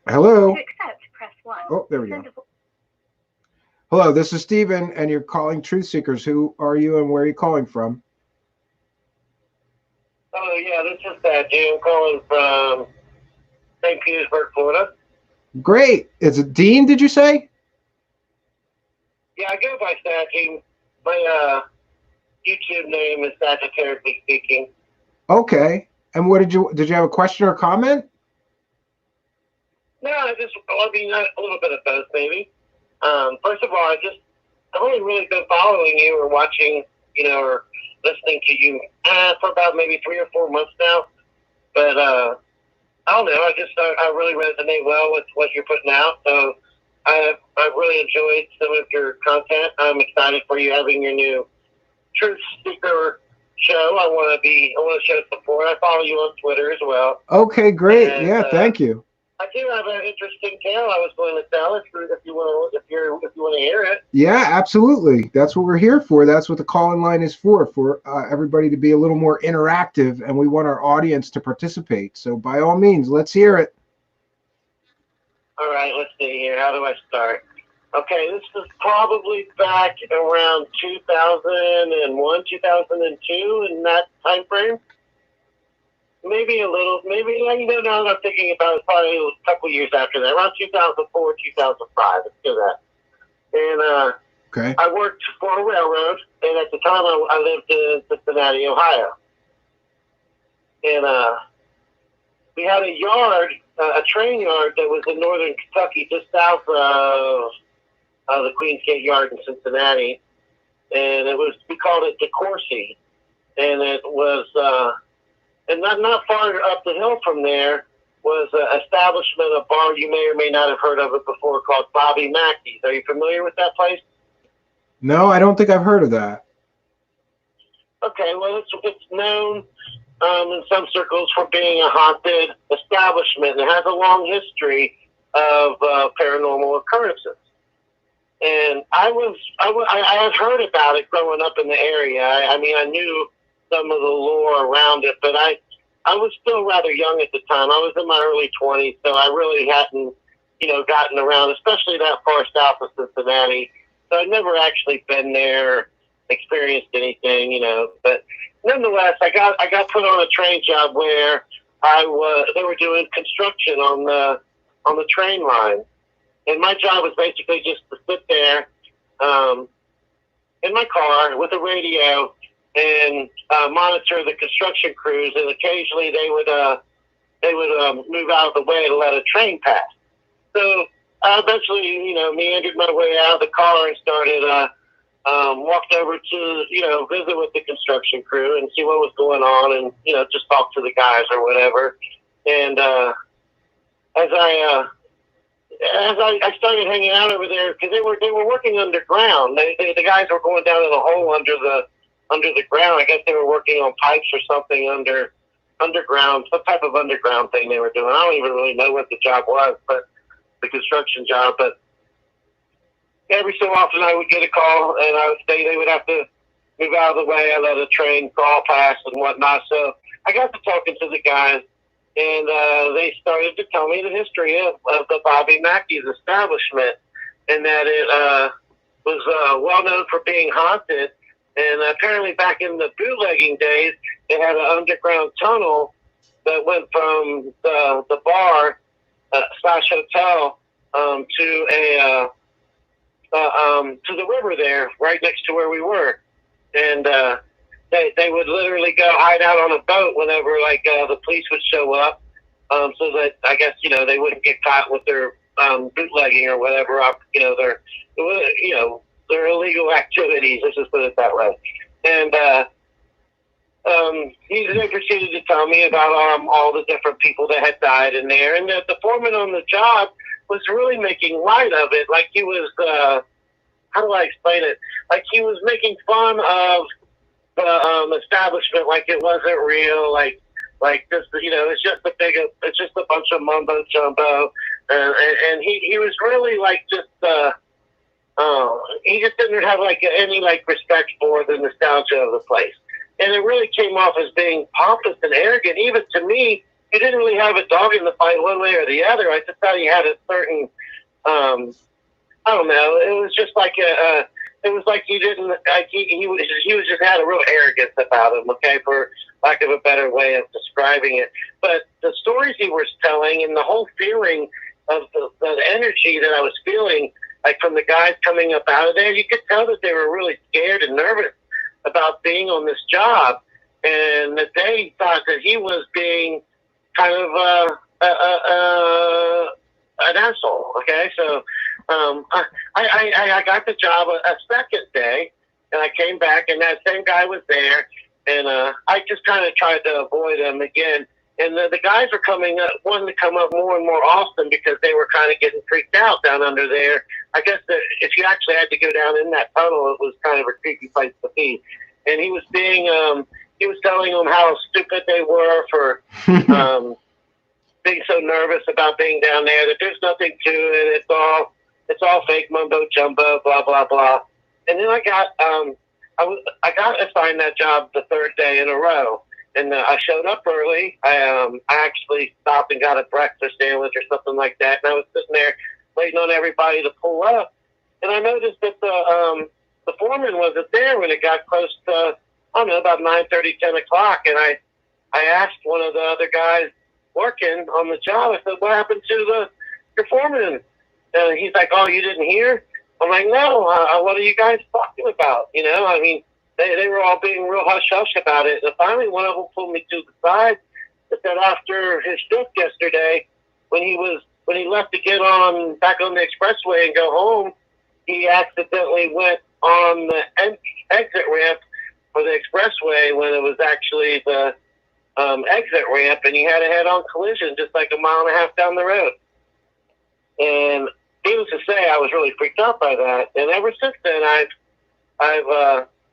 Hello. To accept, press 1. Oh, there we go. Hello, this is Stephen, and you're calling Truth Seekers. Who are you, and where are you calling from? Oh, yeah, this is Dean. I'm calling from St. Petersburg, Florida. Great. Is it Dean, did you say? Yeah, I go by Satching. My YouTube name is Sagittariusly Speaking. Okay. And what did you have a question or comment? No, a little bit of both, maybe. First of all, I've only really been following you or watching, or listening to you for about maybe 3 or 4 months now. But I don't know. I really resonate well with what you're putting out. So I've really enjoyed some of your content. I'm excited for you having your new Truth Seeker show. I want to show support. I follow you on Twitter as well. Okay, great. And, thank you. I do have an interesting tale I was going to tell if you want to hear it. Yeah, absolutely. That's what we're here for. That's what the call-in line is for everybody to be a little more interactive, and we want our audience to participate. So by all means, let's hear it. All right, let's see here. How do I start? Okay, this was probably back around 2001, 2002, in that time frame. Maybe a little, now I'm thinking about it, probably a couple years after that, around 2004, 2005, let's do that. And okay. I worked for a railroad, and at the time I lived in Cincinnati, Ohio. And we had a yard, a train yard that was in northern Kentucky, just south of the Queens Gate Yard in Cincinnati. And we called it DeCourcy. And it was... and not far up the hill from there, was an establishment, a bar you may or may not have heard of it before, called Bobby Mackey's. Are you familiar with that place? No, I don't think I've heard of that. Okay, well, it's known in some circles for being a haunted establishment, and it has a long history of paranormal occurrences. And I had heard about it growing up in the area. I mean, I knew some of the lore around it, but I was still rather young at the time. I was in my early 20s, so I really hadn't, gotten around, especially that far south of Cincinnati. So I'd never actually been there, experienced anything, But nonetheless, I got put on a train job where they were doing construction on the train line. And my job was basically just to sit there in my car with a radio and monitor the construction crews. And occasionally they would move out of the way to let a train pass. So I eventually, meandered my way out of the car and started walked over to visit with the construction crew and see what was going on, and just talk to the guys or whatever. And as I started hanging out over there, because they were working underground. The guys were going down in a hole under the ground. I guess they were working on pipes or something underground, some type of underground thing they were doing. I don't even really know what the job was, but the construction job. But every so often I would get a call, and I would say they would have to move out of the way. I let a train crawl past and whatnot. So I got to talking to the guys. And they started to tell me the history of the Bobby Mackey's establishment, and that it was well known for being haunted. And apparently back in the bootlegging days, they had an underground tunnel that went from the bar slash hotel to the river there, right next to where we were. And they would literally go hide out on a boat whenever the police would show up, so that I guess they wouldn't get caught with their bootlegging or whatever. Their illegal activities. Let's just put it that way. And they proceeded to tell me about all the different people that had died in there, and the foreman on the job was really making light of it. Like he was, how do I explain it? Like he was making fun of the establishment, like it wasn't real, like this, it's just a bunch of mumbo jumbo, and he was really he just didn't have any respect for the nostalgia of the place, and it really came off as being pompous and arrogant. Even to me, he didn't really have a dog in the fight one way or the other. I just thought he had a certain, I don't know. It was just it was like he didn't, he was just had a real arrogance about him, okay, for lack of a better way of describing it. But the stories he was telling and the whole feeling of the energy that I was feeling, from the guys coming up out of there, you could tell that they were really scared and nervous about being on this job, and that they thought that he was being kind of an asshole, okay? So I got the job a second day, and I came back, and that same guy was there, and I just kind of tried to avoid him again. And the guys were wanting to come up more and more often because they were kind of getting freaked out down under there. I guess that if you actually had to go down in that tunnel, it was kind of a creepy place to be. And he was telling them how stupid they were for being so nervous about being down there, that there's nothing to it. It's all fake mumbo jumbo, blah, blah, blah. And then I got assigned that job the third day in a row. And I showed up early. I actually stopped and got a breakfast sandwich or something like that. And I was sitting there waiting on everybody to pull up. And I noticed that the foreman wasn't there when it got close to, I don't know, about 9:30, 10 o'clock. And I asked one of the other guys working on the job, I said, what happened to your foreman? And he's like, oh, you didn't hear? I'm like, no, what are you guys talking about? I mean, they were all being real hush-hush about it. And finally, one of them pulled me to the side and said after his shift yesterday, when he left to get back on the expressway and go home, he accidentally went on the exit ramp for the expressway when it was actually the exit ramp, and you had a head-on collision just like a mile and a half down the road. And needless to say, I was really freaked out by that. And ever since then,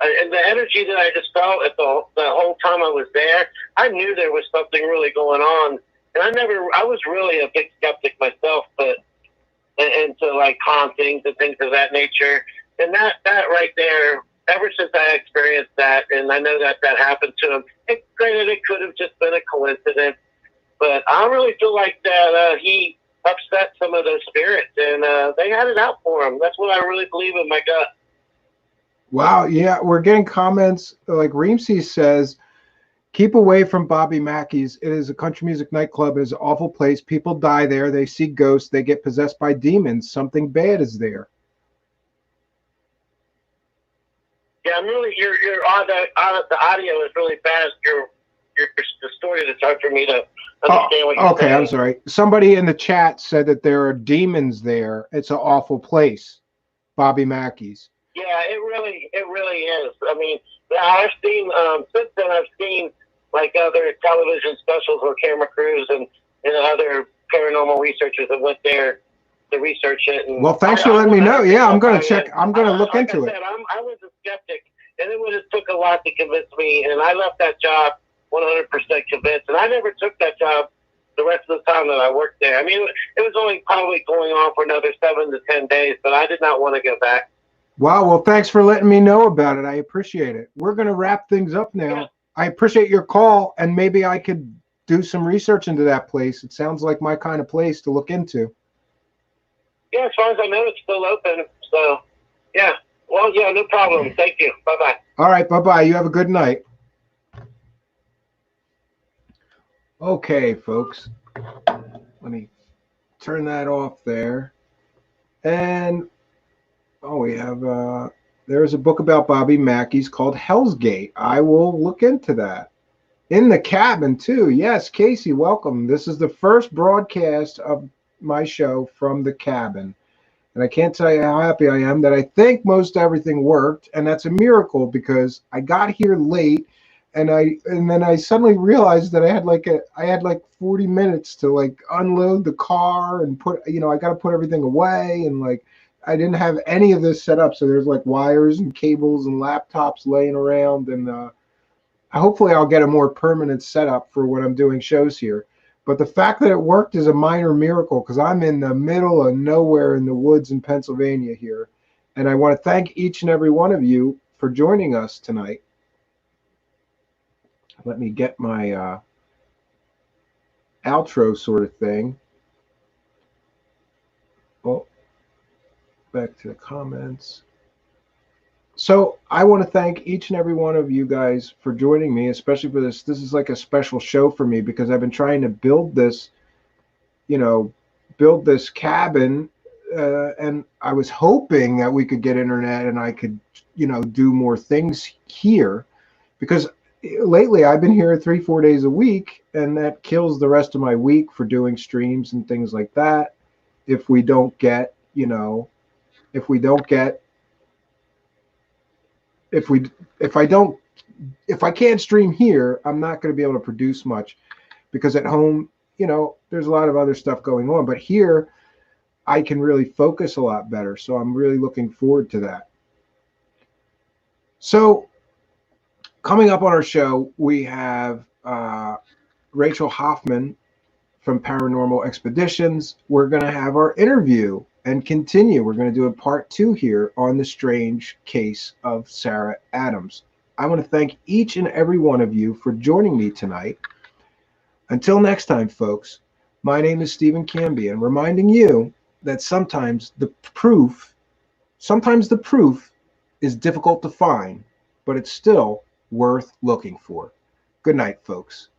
and the energy that I just felt at the whole time I was there, I knew there was something really going on. And I was really a big skeptic myself, but into like hauntings and things of that nature. And that right there, ever since I experienced that, and I know that happened to him, granted, it could have just been a coincidence, but I really feel like that he upset some of those spirits, and they had it out for him. That's what I really believe in my gut. Wow, yeah, we're getting comments like Reemsey says, keep away from Bobby Mackey's. It is a country music nightclub. It is an awful place. People die there. They see ghosts. They get possessed by demons. Something bad is there. Yeah, I'm really. You're on the audio is really fast. The story that's hard for me to understand what you're saying. Okay, I'm sorry. Somebody in the chat said that there are demons there. It's an awful place. Bobby Mackey's. Yeah, it really is. I mean, I've seen since then. I've seen like other television specials where camera crews and other paranormal researchers have went there to research it. And well, thanks for letting me know. Yeah, I'm going to check. I'm going to look into it. I was a skeptic, and it would have took a lot to convince me, and I left that job 100% convinced, and I never took that job the rest of the time that I worked there. I mean, it was only probably going on for another 7 to 10 days, but I did not want to go back. Wow, well, thanks for letting me know about it. I appreciate it. We're going to wrap things up now. Yeah. I appreciate your call, and maybe I could do some research into that place. It sounds like my kind of place to look into. Yeah, as far as I know, it's still open. So, yeah. Well, yeah, no problem. Thank you. Bye-bye. All right, bye-bye. You have a good night. Okay, folks. Let me turn that off there. And we have there's a book about Bobby Mackey's called Hell's Gate. I will look into that. In the Cabin too. Yes, Casey, welcome. This is the first broadcast of my show from the cabin. And I can't tell you how happy I am that I think most everything worked, and that's a miracle because I got here late and then I suddenly realized that I had like 40 minutes to like unload the car and put, I got to put everything away, and like I didn't have any of this set up, so there's like wires and cables and laptops laying around, and hopefully I'll get a more permanent setup for when I'm doing shows here. But the fact that it worked is a minor miracle because I'm in the middle of nowhere in the woods in Pennsylvania here. And I want to thank each and every one of you for joining us tonight. Let me get my outro sort of thing. Oh, back to the comments. So I want to thank each and every one of you guys for joining me, especially for this. This is like a special show for me because I've been trying to build this, build this cabin, and I was hoping that we could get internet and I could, do more things here, because lately I've been here 3-4 days a week, and that kills the rest of my week for doing streams and things like that. If we don't get, if I can't stream here, I'm not going to be able to produce much because at home, there's a lot of other stuff going on, but here I can really focus a lot better. So I'm really looking forward to that. So coming up on our show, we have Rachel Hoffman from Paranormal Expeditions. We're going to have our interview and continue. We're going to do a part 2 here on the strange case of Sarah Adams. I want to thank each and every one of you for joining me tonight. Until next time, folks, my name is Stephen Cambian, reminding you that sometimes the proof is difficult to find, but it's still worth looking for. Good night, folks.